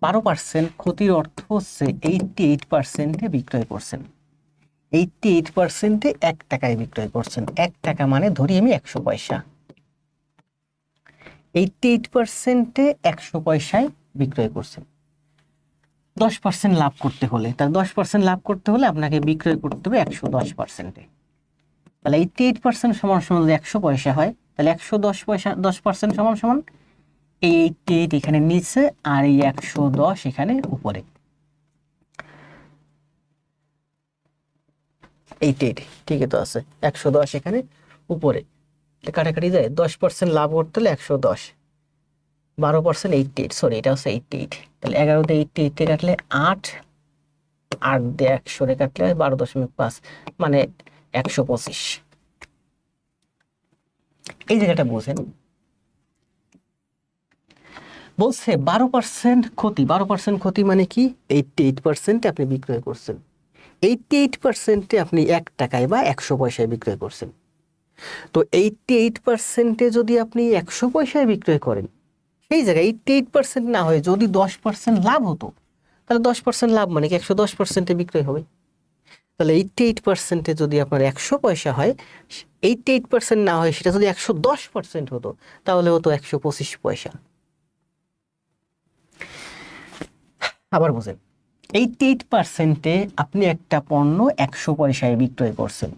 12% ক্ষতির অর্থ হচ্ছে 88% বিক্রয় করছেন। 88% 1 টাকায় বিক্রয় করছেন। 1 টাকা মানে ধরি আমি 100 পয়সা। 88% 100 পয়সায় বিক্রয় করছেন। 10% লাভ করতে হলে, তার 10% লাভ করতে হলে আপনাকে বিক্রয় করতে হবে 110%। তাহলে 88% সমান সমান যদি 100 পয়সা হয়, তাহলে 110 পয়সা 10% সমান সমান এই 88 এখানে নিচে আর এই 110 এখানে উপরে। 88 ঠিকই তো আছে, 110 এখানে উপরে। কাটাকাটি যায়, 10% লাভ করতে হলে 110, 12% 88, সরি এটা হচ্ছে 88। তাহলে 11 দিয়ে 88 কাটলে 8, 8 দিয়ে 100 কাটলে 12.5 মানে 125। এই জায়গাটা বুঝেন, বলছে 12% ক্ষতি। 12% ক্ষতি মানে কি? 88% আপনি বিক্রয় করছেন, 88% আপনি 1 টাকায় বা 100 পয়সায় বিক্রয় করছেন। তো 88% যদি আপনি 100 পয়সায় বিক্রয় করেন, সেই জায়গায় 88% না হয় যদি 10% লাভ হতো, তাহলে 10% লাভ মানে কি 110% বিক্রয় হবে। তাহলে 88% যদি আপনার 100 পয়সা হয়, 88% না হয় সেটা যদি 110% হতো, তাহলে হতো 125 পয়সা। আবার বুঝেন, 88% আপনি একটা পণ্য 100 পয়সায় বিক্রয় করছেন,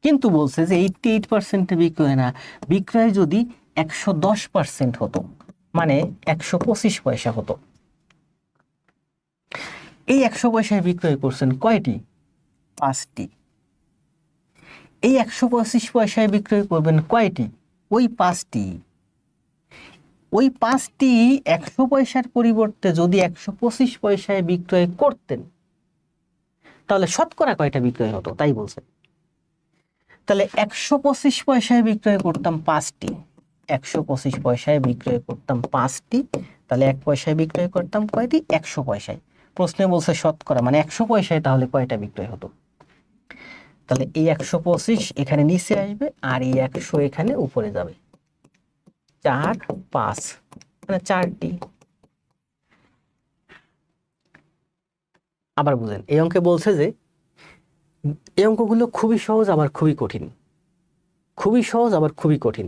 কিন্তু বলছে যে 88% বিক্রয় না, বিক্রয় যদি 110% হতো মানে 125 পয়সা হতো। এই 100 পয়সায় বিক্রয় করছেন কয়টি? 5টি। এই 125 পয়সায় বিক্রয় করবেন কয়টি? ওই 5টি। ওই 5টি 100 পয়সার পরিবর্তে যদি 125 পয়সায় বিক্রয় করতেন, তাহলে শতকরা কয়টা বিক্রয় হতো তাই বলছে। তাহলে 125 পয়সায় বিক্রয় করতাম 5টি, 125 পয়সায় বিক্রয় করতাম 5টি, তাহলে 1 পয়সায় বিক্রয় করতাম কয়টি? 100 পয়সায়। প্রশ্নে বলছে শতকরা মানে 100 পয়সায় তাহলে কয়টা বিক্রয় হতো? তাহলে এই 125 এখানে নিচে আসবে আর এই 100 এখানে উপরে যাবে। 4, 5 মানে 4টি। আবার বুঝেন, এই অঙ্কে বলছে যে এই অঙ্কগুলো খুবই সহজ আবার খুবই কঠিন। খুবই সহজ আবার খুবই কঠিন।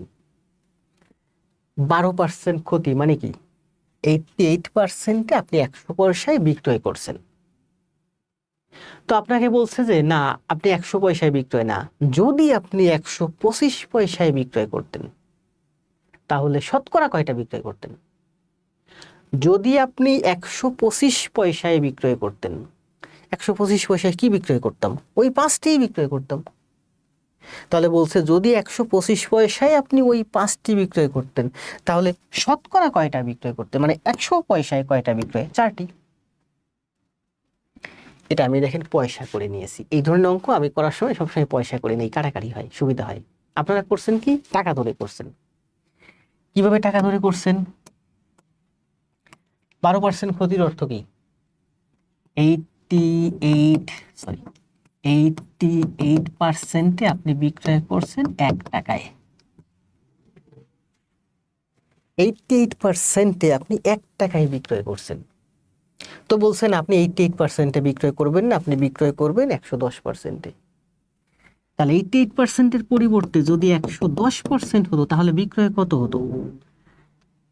12% ক্ষতি মানে কি? 88% আপনি 100 পয়সায় বিক্রয় করছেন। তো আপনাকে বলছে যে না, আপনি 100 পয়সায় বিক্রয় না, যদি আপনি 125 পয়সায় বিক্রয় করতেন, তাহলে শতকরা কয়টা বিক্রয় করতেন? যদি আপনি 125 পয়সায় বিক্রয় করতেন, 125 পয়সায় কি বিক্রয় করতাম? ওই 5টি বিক্রয় করতাম। তাহলে বলছে যদি 125 পয়সায় আপনি ওই 5টি বিক্রয় করতেন, তাহলে শতকরা কয়টা বিক্রয় করতেন? মানে 100 পয়সায় কয়টা বিক্রয়? 4টি। এটা আমি দেখেন পয়সা করে নিয়েছি। এই ধরনের অঙ্ক আমি করার সময় সবসময় পয়সা করে নেই, কাটাকাটি হয়, সুবিধা হয়। আপনারা করছেন কি? টাকা ধরে করছেন। কিভাবে টাকা ধরে করছেন? 12% ক্ষতির অর্থ কি? 88% আপনি বিক্রয় করছেন 1 টাকায়। 88% আপনি 1 টাকায় বিক্রয় করছেন। তো বলছেন আপনি 88%-এ বিক্রয় করবেন না, আপনি বিক্রয় করবেন 110%-এ। তাহলে 88%-এর পরিবর্তে যদি 110% হতো তাহলে বিক্রয় কত হতো?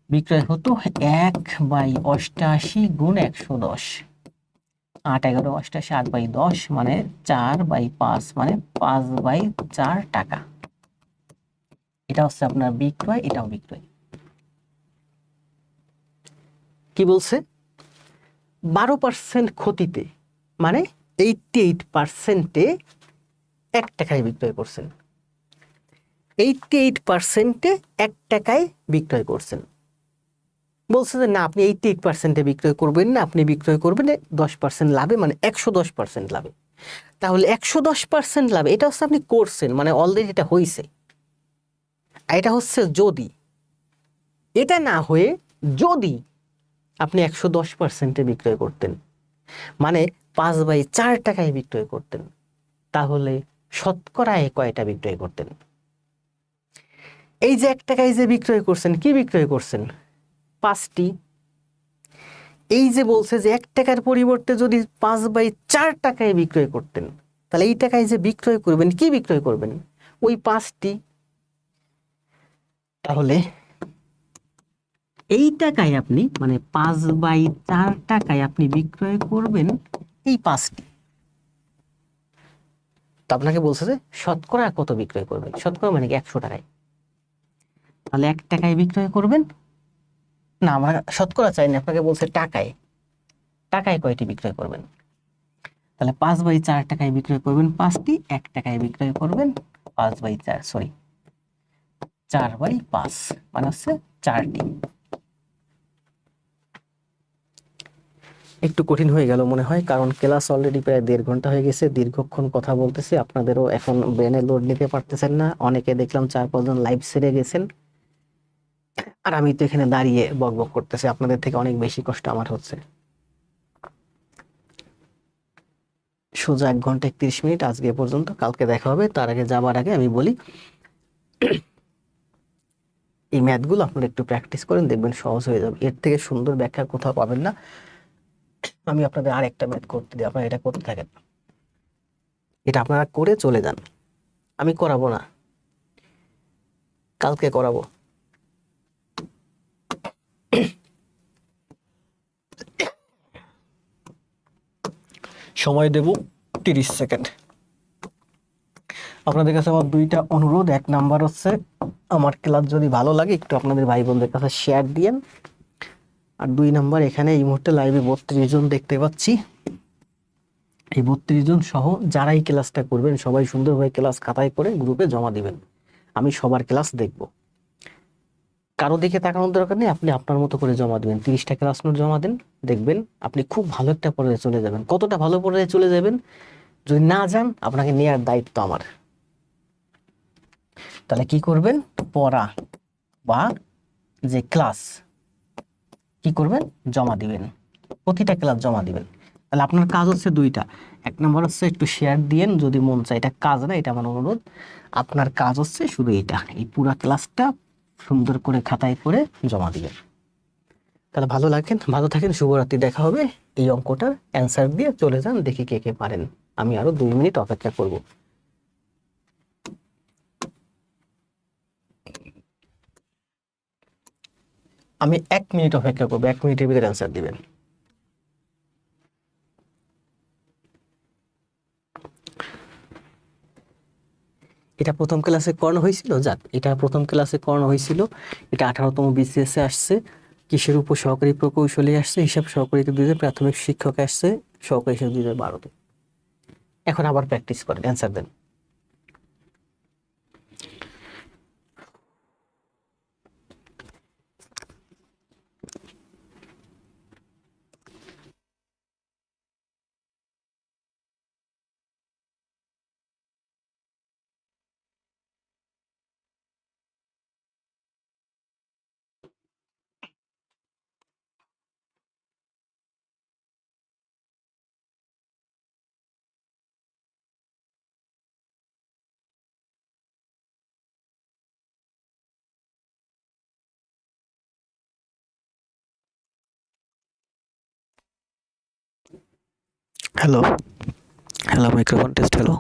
বিক্রয় হতো 1/88 গুণ 110। 8 11 88 8/10 মানে 4/5 মানে 5/4 টাকা। এটা হচ্ছে আপনার বিক্রয়, এটাও বিক্রয়। কি বলছে? 12% ক্ষতিতে মানে 88%-এ 1 টাকায় বিক্রয় করছেন। 88%-এ 1 টাকায় বিক্রয় করছেন। বলছে যে না, আপনি 88%-এ বিক্রয় করবেন না, আপনি বিক্রয় করবেন 10% লাভে, মানে 110% লাভে। তাহলে 110% লাভে এটা হচ্ছে আপনি করছেন, মানে অলরেডি এটা হয়েছে। এটা হচ্ছে যদি, এটা না হয়ে যদি আপনি 110%-এ বিক্রয় করতেন, মানে 5/4 টাকায় বিক্রয় করতেন, তাহলে শতকরায় কয়টা বিক্রয় করতেন? এই যে 1 টাকায় যে বিক্রয় করছেন, কি বিক্রয় করছেন? 5টি। এই যে বলছে যে 1 টাকার পরিবর্তে যদি 5/4 টাকায় বিক্রয় করতেন, তাহলে এই টাকায় যে বিক্রয় করবেন, কি বিক্রয় করবেন? ওই 5টি। তাহলে এই টাকায় আপনি, মানে 5/4 টাকায় আপনি বিক্রয় করবেন এই 5টি। তো আপনাকে বলছে যে শতকরা কত বিক্রয় করবেন? শতকরা মানে কি 100 টাকায়। তাহলে 1 টাকায় বিক্রয় করবেন না, আমরা শতকরা চাই না, আপনাকে বলছে টাকায়। টাকায় কয়টি বিক্রয় করবেন? তাহলে 5/4 টাকায় বিক্রয় করবেন 5টি, 1 টাকায় বিক্রয় করবেন 5/4, সরি 4/5 মানে হচ্ছে 4টি। একটু কঠিন হয়ে গেল মনে হয়, কারণ ক্লাস অলরেডি প্রায় 1.5 ঘন্টা হয়ে গেছে, দীর্ঘক্ষণ কথা বলতেছি, আপনাদেরও এখন ব্রেনে লোড নিতে পারতেছেন না। অনেকে দেখলাম 4-5 জন লাইভ ছেড়ে গেছেন, আর আমি তো এখানে দাঁড়িয়ে বকবক করতেছি, আপনাদের থেকে অনেক বেশি কষ্ট আমার হচ্ছে। সোজা 1 ঘন্টা 31 মিনিট আজকে পর্যন্ত, কালকে দেখা হবে। তার আগে যাবার আগে আমি বলি, এই ম্যাথগুলো আপনারা একটু প্র্যাকটিস করেন, দেখবেন সহজ হয়ে যাবে। এর থেকে সুন্দর ব্যাখ্যা কোথাও পাবেন না। আমি আপনাদের আরেকটা ম্যাথ করতে দিই, আপনারা এটা করতে থাকেন। এটা আপনারা করে চলে যান, আমি করাবো না, কালকে করাবো। সময় দেব 30 সেকেন্ড। আপনাদের কাছে আমার 2টা অনুরোধ। 1 নাম্বার হচ্ছে, আমার ক্লাস যদি ভালো লাগে একটু আপনাদের ভাই বোনদের কাছে শেয়ার দিয়েন। আর 2 নাম্বার, এখানে এই মুহূর্তে লাইভে 32 জন দেখতে পাচ্ছি। এই 32 জন সহ যারা এই ক্লাসটা করবেন সবাই সুন্দরভাবে ক্লাস খাতায় করে গ্রুপে জমা দিবেন। আমি সবার ক্লাস দেখব, কারো দিকে তাকানোর দরকার নেই, আপনি আপনার মতো করে জমা দিবেন। 30টা ক্লাস নোট জমা দেন, দেখবেন আপনি খুব ভালো একটা পর্যায়ে চলে যাবেন। কতটা ভালো পর্যায়ে চলে যাবেন যদি না যান, আপনাকে নেওয়ার দায়িত্ব আমার। তাহলে কি করবেন? পড়া বা যে ক্লাস কি করবেন? জমা দিবেন, প্রতিটা ক্লাস জমা দিবেন। তাহলে আপনার কাজ হচ্ছে 2টা। 1 নম্বর হচ্ছে একটু শেয়ার দিয়েন যদি মন চায়, এটা কাজ না, এটা আমার অনুরোধ। আপনার কাজ হচ্ছে শুধু এটা, এই পুরা ক্লাসটা সুন্দর করে খাতায় করে জমা দিবেন। তাহলে ভালো লাগেন, ভালো থাকেন, শুভরাত্রি। দেখা হবে। এই অঙ্কটার অ্যান্সার দিয়ে চলে যান, দেখি কে কে পারেন। আমি আরো 2 মিনিট অপেক্ষা করব। আমি 1 মিনিট অপেক্ষা করবো, 1 মিনিটের ভিতরে অ্যান্সার দিবেন। এটা প্রথম ক্লাসে করানো হয়েছিল, যাক এটা প্রথম ক্লাসে করানো হয়েছিল। এটা 18তম BCS এ আসছে। কিসের উপর? সহকারী প্রকৌশলী আসছে, হিসাব সহকারীতে 2000, প্রাথমিক শিক্ষক আসছে সহকারী হিসাব 2012-তে। এখন আবার প্র্যাকটিস করেন, অ্যান্সার দেন। Hello, hello, microphone test, hello.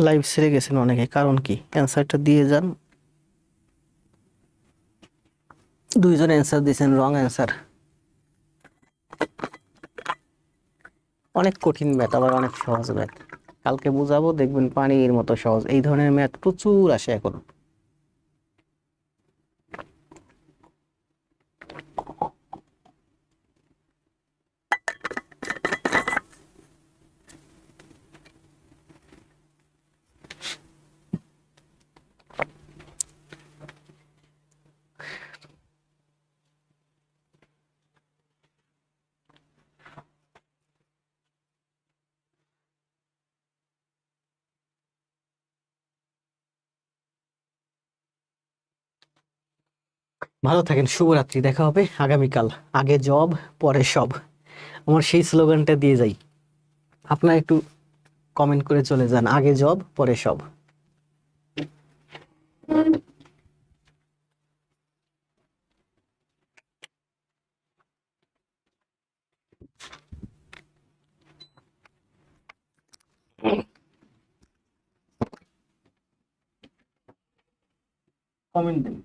Live ছেড়ে গেছেন অনেকে, কারণ কি? অ্যান্সারটা দিয়ে যান। দুইজন অ্যান্সার দিয়েছেন, রং অ্যান্সার। অনেক কঠিন ম্যাথ, আবার অনেক সহজ ম্যাথ। কালকে বুঝাবো, দেখবেন পানির মতো সহজ। এই ধরনের ম্যাথ প্রচুর আসে এখন। ভালো থাকেন, শুভরাত্রি, দেখা হবে আগামীকাল। আগে জব, পরে সব। আমার সেই স্লোগানটা দিয়ে যাই, আপনারা একটু কমেন্ট করে চলে যান, আগে জব পরে সব। কমেন্ট দিন।